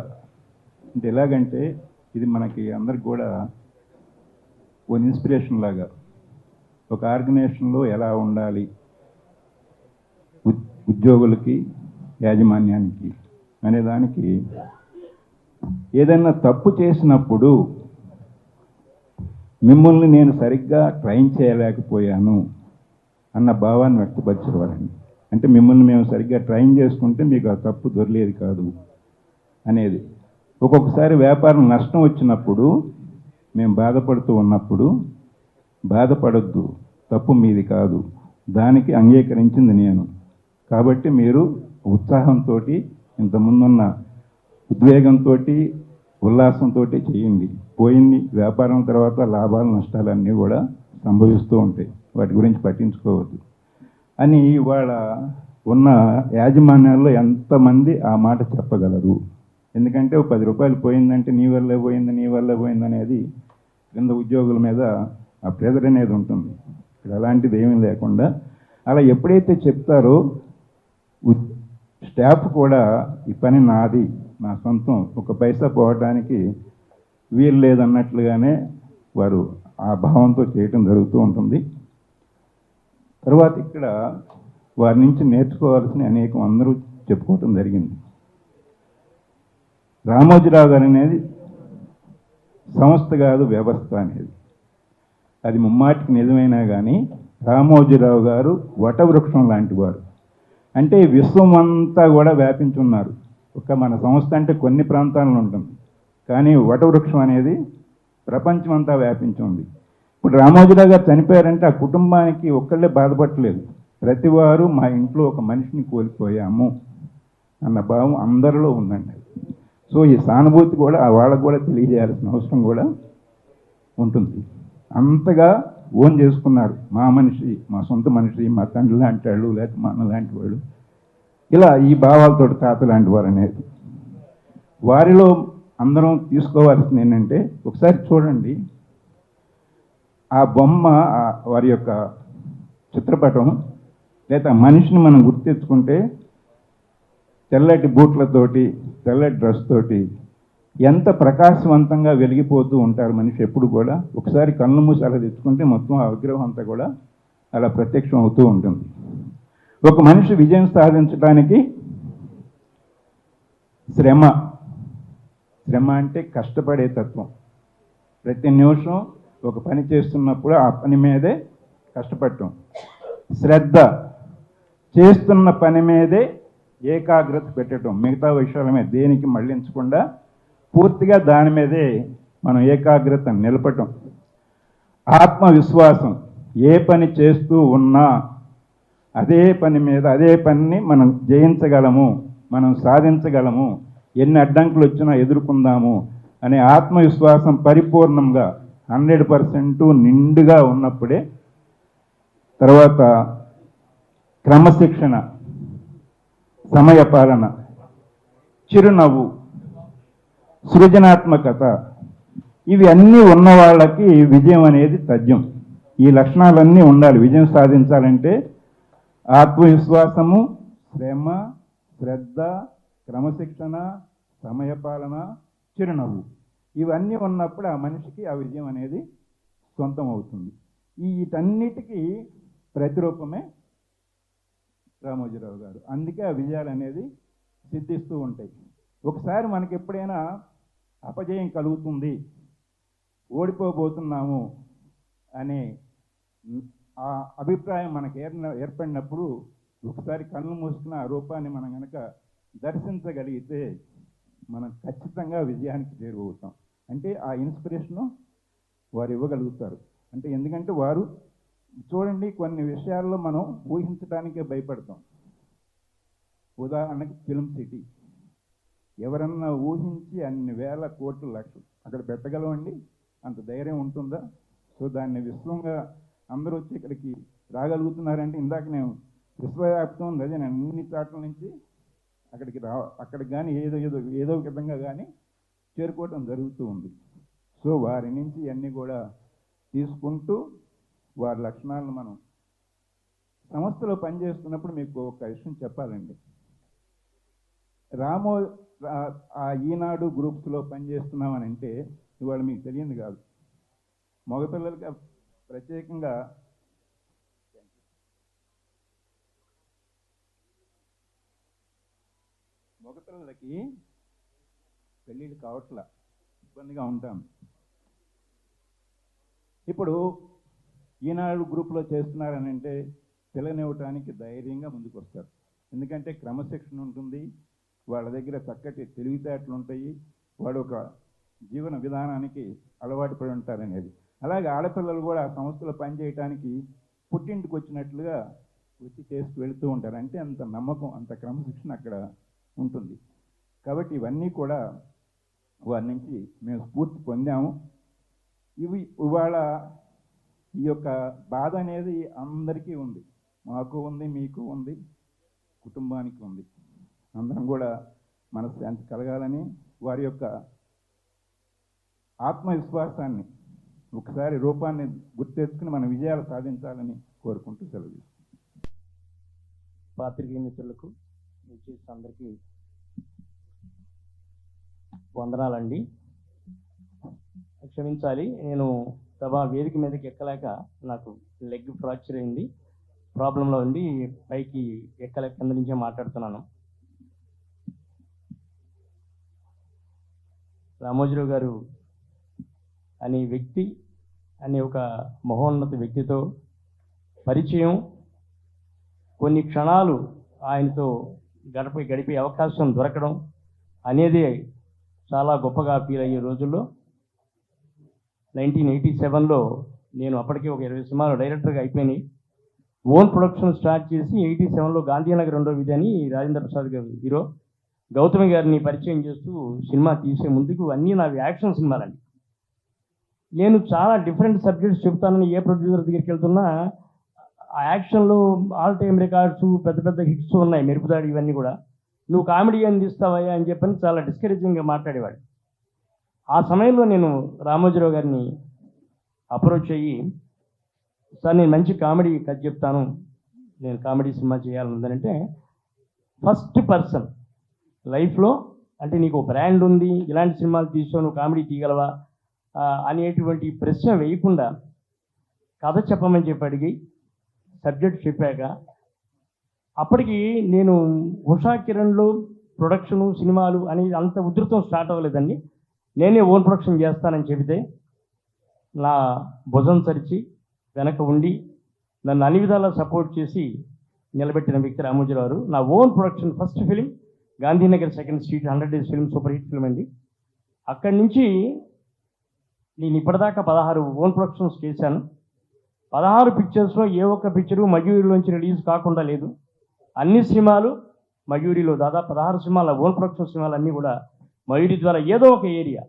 అంటే ఎలాగంటే ఇది మనకి అందరికి కూడా ఒక ఇన్స్పిరేషన్ లాగా, ఒక ఆర్గనైజేషన్లో ఎలా ఉండాలి, ఉద్యోగులకి, యాజమాన్యానికి అనేదానికి, ఏదైనా తప్పు చేసినప్పుడు మిమ్మల్ని నేను సరిగ్గా ట్రైన్ చేయలేకపోయాను అన్న భావాన్ని వ్యక్తపరిచేవారండి. అంటే మిమ్మల్ని మేము సరిగ్గా ట్రైన్ చేసుకుంటే మీకు ఆ తప్పు దొరికేది కాదు అనేది. ఒక్కొక్కసారి వ్యాపారం నష్టం వచ్చినప్పుడు మేము బాధపడుతూ ఉన్నప్పుడు, బాధపడొద్దు, తప్పు మీది కాదు, దానికి అంగీకరించింది నేను, కాబట్టి మీరు ఉత్సాహంతో, ఇంతకుముందున్న ఉద్వేగంతో, ఉల్లాసంతో చేయండి. పోయింది వ్యాపారం తర్వాత లాభాలు నష్టాలన్నీ కూడా సంభవిస్తూ ఉంటాయి, వాటి గురించి పట్టించుకోవద్దు అని ఇవాళ ఉన్న యాజమాన్యాల్లో ఎంతమంది ఆ మాట చెప్పగలరు? ఎందుకంటే ఒక 10 రూపాయలు పోయిందంటే నీ వల్లే పోయింది అనేది కింద ఉద్యోగుల మీద ఆ ప్రెజర్ అనేది ఉంటుంది. ఇక్కడ అలాంటిది ఏమీ లేకుండా అలా ఎప్పుడైతే చెప్తారో స్టాఫ్ కూడా ఈ పని నాది, నా సొంతం, ఒక పైసా పోవడానికి వీలు లేదన్నట్లుగానే వారు ఆ భావంతో చేయటం జరుగుతూ ఉంటుంది. తర్వాత ఇక్కడ వారి నుంచి నేర్చుకోవాల్సిన అనేకం అందరూ చెప్పుకోవటం జరిగింది. రామోజీరావు గారు అనేది సంస్థ కాదు, వ్యవస్థ అనేది. అది ముమ్మాటికి నిజమైనా కానీ రామోజీరావు గారు వటవృక్షం లాంటి వారు. అంటే విశ్వం అంతా కూడా వ్యాపించున్నారు. ఒక మన సంస్థ అంటే కొన్ని ప్రాంతాల్లో ఉంటుంది, కానీ వటవృక్షం అనేది ప్రపంచం అంతా వ్యాపించి ఉంది. ఇప్పుడు రామోజీరావు గారు చనిపోయారంటే ఆ కుటుంబానికి ఒక్కళ్ళే బాధపడలేదు, ప్రతి వారు మా ఇంట్లో ఒక మనిషిని కోల్పోయాము అన్న భావం అందరిలో ఉందండి. సో ఈ సానుభూతి కూడా వాళ్ళకు కూడా తెలియజేయాల్సిన అవసరం కూడా ఉంటుంది. అంతగా ఓన్ చేసుకున్నారు, మా మనిషి, మా సొంత మనిషి, మా తండ్రి లాంటి వాళ్ళు, లేకపోతే మా అన్న లాంటి వాడు, ఇలా ఈ భావాలతో తాత లాంటి వారు అనేది. వారిలో అందరం తీసుకోవాల్సింది ఏంటంటే, ఒకసారి చూడండి ఆ బొమ్మ, వారి యొక్క చిత్రపటం లేదా మనిషిని మనం గుర్తించుకుంటే తెల్లటి బూట్లతోటి, తెల్లటి డ్రెస్ తోటి ఎంత ప్రకాశవంతంగా వెలిగిపోతూ ఉంటారు మనిషి ఎప్పుడు కూడా. ఒకసారి కళ్ళు మూసి అలా తెచ్చుకుంటే మొత్తం ఆ విగ్రహం అంతా కూడా అలా ప్రత్యక్షం అవుతూ ఉంటుంది. ఒక మనిషి విజయం సాధించడానికి శ్రమ అంటే కష్టపడే తత్వం. ప్రతి నిమిషం ఒక పని చేస్తున్నప్పుడు ఆ పని మీదే కష్టపడటం. శ్రద్ధ, చేస్తున్న పని మీదే ఏకాగ్రత పెట్టడం, మిగతా విషయాల మీద దేనికి మళ్ళించకుండా పూర్తిగా దాని మీదే మనం ఏకాగ్రత నిలపటం. ఆత్మవిశ్వాసం, ఏ పని చేస్తూ ఉన్నా అదే పనిని మనం జయించగలము, మనం సాధించగలము, ఎన్ని అడ్డంకులు వచ్చినా ఎదుర్కొందాము అనే ఆత్మవిశ్వాసం పరిపూర్ణంగా 100% నిండుగా ఉన్నప్పుడే తర్వాత క్రమశిక్షణ, సమయపాలన, చిరునవ్వు, సృజనాత్మకత, ఇవి అన్నీ ఉన్న వాళ్ళకి విజయం అనేది తథ్యం. ఈ లక్షణాలన్నీ ఉండాలి. విజయం సాధించాలంటే ఆత్మవిశ్వాసము, శ్రమ, శ్రద్ధ, క్రమశిక్షణ, సమయపాలన, చిరునవ్వు, ఇవన్నీ ఉన్నప్పుడు ఆ మనిషికి ఆ విజయం అనేది సొంతం అవుతుంది. వీటన్నిటికీ ప్రతిరూపమే రామోజీరావు గారు. అందుకే ఆ విజయాలు అనేది సిద్ధిస్తూ ఉంటాయి. ఒకసారి మనకి ఎప్పుడైనా అపజయం కలుగుతుంది, ఓడిపోబోతున్నాము అనే ఆ అభిప్రాయం మనకు ఏర్పడినప్పుడు ఒకసారి కళ్ళు మూసుకున్న ఆ రూపాన్ని మనం కనుక దర్శించగలిగితే మనం ఖచ్చితంగా విజయానికి చేరువవుతాం. అంటే ఆ ఇన్స్పిరేషను వారు ఇవ్వగలుగుతారు. అంటే ఎందుకంటే వారు చూడండి, కొన్ని విషయాల్లో మనం ఊహించడానికే భయపడతాం. ఉదాహరణకి ఫిల్మ్ సిటీ, ఎవరన్నా ఊహించి అన్ని వేల కోట్లు లక్షలు అక్కడ పెట్టగలవండి? అంత ధైర్యం ఉంటుందా? సో దాన్ని విశ్వంగా అందరూ వచ్చి ఇక్కడికి రాగలుగుతున్నారంటే, ఇందాక నేను విశ్వవ్యాప్తం ఉంది, అదే నేను అన్ని చాట్ల నుంచి అక్కడికి కానీ ఏదో విధంగా కానీ చేరుకోవటం జరుగుతూ ఉంది. సో వారి నుంచి అన్నీ కూడా తీసుకుంటూ వారి లక్షణాలను మనం సంస్థలో పనిచేస్తున్నప్పుడు మీకు ఒక విషయం చెప్పాలండి. ఆ ఈనాడు గ్రూప్స్లో పనిచేస్తున్నామని అంటే ఇవాళ మీకు తెలియదు కాదు. మగపిల్లలకి ప్రత్యేకంగా మగపిల్లలకి పెళ్ళిళ్ళు కావట్లా, ఇబ్బందిగా ఉంటాం. ఇప్పుడు ఈనాడు గ్రూప్లో చేస్తున్నారని అంటే పిల్లనివ్వటానికి ధైర్యంగా ముందుకు వస్తారు. ఎందుకంటే క్రమశిక్షణ ఉంటుంది, వాళ్ళ దగ్గర చక్కటి తెలివితేటలు ఉంటాయి, వాడు ఒక జీవన విధానానికి అలవాటు పడి ఉంటారనేది. అలాగే ఆడపిల్లలు కూడా ఆ సంస్థలో పనిచేయటానికి పుట్టింటికి వచ్చినట్లుగా వచ్చి చేస్తూ వెళుతూ ఉంటారు. అంటే అంత నమ్మకం, అంత క్రమశిక్షణ అక్కడ ఉంటుంది. కాబట్టి ఇవన్నీ కూడా వారి నుంచి మేము స్ఫూర్తి పొందాము. ఇవాళ ఈ యొక్క బాధ అనేది అందరికీ ఉంది, మాకు ఉంది, మీకు ఉంది, కుటుంబానికి ఉంది. అందరం కూడా మనశ్శాంతి కలగాలని, వారి యొక్క ఆత్మవిశ్వాసాన్ని ఒకసారి రూపాన్ని గుర్తెచ్చుకుని మన విజయాలు సాధించాలని కోరుకుంటూ సెలవు. పాత్రికేయ మిత్రులకు అందరికీ వందనాలండి. క్షమించాలి, నేను సభా వేదిక మీదకి ఎక్కలేక నాకు లెగ్ ఫ్రాక్చర్ అయింది, ప్రాబ్లంలో ఉండి పైకి ఎక్కలేక కింద నుంచే మాట్లాడుతున్నాను. రామోజీరావు గారు అనే వ్యక్తి, అనే ఒక మహోన్నత వ్యక్తితో పరిచయం, కొన్ని క్షణాలు ఆయనతో గడిపే అవకాశం దొరకడం అనేది చాలా గొప్పగా ఫీల్ అయ్యే రోజుల్లో 1987లో నేను అప్పటికే ఒక 20 సినిమాలు డైరెక్టర్గా అయిపోయినాయి. ఓన్ ప్రొడక్షన్ స్టార్ట్ చేసి 87లో గాంధీనగర్ 2వ వీధి అని రాజేంద్ర ప్రసాద్ గారు హీరో, గౌతమి గారిని పరిచయం చేస్తూ సినిమా తీసే ముందుకు అన్నీ నావి యాక్షన్ సినిమాలండి. నేను చాలా డిఫరెంట్ సబ్జెక్ట్స్ చెబుతానని ఏ ప్రొడ్యూసర్ దగ్గరికి వెళ్తున్నా ఆ యాక్షన్లో ఆల్ టైమ్ రికార్డ్స్, పెద్ద పెద్ద హిట్స్ ఉన్నాయి, మెరుపుదాడి, ఇవన్నీ కూడా నువ్వు కామెడీ అని తీస్తావయ్యా అని చెప్పని చాలా డిస్కరేజింగ్గా మాట్లాడేవాడు. ఆ సమయంలో నేను రామోజీరావు గారిని అప్రోచ్ అయ్యి, సార్ నేను మంచి కామెడీ కథ చెప్తాను, నేను కామెడీ సినిమా చేయాలనుందంటే, ఫస్ట్ పర్సన్ లైఫ్లో అంటే నీకు బ్రాండ్ ఉంది, ఇలాంటి సినిమాలు తీసావు, నువ్వు కామెడీ తీయగలవా అనేటువంటి ప్రశ్న వేయకుండా కథ చెప్పమని చెప్పి అడిగి సబ్జెక్ట్ చెప్పాక, అప్పటికి నేను ఉషా కిరణ్లో ప్రొడక్షను సినిమాలు అనేది అంత ఉధృతం స్టార్ట్ అవ్వలేదండి. నేనే ఓన్ ప్రొడక్షన్ చేస్తానని చెబితే నా భుజం చరిచి వెనక ఉండి నన్ను అన్ని విధాలా సపోర్ట్ చేసి నిలబెట్టిన వ్యక్తి రామోజీరావు. నా own production first film Gandhinagar 2nd street 100 days film, super hit film అండి. అక్కడి నుంచి నేను ఇప్పటిదాకా 16 ఓన్ ప్రొడక్షన్స్ చేశాను. 16 పిక్చర్స్లో ఏ ఒక్క పిక్చరు మయూరిలోంచి రిలీజ్ కాకుండా లేదు. అన్ని సినిమాలు మయూరిలో, దాదాపు 16 సినిమాల ఓన్ ప్రొడక్షన్ సినిమాలు అన్నీ కూడా మయూరి ద్వారా ఏదో ఒక ఏరియా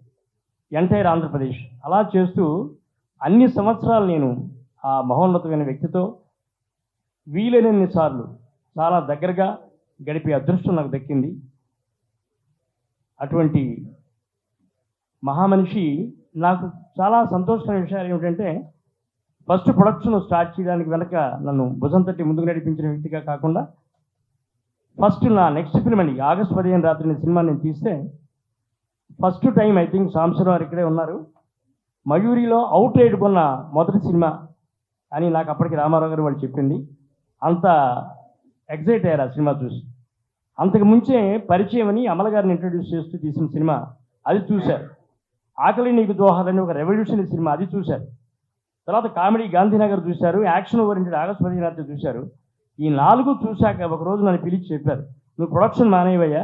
ఎంటైర్ ఆంధ్రప్రదేశ్ అలా చేస్తూ అన్ని సంవత్సరాలు నేను ఆ మహోన్నతమైన వ్యక్తితో వీలైనన్ని సార్లు చాలా దగ్గరగా గడిపే అదృష్టం నాకు దక్కింది. అటువంటి మహామనిషి నాకు చాలా సంతోషమైన విషయాలు ఏమిటంటే, ఫస్ట్ ప్రొడక్షన్ స్టార్ట్ చేయడానికి వెనక నన్ను భుజం తట్టి ముందుకు నడిపించిన వ్యక్తిగా కాకుండా, ఫస్ట్ నా నెక్స్ట్ ఫిల్మ్ అండి ఆగస్టు 15 రాత్రి సినిమా నేను తీస్తే first time I think Sambasivarao ఇక్కడే ఉన్నారు, మయూరిలో అవుట్ రైడ్ కొన్న మొదటి సినిమా అని నాకు అప్పటికి రామారావు గారు వాళ్ళు చెప్పింది. అంత ఎగ్జైట్ అయ్యారు ఆ సినిమా చూసి. అంతకు ముంచే పరిచయం అని అమల గారిని ఇంట్రడ్యూస్ చేస్తూ తీసిన సినిమా అది చూశారు. ఆకలి నీకు దోహాలని ఒక రెవల్యూషనరీ సినిమా అది చూశారు. తర్వాత కామెడీ గాంధీనగర్ చూశారు, యాక్షన్ ఓరియంటెడ్ ఆగస్టు 15 రాత్రి చూశారు. ఈ 4 చూశాక ఒకరోజు నన్ను పిలిచి చెప్పారు, నువ్వు ప్రొడక్షన్ మానేవయ్యా,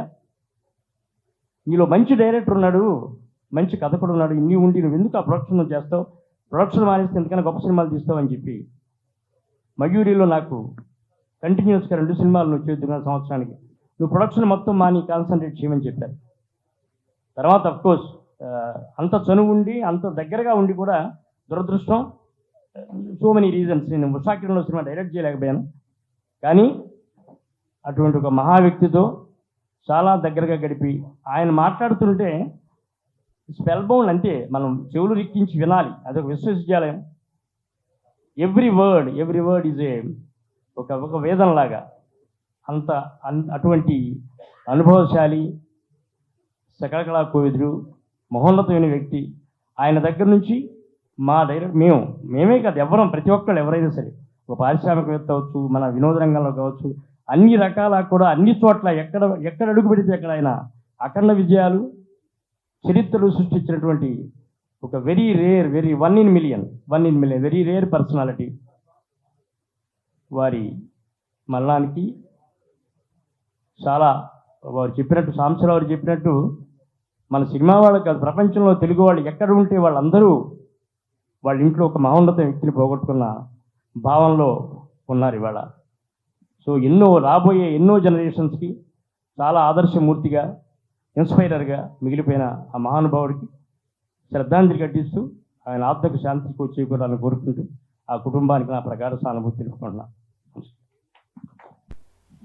నీలో మంచి డైరెక్టర్ ఉన్నాడు, మంచి కథ కూడా ఉన్నాడు, ఇన్ని ఉండి నువ్వు ఎందుకు ఆ ప్రొడక్షన్ చేస్తావు, ప్రొడక్షన్ మానేస్తే ఎందుకైనా గొప్ప సినిమాలు తీస్తావు అని చెప్పి మయూరిలో నాకు కంటిన్యూస్గా 2 సినిమాలు నువ్వు చేద్దున్నా సంవత్సరానికి, నువ్వు ప్రొడక్షన్ మొత్తం మాని కాన్సన్ట్రేట్ చేయమని చెప్పారు. తర్వాత అఫ్కోర్స్ అంత చనువు ఉండి అంత దగ్గరగా ఉండి కూడా దురదృష్టం, సో మెనీ రీజన్స్ నేను ఉషాకిరణలో సినిమా డైరెక్ట్ చేయలేకపోయాను. కానీ అటువంటి ఒక మహా వ్యక్తితో చాలా దగ్గరగా గడిపి ఆయన మాట్లాడుతుంటే స్పెల్ బౌండ్, అంతే మనం చెవులు రిక్కించి వినాలి, అదొక విశ్వవిద్యాలయం. ఎవ్రీ వర్డ్ ఈజ్ ఒక వేదంలాగా అంత అటువంటి అనుభవశాలి సకలకళా కోవిదుడు మహోన్నతమైన వ్యక్తి. ఆయన దగ్గర నుంచి మా డైరెక్ట్ మేమే కాదు ఎవరం, ప్రతి ఒక్కళ్ళు ఎవరైనా సరే, ఒక పారిశ్రామికవేత్త అవచ్చు, మన వినోద రంగంలో కావచ్చు, అన్ని రకాల కూడా అన్ని చోట్ల ఎక్కడ అడుగు పెడితే ఎక్కడ ఆయన అఖండ విజయాలు చరిత్రలు సృష్టించినటువంటి ఒక very rare one in million very rare personality. వారి మరణానికి చాలా వారు చెప్పినట్టు సాంబశివరావు చెప్పినట్టు మన సినిమా వాళ్ళు కాదు, ప్రపంచంలో తెలుగు వాళ్ళు ఎక్కడ ఉంటే వాళ్ళందరూ వాళ్ళ ఇంట్లో ఒక మహోన్నత వ్యక్తిని పోగొట్టుకున్న భావంలో ఉన్నారు ఇవాళ. సో రాబోయే ఎన్నో జనరేషన్స్కి చాలా ఆదర్శమూర్తిగా ఇన్స్పైరర్గా మిగిలిపోయిన ఆ మహానుభావుడికి శ్రద్ధాంజలి ఘటిస్తూ ఆయన ఆత్మకు శాంతికి చేకూరాలని కోరుకుంటూ ఆ కుటుంబానికి నా ప్రగాఢ సానుభూతి తెలుపుకుంటున్నా.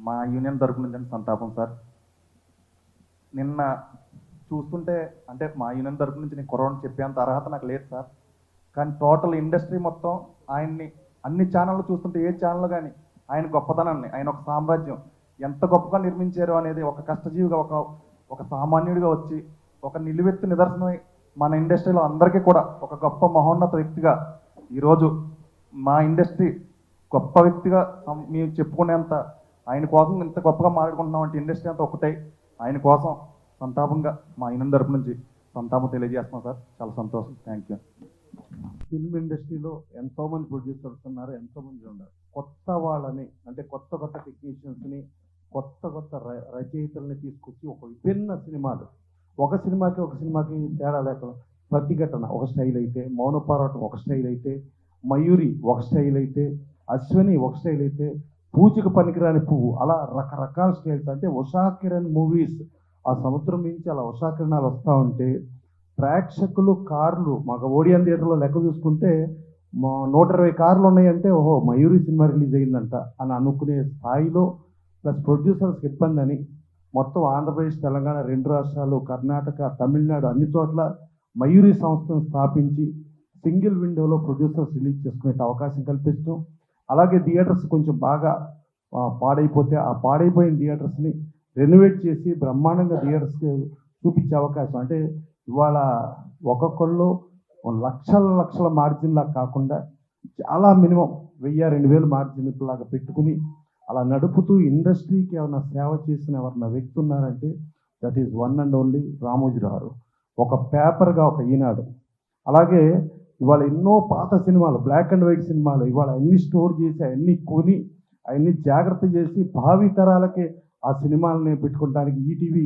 మా యూనియన్ తరపు నుంచి సంతాపం సార్. నిన్న చూస్తుంటే అంటే మా యూనియన్ తరపు నుంచి నేను కొరవని చెప్పేంత అర్హత నాకు లేదు సార్. కానీ టోటల్ ఇండస్ట్రీ మొత్తం ఆయన్ని అన్ని ఛానళ్ళు చూస్తుంటే ఏ ఛానల్ కానీ ఆయన గొప్పతనాన్ని, ఆయన ఒక సామ్రాజ్యం ఎంత గొప్పగా నిర్మించారు అనేది ఒక కష్టజీవిగా ఒక సామాన్యుడిగా వచ్చి ఒక నిలువెత్తు నిదర్శనమై మన ఇండస్ట్రీలో అందరికీ కూడా ఒక గొప్ప మహోన్నత వ్యక్తిగా ఈరోజు మా ఇండస్ట్రీ గొప్ప వ్యక్తిగా మేము చెప్పుకునేంత ఆయన కోసం ఇంత గొప్పగా మాట్లాడుకుంటున్నాం అంటే ఇండస్ట్రీ అంతా ఒకటే. ఆయన కోసం సంతాపంగా మా యూనియన్ తరపు నుంచి సంతాపం తెలియజేస్తున్నాం సార్. చాలా సంతోషం. Thank you. ఫిల్మ్ ఇండస్ట్రీలో ఎంతోమంది ప్రొడ్యూసర్స్ ఉన్నారు, ఎంతోమంది ఉన్నారు. కొత్త వాళ్ళని అంటే కొత్త టెక్నీషియన్స్ని, కొత్త రచయితల్ని తీసుకొచ్చి ఒక విభిన్న సినిమాలు, ఒక సినిమాకి తేడా లేకుండా ప్రతిఘటన ఒక స్టైల్ అయితే, మౌన పోరాటం ఒక స్టైల్ అయితే, మయూరి ఒక స్టైల్ అయితే, అశ్విని ఒక స్టైల్ అయితే, పూజకు పనికిరాని పువ్వు, అలా రకరకాల స్టైల్స్. అంటే ఉషా కిరణ్ మూవీస్ ఆ సముద్రం నుంచి అలా ఉషా కిరణాలు వస్తూ ఉంటే ప్రేక్షకులు కార్లు మాకు ఓడియన్ థియేటర్లో లెక్క చూసుకుంటే 120 కార్లు ఉన్నాయంటే ఓహో మయూరి సినిమా రిలీజ్ అయిందంట అని అనుకునే స్థాయిలో, ప్లస్ ప్రొడ్యూసర్స్కి ఇబ్బంది అని మొత్తం ఆంధ్రప్రదేశ్, తెలంగాణ 2 రాష్ట్రాలు, కర్ణాటక, తమిళనాడు అన్ని చోట్ల మయూరి సంస్థను స్థాపించి సింగిల్ విండోలో ప్రొడ్యూసర్స్ రిలీజ్ చేసుకునే అవకాశం కల్పించడం. అలాగే థియేటర్స్ కొంచెం బాగా పాడైపోతే ఆ పాడైపోయిన థియేటర్స్ని రెనోవేట్ చేసి బ్రహ్మాండంగా థియేటర్స్కి చూపించే అవకాశం. అంటే ఇవాళ ఒక్కొక్కళ్ళు లక్షల మార్జిన్ లాగా కాకుండా చాలా మినిమం 1000-2000 మార్జిన్ లాగా పెట్టుకుని అలా నడుపుతూ ఇండస్ట్రీకి ఏమైనా సేవ చేసిన ఎవరైనా వ్యక్తి ఉన్నారంటే that is one and only Ramoji Rao. ఒక పేపర్గా ఒక ఈనాడు. అలాగే ఇవాళ ఎన్నో పాత సినిమాలు, బ్లాక్ అండ్ వైట్ సినిమాలు ఇవాళ అన్ని స్టోర్ చేసి అవన్నీ కొని అవన్నీ జాగ్రత్త చేసి భావి తరాలకి ఆ సినిమాలని పెట్టుకోవడానికి ఈటీవీ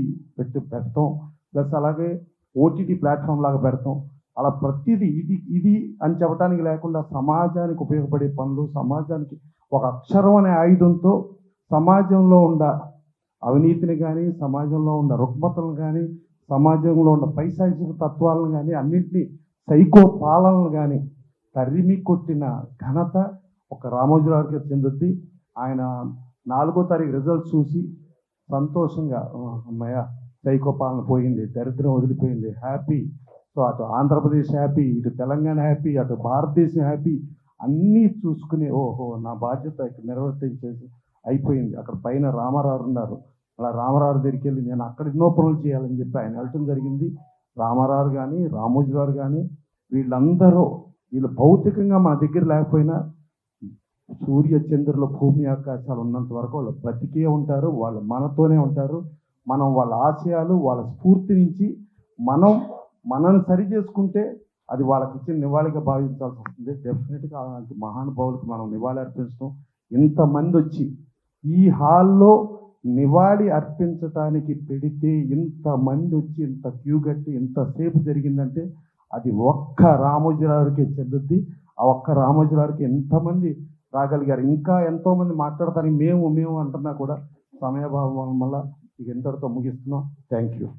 పెడతాం, ప్లస్ అలాగే ఓటీటీ ప్లాట్ఫామ్ లాగా పెడతాం. అలా ప్రతిదీ ఇది అని చెప్పడానికి లేకుండా సమాజానికి ఉపయోగపడే పనులు, సమాజానికి ఒక అక్షరం అనే ఆయుధంతో సమాజంలో ఉన్న అవినీతిని కానీ, సమాజంలో ఉన్న రుగ్మతలను కానీ, సమాజంలో ఉన్న పైశాచిక తత్వాలను కానీ, అన్నింటినీ సైకో పాలనలు కానీ తరిమి కొట్టిన ఘనత ఒక రామోజీరావుకి చెందుద్ది. ఆయన 4వ తారీఖు రిజల్ట్ చూసి సంతోషంగా అమ్మయ్య సైకో పాలన పోయింది, దరిద్రం వదిలిపోయింది, హ్యాపీ. సో అటు ఆంధ్రప్రదేశ్ హ్యాపీ, ఇటు తెలంగాణ హ్యాపీ, అటు భారతదేశం హ్యాపీ, అన్నీ చూసుకుని ఓహో నా బాధ్యత ఇక్కడ నిర్వర్తించేసి అయిపోయింది. అక్కడ పైన రామారావు ఉన్నారు, అలా రామారావు దగ్గరికి వెళ్ళి నేను అక్కడ ఎన్నో పనులు చేయాలని చెప్పి ఆయన వెళ్ళటం జరిగింది. రామారావు కానీ, రామోజీరావు కానీ వీళ్ళు భౌతికంగా మన దగ్గర లేకపోయినా సూర్య చంద్రుల భూమి ఆకాశాలు ఉన్నంత వరకు వాళ్ళు బ్రతికే ఉంటారు, వాళ్ళు మనతోనే ఉంటారు. మనం వాళ్ళ ఆశయాలు, వాళ్ళ స్ఫూర్తి నుంచి మనల్ని సరి చేసుకుంటే అది వాళ్ళకి ఇచ్చిన నివాళిగా భావించాల్సి వస్తుంది. డెఫినెట్గా అలాంటి మహానుభావులకు మనం నివాళి అర్పించడం, ఇంతమంది వచ్చి ఈ హాల్లో నివాళి అర్పించడానికి పెడితే ఇంతమంది వచ్చి ఇంత క్యూ కట్టి ఇంతసేపు జరిగిందంటే అది ఒక్క రామోజీరావుకే చెందుద్ది. ఆ ఒక్క రామోజీరావుకి ఎంతమంది రాగలిగారు. ఇంకా ఎంతోమంది మాట్లాడతానికి మేము అంటున్నా కూడా సమయభావం వల్ల ఇక ఎంతటితో ముగిస్తున్నాం. Thank you.